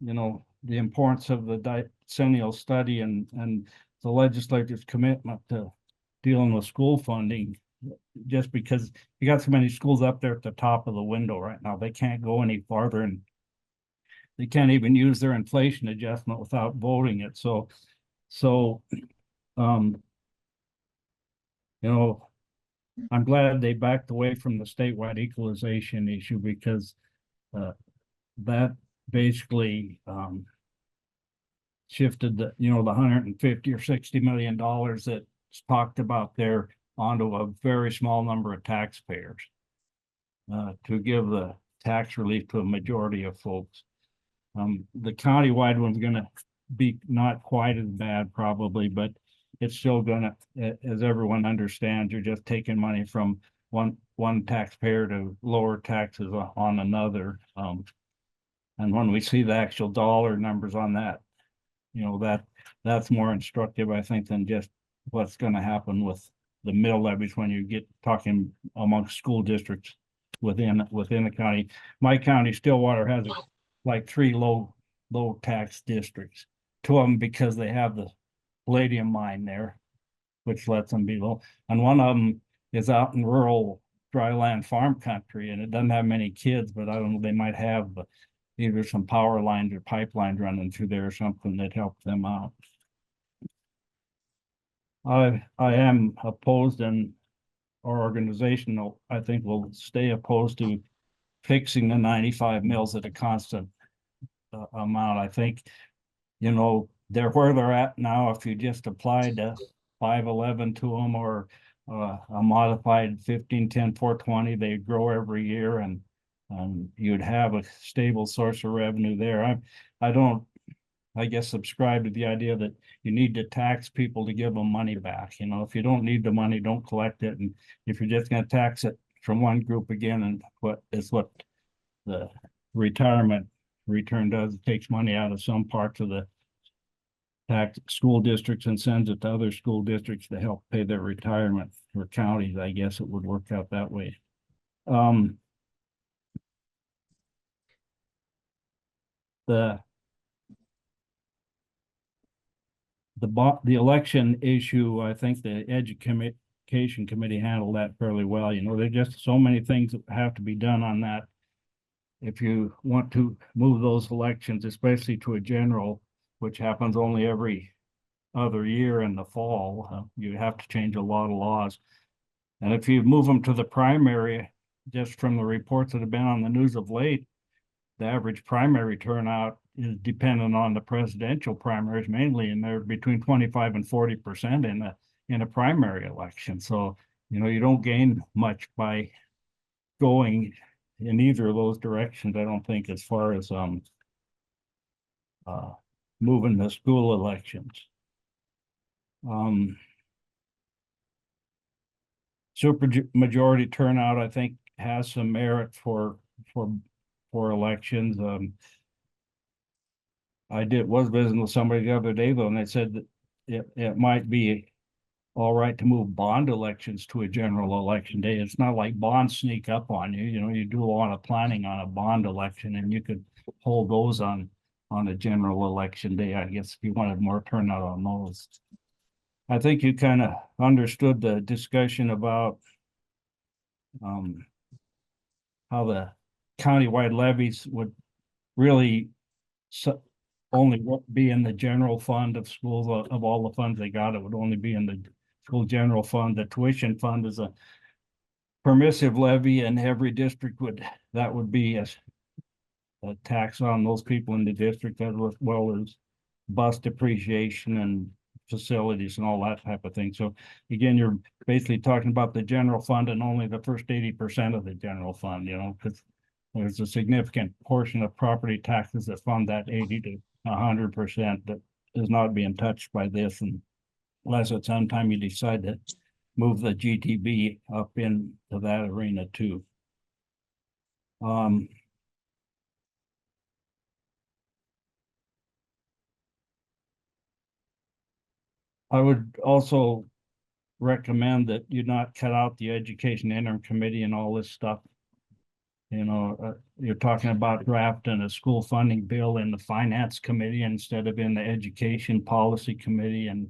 you know, the importance of the decennial study and the legislature's commitment to dealing with school funding. Just because you got so many schools up there at the top of the window right now, they can't go any farther, and they can't even use their inflation adjustment without voting it. So you know, I'm glad they backed away from the statewide equalization issue, because that basically shifted the, you know, the 150 or $60 million that's talked about there onto a very small number of taxpayers to give the tax relief to a majority of folks. The countywide one's going to be not quite as bad probably, but it's still gonna, as everyone understands, you're just taking money from one taxpayer to lower taxes on another. And when we see the actual dollar numbers on that, you know, that's more instructive, I think, than just what's going to happen with the mill levies when you get talking amongst school districts within the county. My county, Stillwater, has like 3 low tax districts. 2 of them because they have the palladium mine there, which lets them be low. And one of them is out in rural dryland farm country, and it doesn't have many kids, but I don't know, they might have either some power lines or pipelines running through there or something that help them out. I am opposed, and our organization, I think, will stay opposed to fixing the 95 mills at a constant amount. I think, you know, they're where they're at now. If you just applied a 511 to them, or a modified 1510 420, they grow every year, and you'd have a stable source of revenue there. I don't, I guess, subscribe to the idea that you need to tax people to give them money back. You know, if you don't need the money, don't collect it. And if you're just going to tax it from one group again, and what the retirement return does, it takes money out of some parts of the tax school districts and sends it to other school districts to help pay their retirement, or counties. I guess it would work out that way. The election issue, I think the Education Committee handled that fairly well. You know, there's just so many things that have to be done on that. If you want to move those elections, especially to a general, which happens only every other year in the fall, you have to change a lot of laws. And if you move them to the primary, just from the reports that have been on the news of late, the average primary turnout is dependent on the presidential primaries mainly, and they're between 25 and 40% in a primary election. So, you know, you don't gain much by going in either of those directions, I don't think, as far as moving the school elections. Super majority turnout, I think, has some merit for elections. I was visiting with somebody the other day though, and they said that it might be all right to move bond elections to a general election day. It's not like bonds sneak up on you. You know, you do a lot of planning on a bond election, and you could hold those on a general election day, I guess, if you wanted more turnout on those. I think you kind of understood the discussion about how the countywide levies would really only be in the general fund of schools. Of all the funds they got, it would only be in the school general fund. The tuition fund is a permissive levy, and every district that would be a tax on those people in the district, as well as bus depreciation and facilities and all that type of thing. So again, you're basically talking about the general fund and only the first 80% of the general fund, you know, because there's a significant portion of property taxes that fund that 80 to 100% that is not being touched by this, and unless at some time you decide to move the GTB up into that arena too. I would also recommend that you not cut out the education interim committee and all this stuff. You know, you're talking about drafting a school funding bill in the finance committee instead of in the education policy committee. And,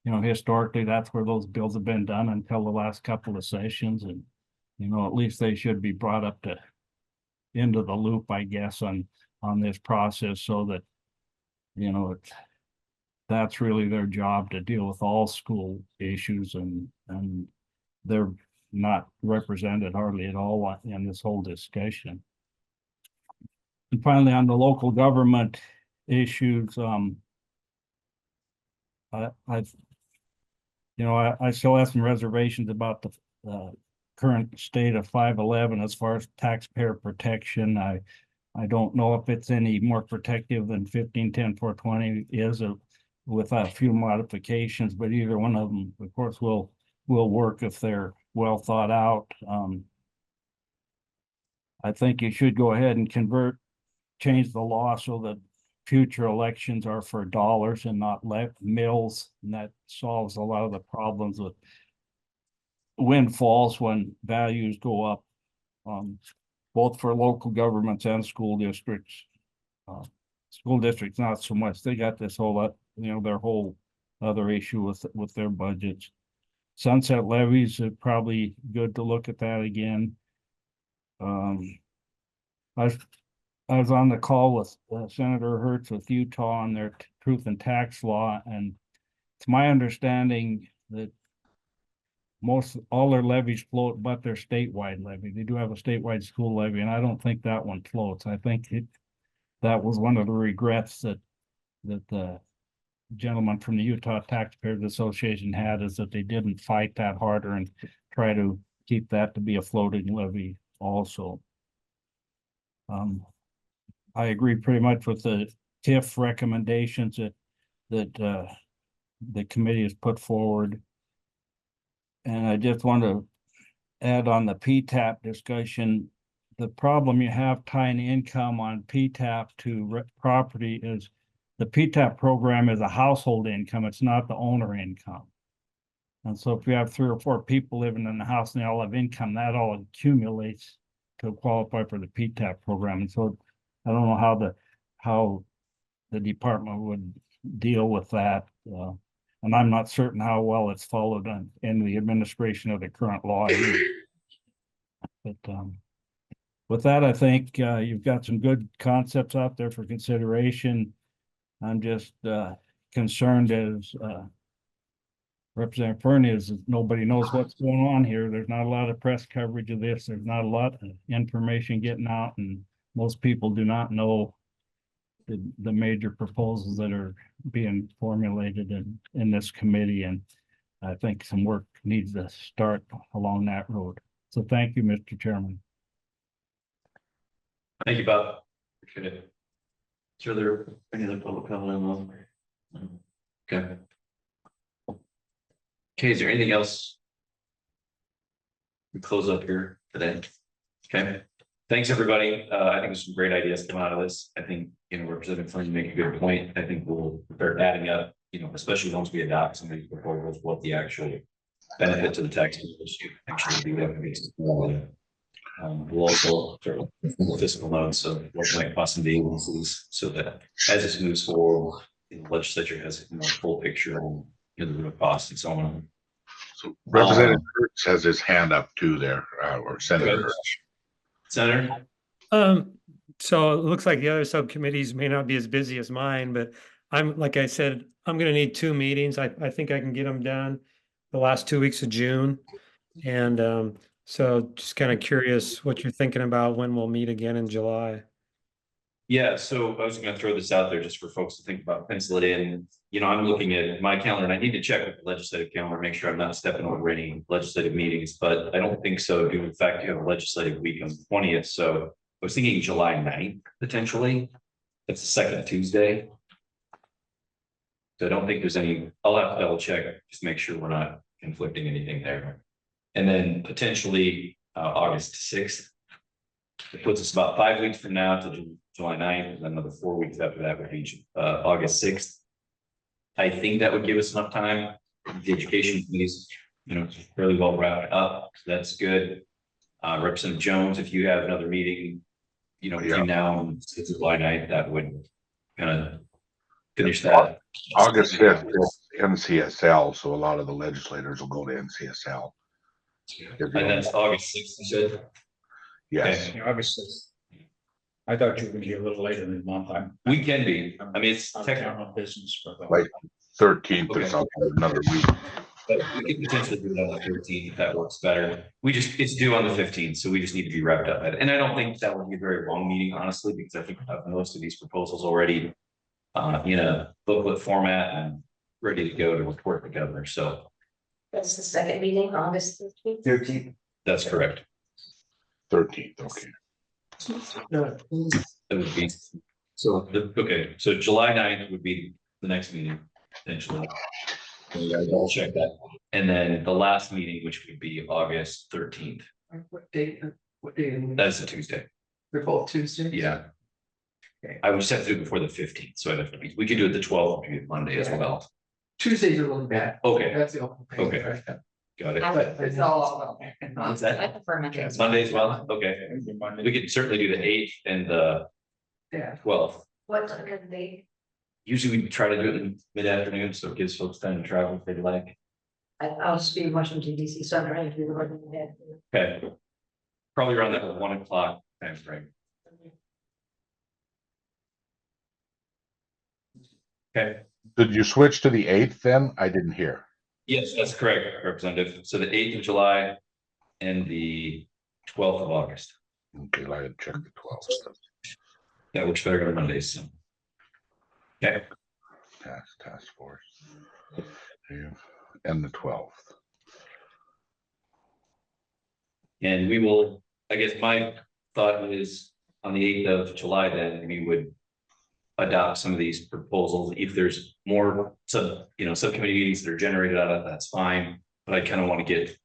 you know, historically, that's where those bills have been done until the last couple of sessions. And, you know, at least they should be brought up to into the loop, I guess, on this process, so that, you know, that's really their job, to deal with all school issues, and they're not represented hardly at all in this whole discussion. And finally, on the local government issues, I still have some reservations about the current state of 511 as far as taxpayer protection. I don't know if it's any more protective than 1510-420 is, with a few modifications, but either one of them, of course, will work if they're well thought out. I think you should go ahead and change the law so that future elections are for dollars and not mills, and that solves a lot of the problems with windfalls when values go up, both for local governments and school districts. School districts, not so much. They got this whole, you know, their whole other issue with their budgets. Sunset levies are probably good to look at that again. I was on the call with Senator Hertz with Utah on their truth and tax law, and it's my understanding that all their levies float, but their statewide levy. They do have a statewide school levy, and I don't think that one floats. I think that was one of the regrets that the gentleman from the Utah Taxpayers Association had, is that they didn't fight that harder and try to keep that to be a floating levy also. I agree pretty much with the TIF recommendations that the committee has put forward. And I just want to add on the PTAP discussion, the problem you have tying income on PTAP to property is the PTAP program is a household income. It's not the owner income. And so if you have 3 or 4 people living in the house and they all have income, that all accumulates to qualify for the PTAP program. And so I don't know how the department would deal with that. And I'm not certain how well it's followed in the administration of the current law. But with that, I think you've got some good concepts out there for consideration. I'm just concerned as Representative Fernie is nobody knows what's going on here. There's not a lot of press coverage of this. There's not a lot of information getting out, and most people do not know the major proposals that are being formulated in this committee. And I think some work needs to start along that road. So thank you, Mr. Chairman. Thank you, Bob. Appreciate it. Is there any other public comment on that? Okay. Okay, is there anything else? We close up here today. Okay, thanks, everybody. I think there's some great ideas come out of this. I think, Representative Flynn make a good point. I think we'll start adding up, especially once we adopt some of these proposals, what the actual benefit to the taxpayers actually be. We'll also sort of fiscal notes of what might cost the agencies, so that as this moves forward, the legislature has a full picture on the real costs and so on. So Representative Hertz has his hand up too there, or Senator Hertz. Senator. So it looks like the other subcommittees may not be as busy as mine, but like I said, I'm going to need 2 meetings. I think I can get them done the last 2 weeks of June. And so just kind of curious what you're thinking about when we'll meet again in July. Yeah, so I was going to throw this out there just for folks to think about, pencil it in. I'm looking at my calendar and I need to check with the legislative calendar, make sure I'm not stepping over any legislative meetings, but I don't think so. Due to the fact you have a legislative week on the 20th. So I was thinking July 9th, potentially. That's the second Tuesday. So I don't think there's any, I'll have to double check, just make sure we're not conflicting anything there. And then potentially August 6th. It puts us about 5 weeks from now to July 9th, and then another 4 weeks after that would be August 6th. I think that would give us enough time. The education piece, fairly well wrapped up. So that's good. Representative Jones, if you have another meeting, between now and July 9th, that would kind of finish that. August 5th is NCSL, so a lot of the legislators will go to NCSL. And that's August 6th, you said? Yes. Okay. August 6th. I thought you were gonna be a little later in the month. We can be. I mean, it's technical business for the. Like 13th or Okay. something, another week. But we could potentially do it on the 13th if that works better. It's due on the 15th, so we just need to be wrapped up at it. And I don't think that would be a very long meeting, honestly, because I think we have most of these proposals already in a booklet format and ready to go to report to the governor. So That's the second meeting, August 13th. that's correct. 13th, okay. That would be so. Okay, so July 9th would be the next meeting potentially. I'll check that. And then the last meeting, which would be August 13th. What date? What day? That's a Tuesday. They're both Tuesdays? Yeah. Okay. I would just have to do it before the 15th, so I'd have to be, we could do it the 12th, which would be Monday as well. Tuesdays are really bad. Okay, That's the only thing. okay, got it. But it's all. What's that? I prefer Mondays. Monday as well, okay. We could certainly do the 8th and the Yeah. 12th. What time of the day? Usually we try to do it in mid-afternoon, so it gives folks time to travel if they'd like. I'll just be in Washington DC, so I'm trying to do the work in the head. Okay. Probably around that 1 o'clock time frame. Okay. Did you switch to the 8th then? I didn't hear. Yes, that's correct, Representative. So the 8th of July and the 12th of August. Okay, I had checked the 12th. That works better on Mondays. So. Okay. Task force. And the 12th. And we will, I guess my thought is on the 8th of July, then we would adopt some of these proposals. If there's more subcommittee meetings that are generated out of that, that's fine. But I kind of want to get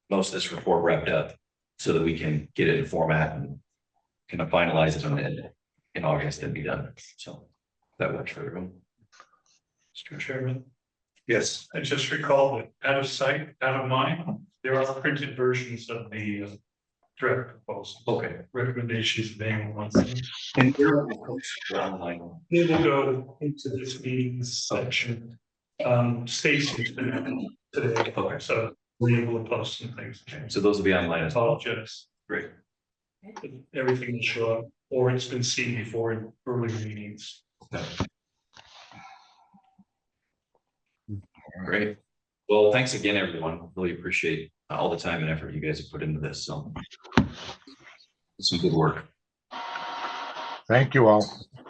most of this report wrapped up so that we can get it in format and kind of finalize it on it in August and be done. So that works for everyone. Mr. Chairman, Yes. I just recalled that out of sight, out of mind, there are printed versions of the draft proposal. Okay. Recommendations being one. And they're online. They will go into this meeting section. Stacy's been today, Okay. so we're able to post some things. So those will be online as well. Apologize. Great. Everything will show up, or it's been seen before in earlier meetings. Great. Well, thanks again, everyone. Really appreciate all the time and effort you guys have put into this. So some good work. Thank you all.